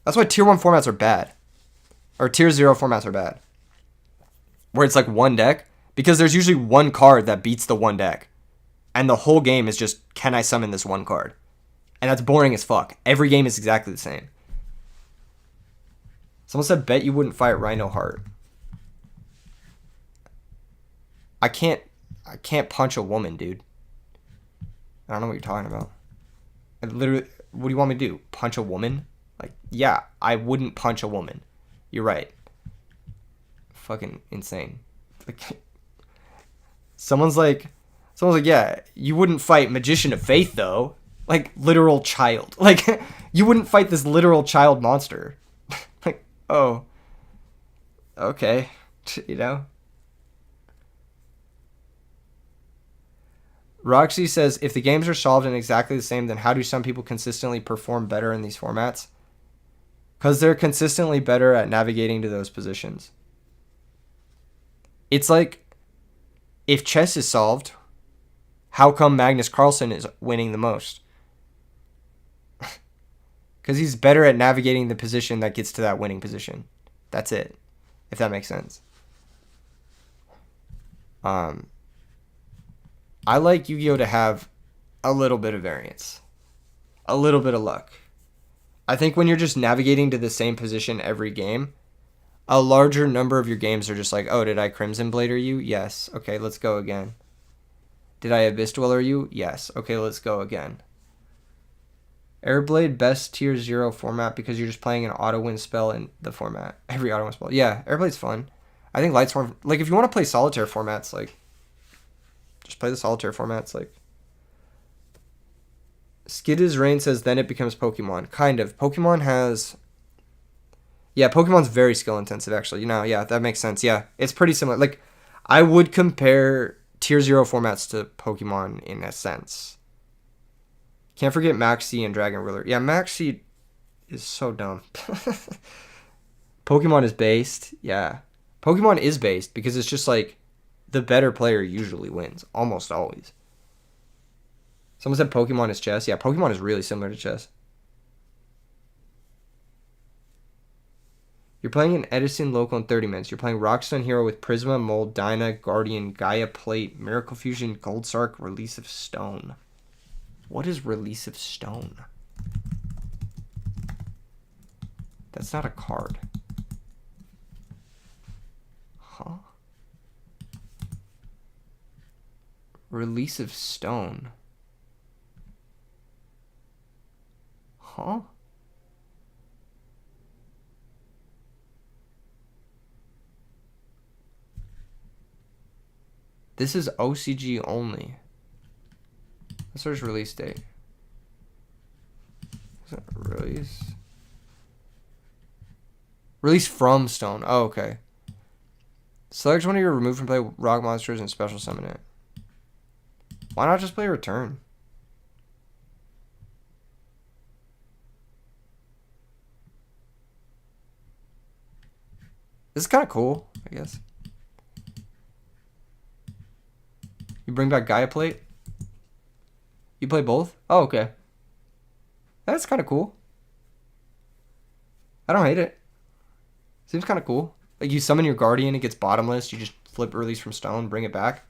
That's why tier 1 formats are bad. Or tier 0 formats are bad. Where it's like one deck. Because there's usually one card that beats the one deck. And the whole game is just, can I summon this one card? And that's boring as fuck. Every game is exactly the same. Someone said, bet you wouldn't fight Rhino Heart. I can't punch a woman, dude. I don't know what you're talking about. I literally, what do you want me to do? Punch a woman? Like, yeah, I wouldn't punch a woman. You're right. Fucking insane. Like, someone's like, yeah, you wouldn't fight Magician of Faith, though. Like, literal child. Like, you wouldn't fight this literal child monster. Like, oh. Okay. You know? Roxy says, if the games are solved and exactly the same, then how do some people consistently perform better in these formats? Because they're consistently better at navigating to those positions. It's like, if chess is solved, how come Magnus Carlsen is winning the most? Because he's better at navigating the position that gets to that winning position. That's it. If that makes sense. I like Yu-Gi-Oh! To have a little bit of variance. A little bit of luck. I think when you're just navigating to the same position every game, A larger number of your games are just like, oh, did I Crimson Blader you? Yes. Okay, let's go again. Did I Abyss Dweller you? Yes. Okay, let's go again. Airblade, best tier 0 format because you're just playing an auto-win spell in the format. Every auto-win spell. Yeah, Airblade's fun. I think Lightstorm... Like, if you want to play solitaire formats, like... Just play the solitaire formats, like... Skid's Rain says, then it becomes Pokemon. Kind of. Pokemon has... Yeah, Pokemon's very skill-intensive, actually. You know, yeah, that makes sense. Yeah, it's pretty similar. Like, I would compare tier 0 formats to Pokemon in a sense. Can't forget Maxi and Dragon Ruler. Yeah, Maxi is so dumb. Pokemon is based. Yeah. Pokemon is based because it's just like the better player usually wins. Almost always. Someone said Pokemon is chess. Yeah, Pokemon is really similar to chess. You're playing an Edison local in 30 minutes. You're playing Rockstone Hero with Prisma, Mold, Dyna, Guardian, Gaia Plate, Miracle Fusion, Gold Sark, Release of Stone. What is Release of Stone? That's not a card. Huh? Release of Stone. Huh? This is OCG only. Let's search release date. Is it release? Release from Stone. Oh, okay. Select one of your removed from play rock monsters and special summon it. Why not just play Return? This is kind of cool, I guess. You bring back Gaia Plate? You play both? Oh, okay. That's kind of cool. I don't hate it. Seems kind of cool. Like, you summon your Guardian, it gets bottomless. You just flip Release from Stone, bring it back.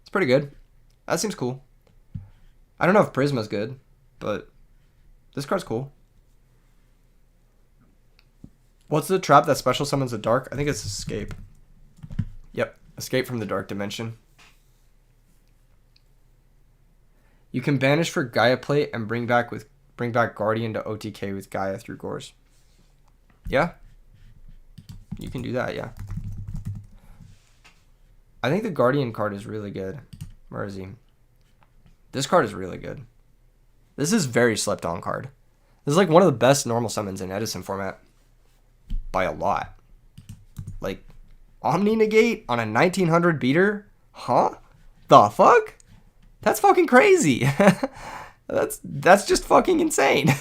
It's pretty good. That seems cool. I don't know if Prisma's good, but this card's cool. What's the trap that special summons the dark? I think it's Escape. Yep, Escape from the Dark Dimension. You can banish for Gaia Plate and bring back Guardian to OTK with Gaia through Gores. Yeah. You can do that, yeah. I think the Guardian card is really good. Where is he? This card is really good. This is very slept on card. This is like one of the best normal summons in Edison format. By a lot. Like, Omni Negate on a 1900 beater? Huh? The fuck? That's fucking crazy. That's just fucking insane.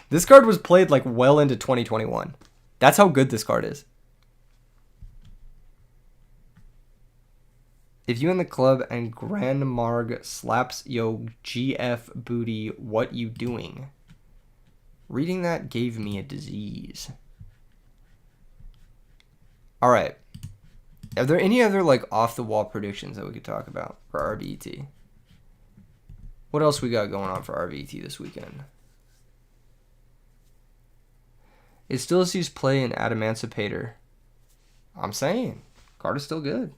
This card was played like well into 2021. That's how good this card is. If you in the club and Grand Marg slaps yo GF booty, what you doing? Reading that gave me a disease. All right. Are there any other like off the wall predictions that we could talk about for RBT? What else we got going on for RBT this weekend? Is still sees play in Adamancipator. I'm saying, card is still good.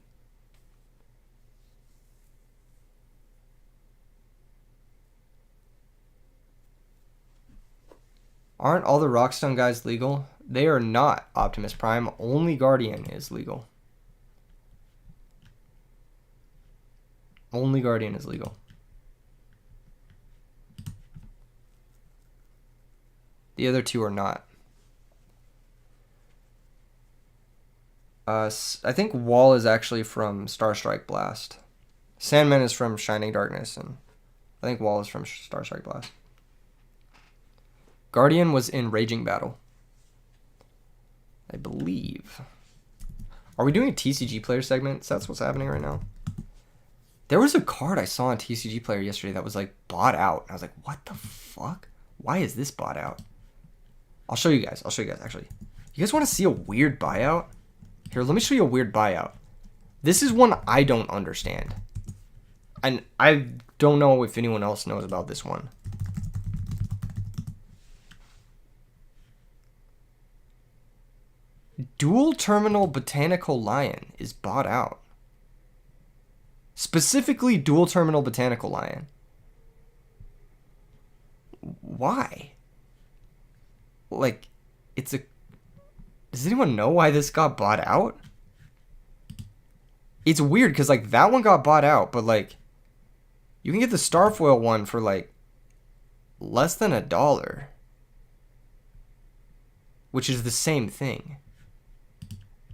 Aren't all the Rockstone guys legal? They are not, Optimus Prime. Only Guardian is legal. Only Guardian is legal. The other two are not. I think Wall is actually from Starstrike Blast. Sandman is from Shining Darkness, and I think Wall is from Starstrike Blast. Guardian was in Raging Battle, I believe. Are we doing a TCG player segment? So that's what's happening right now. There was a card I saw on TCG player yesterday that was like bought out. I was like, what the fuck? Why is this bought out? I'll show you guys. Actually. You guys want to see a weird buyout? Here, let me show you a weird buyout. This is one I don't understand. And I don't know if anyone else knows about this one. Dual Terminal Botanical Lion is bought out. Specifically, Dual Terminal Botanical Lion. Why? Like, it's a... Does anyone know why this got bought out? It's weird, because, like, that one got bought out, but, like, you can get the Starfoil one for, like, less than $1. Which is the same thing.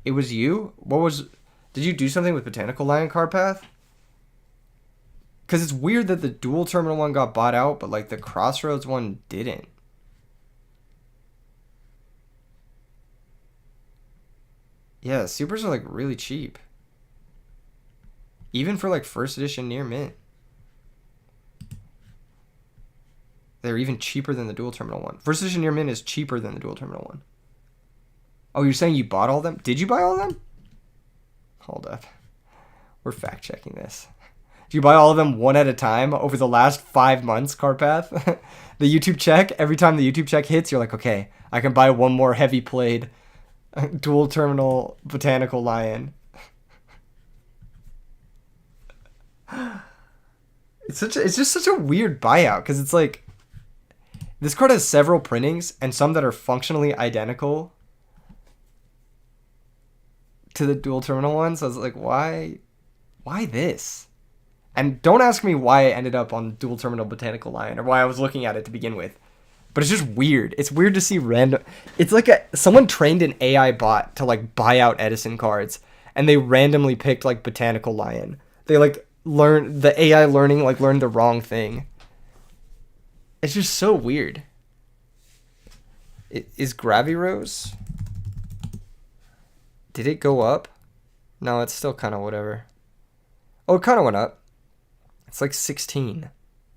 It was you? What was... Did you do something with Botanical Lion card path? Because it's weird that the Dual Terminal one got bought out, but, like, the Crossroads one didn't. Yeah, supers are, like, really cheap. Even for, like, first edition near mint. They're even cheaper than the Dual Terminal one. First edition near mint is cheaper than the Dual Terminal one. Oh, you're saying you bought all of them? Did you buy all of them? Hold up. We're fact checking this. Did you buy all of them one at a time over the last 5 months, Carpath? The YouTube check, every time the YouTube check hits, you're like, okay, I can buy one more heavy played Dual Terminal Botanical Lion. It's just such a weird buyout, because it's like, this card has several printings and some that are functionally identical to the Dual Terminal one. So I was like, why this? And don't ask me why I ended up on Dual Terminal Botanical Lion or why I was looking at it to begin with. But it's just weird. It's weird to see random... It's like someone trained an AI bot to, like, buy out Edison cards, and they randomly picked, like, Botanical Lion. They, like, learned... The AI learning, like, learned the wrong thing. It's just so weird. Is Gravirose... Did it go up? No, it's still kind of whatever. Oh, it kind of went up. It's like 16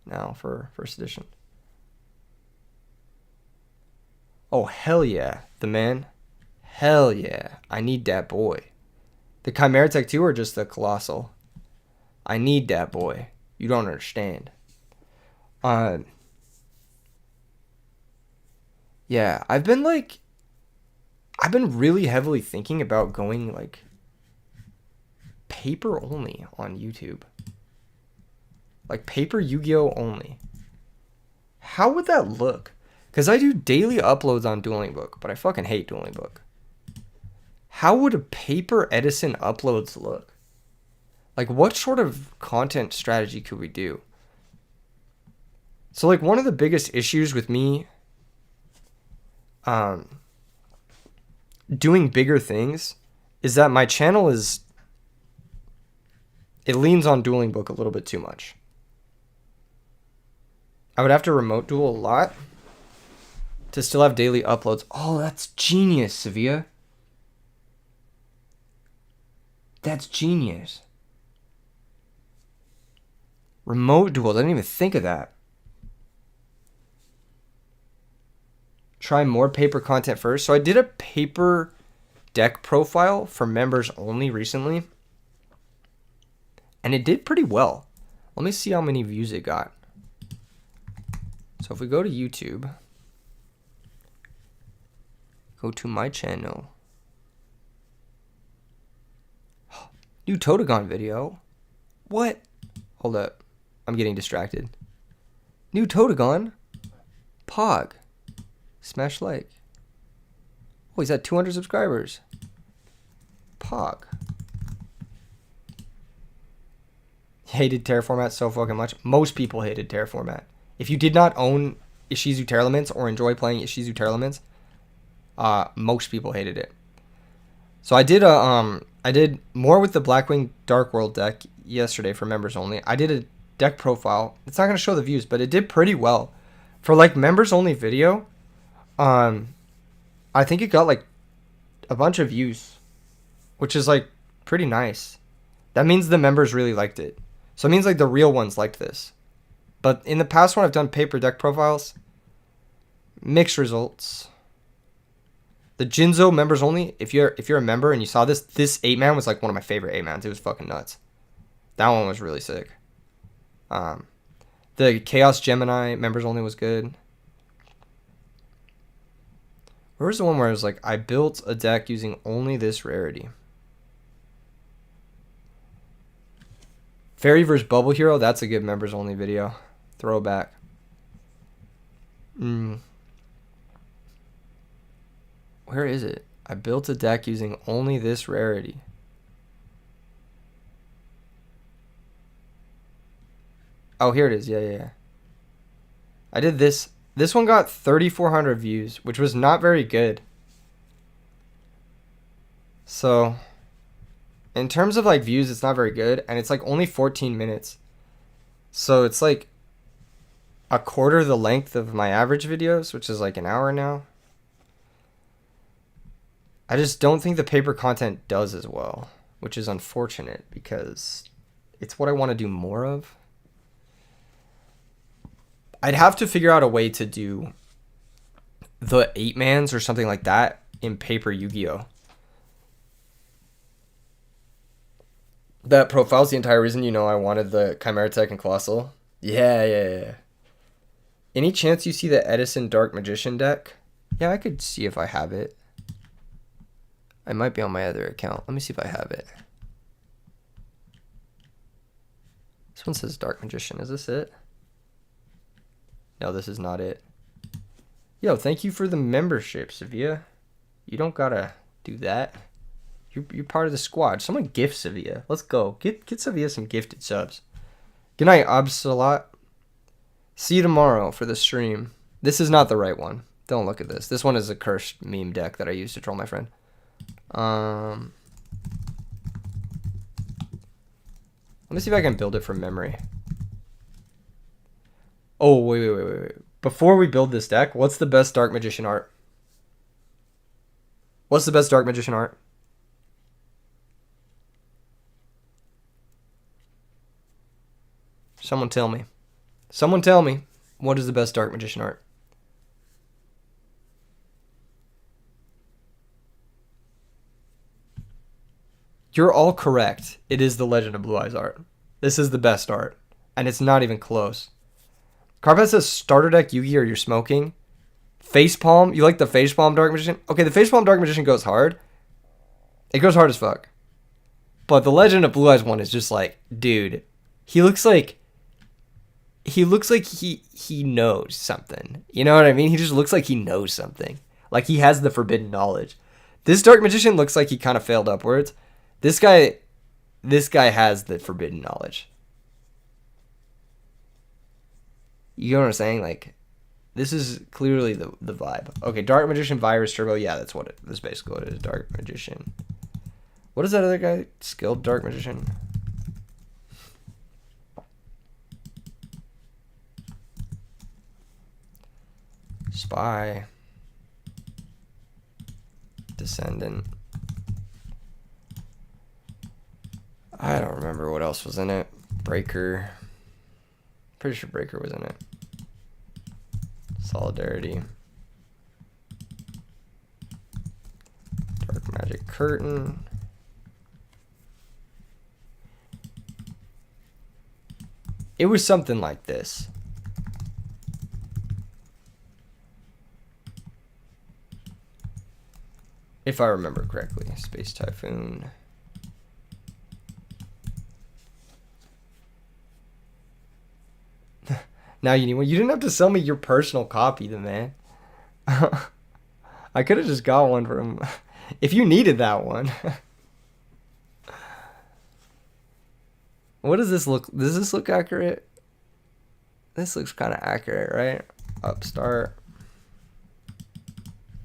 now for first edition. Oh, hell yeah. The man. Hell yeah. I need that boy. The Chimera Tech 2 or just the Colossal? I need that boy. You don't understand. Yeah, I've been really heavily thinking about going, like, paper only on YouTube. Like, paper Yu-Gi-Oh only. How would that look? Because I do daily uploads on Dueling Book, but I fucking hate Dueling Book. How would a paper Edison uploads look? Like, what sort of content strategy could we do? So, like, one of the biggest issues with me doing bigger things is that my channel it leans on Dueling Book a little bit too much. I would have to remote duel a lot to still have daily uploads. Oh, that's genius, Sevilla. That's genius. Remote duel. I didn't even think of that. Try more paper content first. So I did a paper deck profile for members only recently. And it did pretty well. Let me see how many views it got. So if we go to YouTube, go to my channel. New Totagon video. What? Hold up. I'm getting distracted. New Totagon. Pog. Smash like. Oh, he's at 200 subscribers. Pog. Hated Terraformat so fucking much. Most people hated Terraformat. If you did not own Ishizu Terralements or enjoy playing Ishizu Terralements, most people hated it. So I did more with the Blackwing Dark World deck yesterday for members only. I did a deck profile. It's not going to show the views, but it did pretty well. For, like, members only video, I think it got, like, a bunch of views, which is, like, pretty nice. That means the members really liked it. So it means, like, the real ones liked this. But in the past when I've done paper deck profiles, mixed results. The Jinzo members only, if you're a member and you saw this 8-man was like one of my favorite 8-mans. It was fucking nuts. That one was really sick. The Chaos Gemini members only was good. Where was the one where I was like, I built a deck using only this rarity? Fairy vs. Bubble Hero, that's a good members only video. Throwback. Where is it? I built a deck using only this rarity. Oh, here it is. Yeah. I did this. This one got 3,400 views, which was not very good. So, in terms of like views, it's not very good, and it's like only 14 minutes. So it's like a quarter the length of my average videos, which is like an hour now. I just don't think the paper content does as well, which is unfortunate because it's what I want to do more of. I'd have to figure out a way to do the 8-mans or something like that in paper Yu-Gi-Oh! That profile's the entire reason I wanted the Chimera Tech and Colossal. Yeah. Any chance you see the Edison Dark Magician deck? Yeah, I could see if I have it. I might be on my other account. Let me see if I have it. This one says Dark Magician. Is this it? No, this is not it. Yo, thank you for the membership, Sevilla. You don't gotta do that. You're part of the squad. Someone gift Sevilla. Let's go. Get Sevilla some gifted subs. Good night, Absolot. See you tomorrow for the stream. This is not the right one. Don't look at this. This one is a cursed meme deck that I used to troll my friend. Let me see if I can build it from memory. Oh, wait. Before we build this deck, what's the best Dark Magician art? What's the best Dark Magician art? Someone tell me. Someone tell me. What is the best Dark Magician art? You're all correct. It is the Legend of Blue Eyes art. This is the best art. And it's not even close. Carpet says starter deck Yu-Gi-Oh! You're smoking. Facepalm. You like the Facepalm Dark Magician? Okay, the Facepalm Dark Magician goes hard. It goes hard as fuck. But the Legend of Blue Eyes one is just like, dude, he looks like he knows something. You know what I mean? He just looks like he knows something. Like he has the forbidden knowledge. This Dark Magician looks like he kind of failed upwards. This guy has the forbidden knowledge. You know what I'm saying? Like, this is clearly the vibe. Okay, Dark Magician Virus Turbo. Yeah, that's basically what it is. Dark Magician. What is that other guy? Skilled Dark Magician. Spy. Descendant. I don't remember what else was in it. Breaker. Pretty sure Breaker was in it. Solidarity. Dark Magic Curtain. It was something like this. If I remember correctly. Space Typhoon. Now you need one. You didn't have to sell me your personal copy, then, man. I could have just got one from... If you needed that one. What does this look... Does this look accurate? This looks kind of accurate, right? Upstart.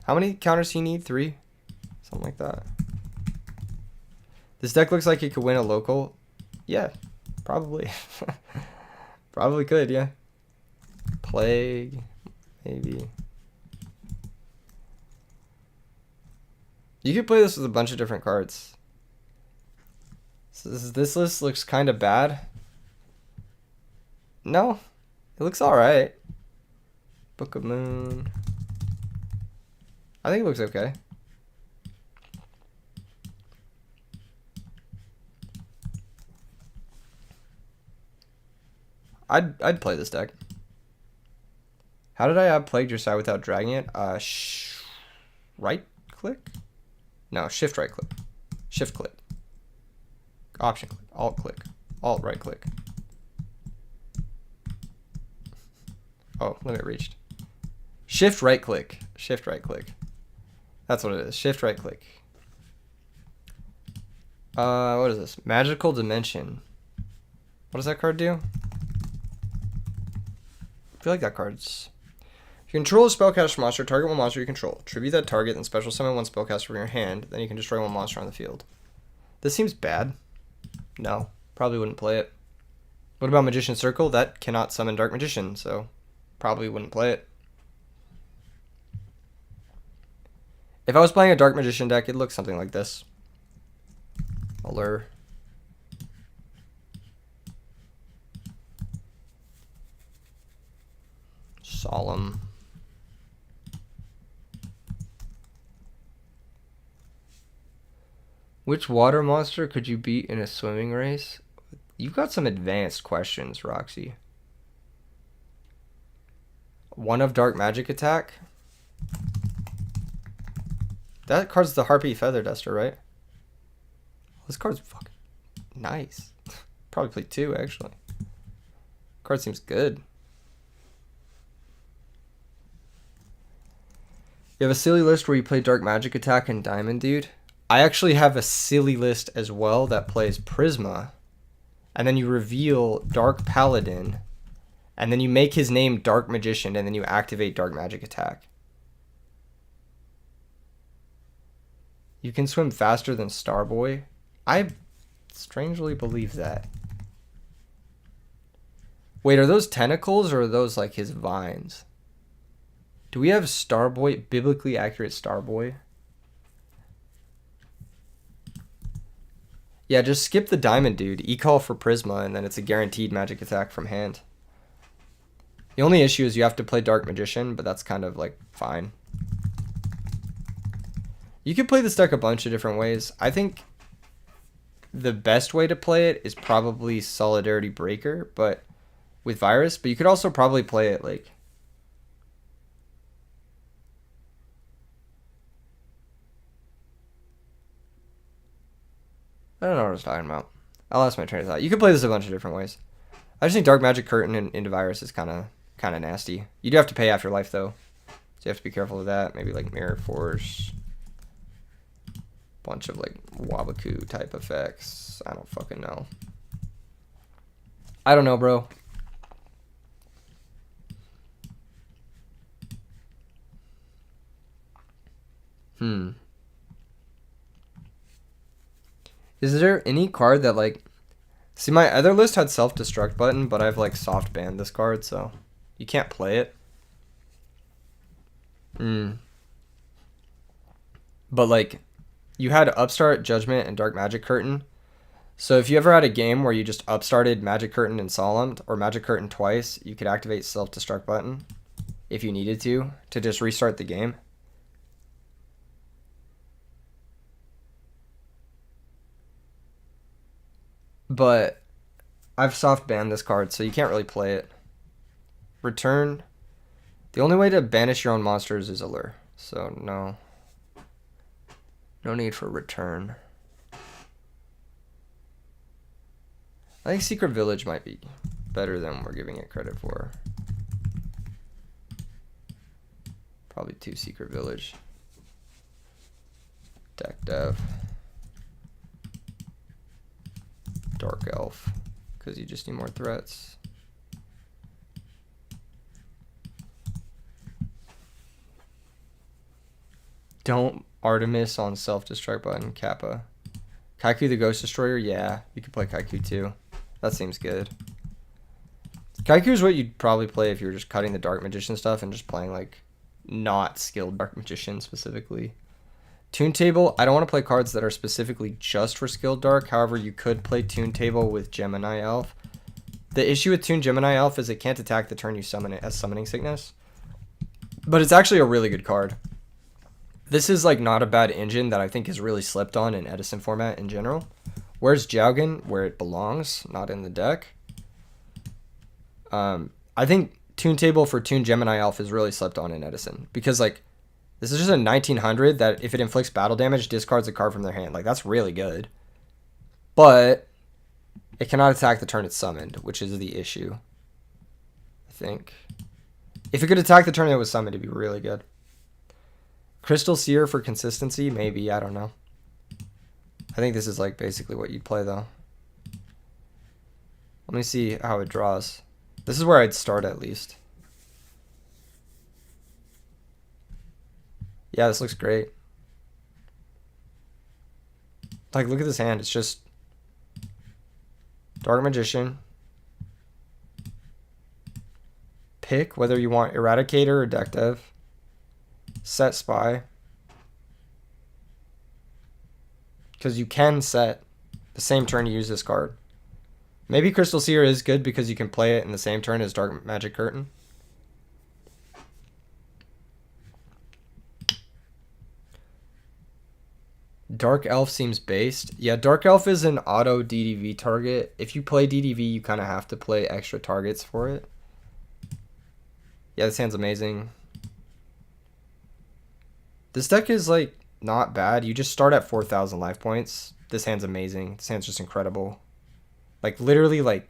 How many counters do you need? 3? Something like that. This deck looks like it could win a local. Yeah, probably. Probably could, yeah. Plague, maybe. You could play this with a bunch of different cards. So this list looks kind of bad. No, it looks alright. Book of Moon. I think it looks okay. I'd play this deck. How did I outplay your side without dragging it? right click? No, shift right click. Shift click. Option click. Alt click. Alt right click. Oh, limit reached. Shift right click. Shift right click. That's what it is. Shift right click. What is this? Magical Dimension. What does that card do? I feel like that card's... If you control a spellcaster monster, target one monster you control. Tribute that target, then special summon one spellcaster from your hand. Then you can destroy one monster on the field. This seems bad. No, probably wouldn't play it. What about Magician Circle? That cannot summon Dark Magician, so probably wouldn't play it. If I was playing a Dark Magician deck, it'd look something like this. Allure. Solemn. Which water monster could you beat in a swimming race? You've got some advanced questions, Roxy. One of Dark Magic Attack? That card's the Harpy Feather Duster, right? This card's fucking nice. Probably play 2, actually. Card seems good. You have a silly list where you play Dark Magic Attack and Diamond Dude. I actually have a silly list as well that plays Prisma. And then you reveal Dark Paladin. And then you make his name Dark Magician, and then you activate Dark Magic Attack. You can swim faster than Starboy. I strangely believe that. Wait, are those tentacles or are those like his vines? Do we have Starboy, biblically accurate Starboy? Yeah, just skip the Diamond Dude. E-call for Prisma, and then it's a guaranteed magic attack from hand. The only issue is you have to play Dark Magician, but that's kind of like fine. You can play this deck a bunch of different ways. I think the best way to play it is probably Solidarity Breaker, but with Virus. But you could also probably play it like... I don't know what I was talking about. I lost my train of thought. You could play this a bunch of different ways. I just think Dark Magic Curtain into Virus is kind of nasty. You do have to pay Afterlife though, so you have to be careful of that. Maybe like Mirror Force, bunch of like Wabaku type effects. I don't fucking know. I don't know, bro. Is there any card that like... See, my other list had self-destruct button, but I've like soft banned this card, so you can't play it. But like, you had Upstart, Judgment, and Dark Magic Curtain. So if you ever had a game where you just upstarted Magic Curtain and Solemn, or Magic Curtain twice, you could activate self-destruct button if you needed to just restart the game. But I've soft banned this card, so you can't really play it. Return. The only way to banish your own monsters is Allure. So no. No need for return. I think Secret Village might be better than we're giving it credit for. Probably 2 Secret Village. Deck Dev. Dark Elf, because you just need more threats. Don't Artemis on self-destruct button, Kappa. Kaiku the Ghost Destroyer, yeah, you could play Kaiku too. That seems good. Kaiku is what you'd probably play if you were just cutting the Dark Magician stuff and just playing like not skilled Dark Magician specifically. Toon Table, I don't want to play cards that are specifically just for skilled Dark. However, you could play Toon Table with Gemini Elf. The issue with Toon Gemini Elf is it can't attack the turn you summon it as Summoning Sickness. But it's actually a really good card. This is like not a bad engine that I think is really slept on in Edison format in general. Where's Jaugen? Where it belongs, not in the deck. I think Toon Table for Toon Gemini Elf is really slept on in Edison. Because like This is just a 1900 that if it inflicts battle damage, discards a card from their hand. Like, that's really good. But it cannot attack the turn it's summoned, which is the issue, I think. If it could attack the turn it was summoned, it'd be really good. Crystal Seer for consistency? Maybe. I don't know. I think this is like basically what you'd play, though. Let me see how it draws. This is where I'd start at least. Yeah, this looks great. Like, look at this hand. It's just Dark Magician. Pick whether you want Eradicator or Deck Dev. Set Spy. Because you can set the same turn you use this card. Maybe Crystal Seer is good because you can play it in the same turn as Dark Magic Curtain. Dark Elf seems based. Yeah, Dark Elf is an auto DDV target. If you play DDV, you kind of have to play extra targets for it. Yeah, this hand's amazing. This deck is, like, not bad. You just start at 4,000 life points. This hand's amazing. This hand's just incredible. Like, literally, like,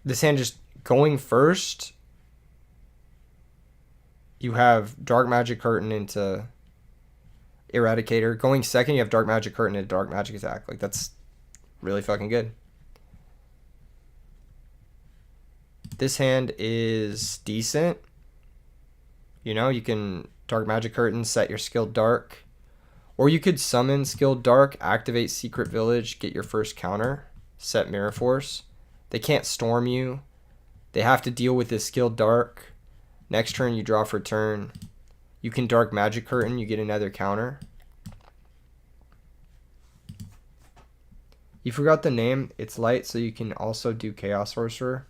this hand just going first, you have Dark Magic Curtain into Eradicator. Going second, you have Dark Magic Curtain into Dark Magic Attack. Like, that's really fucking good. This hand is decent. You know, you can Dark Magic Curtain, set your Skilled Dark. Or you could summon Skilled Dark, activate Secret Village, get your first counter, set Mirror Force. They can't storm you. They have to deal with this Skilled Dark. Next turn, you draw for turn. You can Dark Magic Curtain, you get another counter. You forgot the name. It's light, so you can also do Chaos Sorcerer.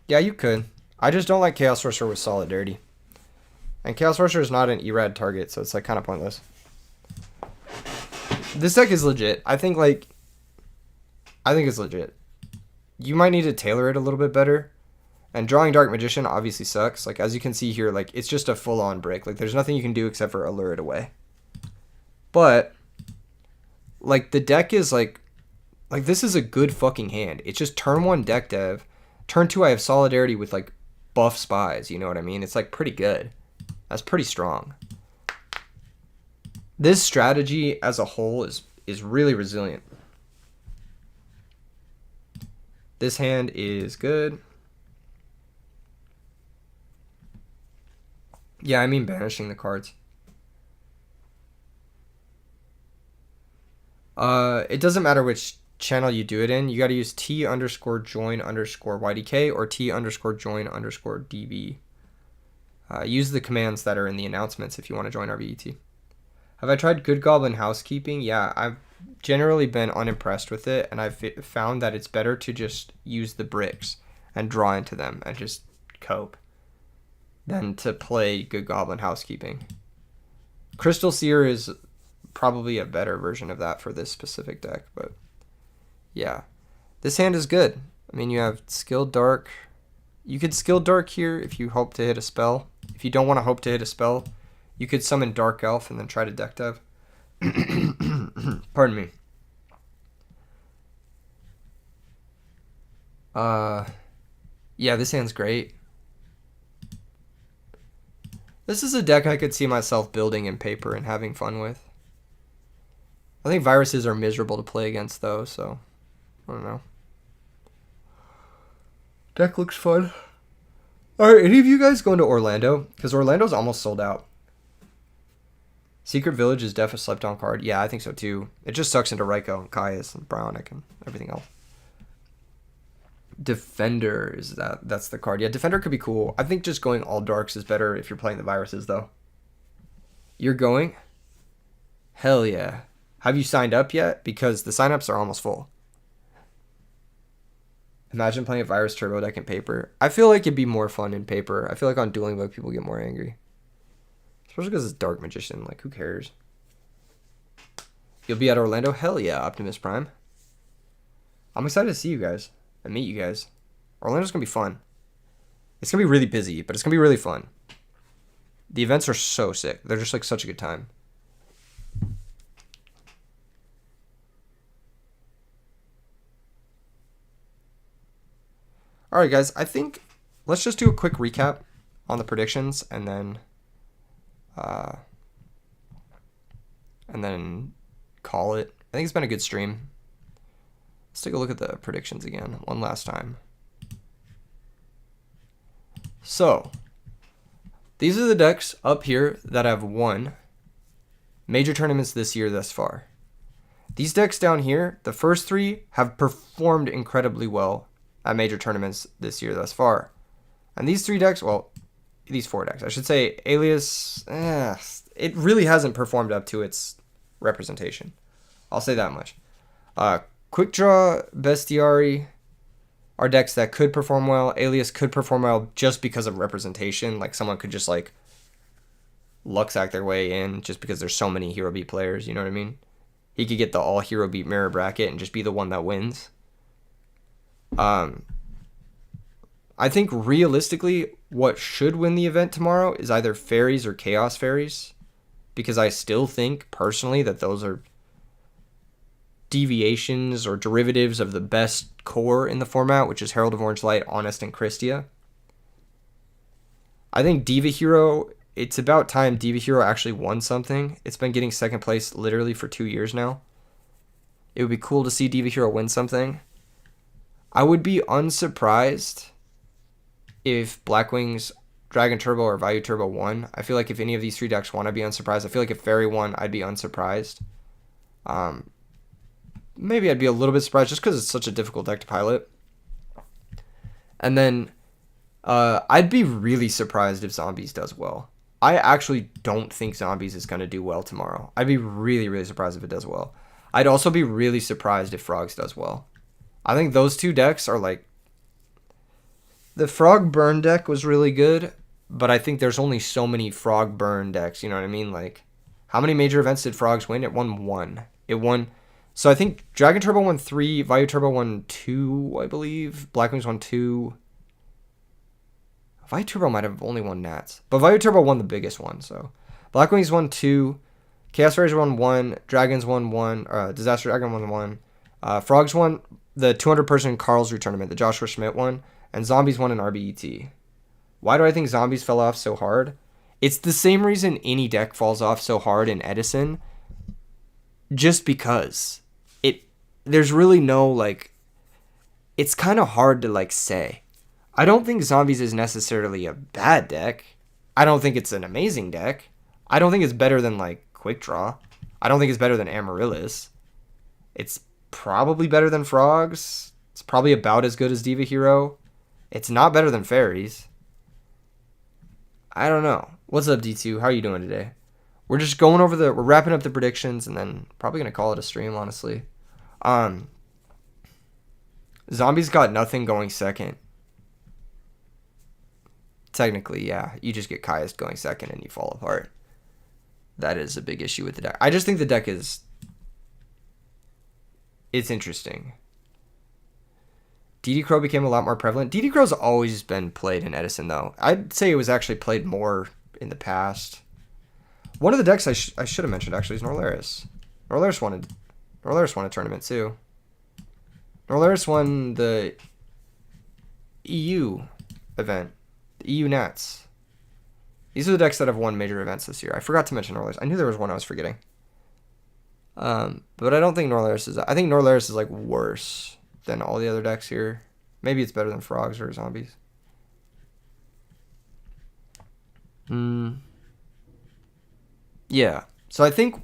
Yeah, you could. I just don't like Chaos Sorcerer with Solidarity. And Chaos Sorcerer is not an erad target, so it's like kind of pointless. This deck is legit. I think it's legit. You might need to tailor it a little bit better. And drawing Dark Magician obviously sucks. Like, as you can see here, like, it's just a full-on brick. Like, there's nothing you can do except for allure it away. But, like, the deck is, like, this is a good fucking hand. It's just turn 1 deck dev. Turn 2 I have Solidarity with, like, buff spies. You know what I mean? It's, like, pretty good. That's pretty strong. This strategy as a whole is really resilient. This hand is good. Yeah, I mean banishing the cards. It doesn't matter which channel you do it in. You got to use T_join_YDK or T_join_DB. Use the commands that are in the announcements if you want to join RVET. Have I tried Good Goblin Housekeeping? Yeah, I've generally been unimpressed with it, and I've found that it's better to just use the bricks and draw into them and just cope than to play Good Goblin Housekeeping. Crystal Seer is probably a better version of that for this specific deck, but yeah. This hand is good. I mean, you have Skilled Dark. You could Skilled Dark here if you hope to hit a spell. If you don't want to hope to hit a spell, you could summon Dark Elf and then try to deck dev. Pardon me. Yeah, this hand's great. This is a deck I could see myself building in paper and having fun with. I think viruses are miserable to play against, though, so I don't know. Deck looks fun. Alright, any of you guys going to Orlando? Because Orlando's almost sold out. Secret Village is def a slept on card. Yeah, I think so too. It just sucks into Raiko and Caius and Brownic and everything else. Defender is that's the card. Yeah, Defender could be cool. I think just going all darks is better if you're playing the viruses though. You're going? Hell yeah. Have you signed up yet? Because the signups are almost full. Imagine playing a Virus Turbo deck in paper. I feel like it'd be more fun in paper. I feel like on Dueling Book people get more angry. Especially because it's Dark Magician. Like, who cares? You'll be at Orlando? Hell yeah, Optimus Prime. I'm excited to see you guys and meet you guys. Orlando's going to be fun. It's going to be really busy, but it's going to be really fun. The events are so sick. They're just like such a good time. All right, guys. I think let's just do a quick recap on the predictions and then call it. I think it's been a good stream. Let's take a look at the predictions again one last time. So, these are the decks up here that have won major tournaments this year thus far. These decks down here, the first three, have performed incredibly well at major tournaments this year thus far. And these three decks, well, these four decks, I should say, Alias, it really hasn't performed up to its representation. I'll say that much. Quick Draw, Bestiary are decks that could perform well. Alias could perform well just because of representation. Like someone could just like Luxac their way in just because there's so many Hero Beat players, you know what I mean? He could get the all Hero Beat mirror bracket and just be the one that wins. I think realistically what should win the event tomorrow is either Fairies or Chaos Fairies, because I still think personally that those are deviations or derivatives of the best core in the format, which is Herald of Orange Light, Honest, and Christia. I think Diva Hero, it's about time Diva Hero actually won something. It's been getting second place literally for 2 years now. It would be cool to see Diva Hero win something. I would be unsurprised if Blackwing's Dragon Turbo or Value Turbo won. I feel like if any of these three decks won, I'd be unsurprised. I feel like if Fairy won, I'd be unsurprised. Maybe I'd be a little bit surprised just because it's such a difficult deck to pilot. And then I'd be really surprised if Zombies does well. I actually don't think Zombies is going to do well tomorrow. I'd be really, really surprised if it does well. I'd also be really surprised if Frogs does well. I think those two decks are like... The Frog Burn deck was really good, but I think there's only so many Frog Burn decks, you know what I mean? Like, how many major events did Frogs win? It won 1. It won... So I think Dragon Turbo won 3, Value Turbo won 2, I believe. Blackwings won 2. Value Turbo might have only won Nats. But Value Turbo won the biggest one, so. Blackwings won 2. Chaos Fairies won 1. Dragons won 1. Disaster Dragon won 1. Frogs won the 200-person Karlsruhe tournament, the Joshua Schmidt one. And Zombies won an RBET. Why do I think Zombies fell off so hard? It's the same reason any deck falls off so hard in Edison. Just because. There's really no, like... It's kind of hard to, like, say. I don't think Zombies is necessarily a bad deck. I don't think it's an amazing deck. I don't think it's better than, like, Quick Draw. I don't think it's better than Amaryllis. It's probably better than Frogs. It's probably about as good as Diva Hero. It's not better than Fairies. I don't know. What's up, D2? How are you doing today? We're just going over we're wrapping up the predictions and then probably going to call it a stream, honestly. Zombies got nothing going second. Technically, yeah. You just get Caius going second and you fall apart. That is a big issue with the deck. I just think the deck is... It's interesting. DD Crow became a lot more prevalent. DD Crow's always been played in Edison, though. I'd say it was actually played more in the past. One of the decks I should have mentioned, actually, is Norlaris. Norlaris won a tournament, too. Norlaris won the EU event. The EU Nats. These are the decks that have won major events this year. I forgot to mention Norlaris. I knew there was one I was forgetting. But I don't think Norlaris is... I think Norlaris is, like, worse than all the other decks here. Maybe it's better than Frogs or Zombies. Yeah. So I think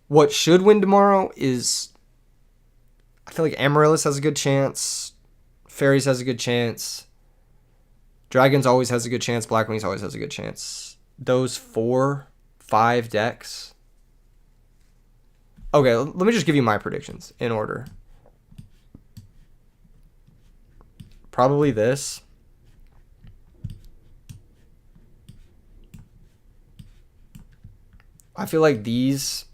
what should win tomorrow is... I feel like Amaryllis has a good chance. Fairies has a good chance. Dragons always has a good chance. Blackwings always has a good chance. Those 4, 5 decks. Okay, let me just give you my predictions in order. Probably this. I feel like these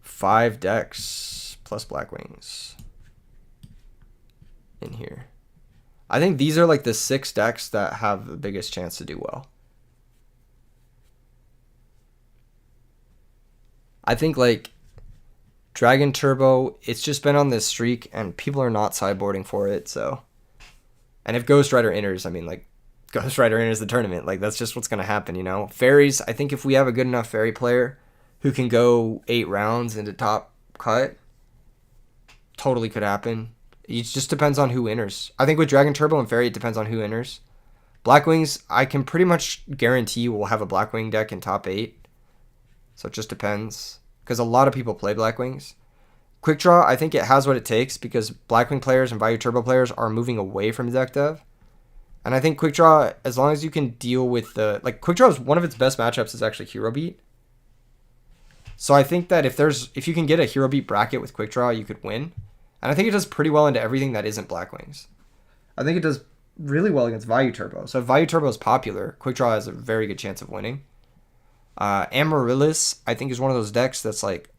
5 decks plus Blackwings in here. I think these are like the 6 decks that have the biggest chance to do well. I think like Dragon Turbo, it's just been on this streak and people are not sideboarding for it, so. And if Ghost Rider enters, I mean, like, Ghost Rider enters the tournament. Like, that's just what's going to happen, you know? Fairies, I think if we have a good enough fairy player who can go 8 rounds into top cut, totally could happen. It just depends on who enters. I think with Dragon Turbo and Fairy, it depends on who enters. Blackwings, I can pretty much guarantee we'll have a Blackwing deck in top 8. So it just depends. Because a lot of people play Blackwings. Quick Draw, I think it has what it takes because Blackwing players and Value Turbo players are moving away from deck dev. And I think Quick Draw, as long as you can deal with the... Like, Quick Draw is one of its best matchups is actually Hero Beat. So I think that if you can get a Hero Beat bracket with Quick Draw, you could win. And I think it does pretty well into everything that isn't Blackwings. I think it does really well against Value Turbo. So if Value Turbo is popular, Quick Draw has a very good chance of winning. Amaryllis, I think, is one of those decks that's like,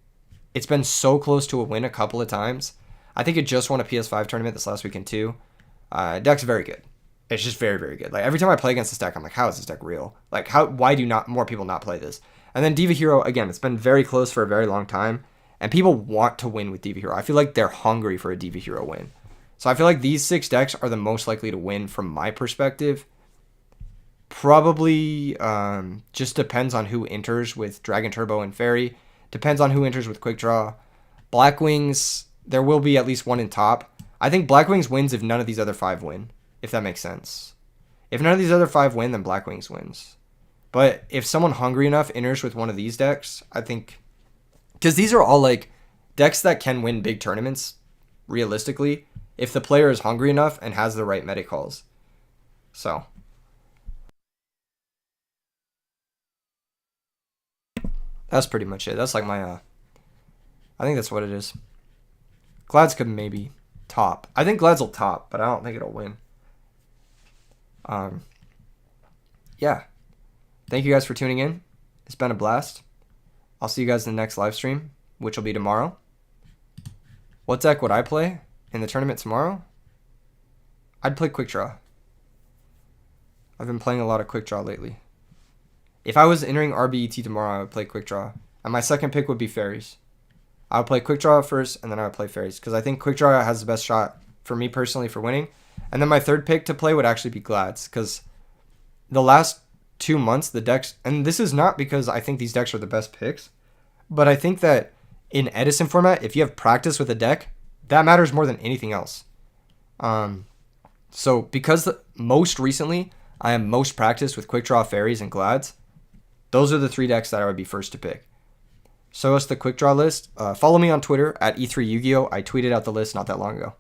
it's been so close to a win a couple of times. I think it just won a PS5 tournament this last weekend too. Deck's very good. It's just very, very good. Like every time I play against this deck, I'm like, how is this deck real? Like, why do not more people not play this? And then Diva Hero, again, it's been very close for a very long time, and people want to win with Diva Hero. I feel like they're hungry for a Diva Hero win. So I feel like these 6 decks are the most likely to win from my perspective. Probably just depends on who enters with Dragon Turbo and Fairy. Depends on who enters with Quick Draw. Blackwings, there will be at least one in top. I think Blackwings wins if none of these other 5 win, if that makes sense. If none of these other 5 win, then Blackwings wins. But if someone hungry enough enters with one of these decks, I think... Because these are all like decks that can win big tournaments, realistically, if the player is hungry enough and has the right meta calls. So... That's pretty much it. That's like my, I think that's what it is. Glads could maybe top. I think Glads will top, but I don't think it'll win. Yeah. Thank you guys for tuning in. It's been a blast. I'll see you guys in the next live stream, which will be tomorrow. What deck would I play in the tournament tomorrow? I'd play Quick Draw. I've been playing a lot of Quick Draw lately. If I was entering RBET tomorrow, I would play Quick Draw. And my second pick would be Fairies. I would play Quick Draw first, and then I would play Fairies. Because I think Quick Draw has the best shot, for me personally, for winning. And then my third pick to play would actually be Glads. Because the last 2 months, the decks... And this is not because I think these decks are the best picks. But I think that in Edison format, if you have practice with a deck, that matters more than anything else. So because most recently, I am most practiced with Quick Draw, Fairies, and Glads, those are the 3 decks that I would be first to pick. So it's the Quick Draw list. Follow me on Twitter at E3Yugioh. I tweeted out the list not that long ago.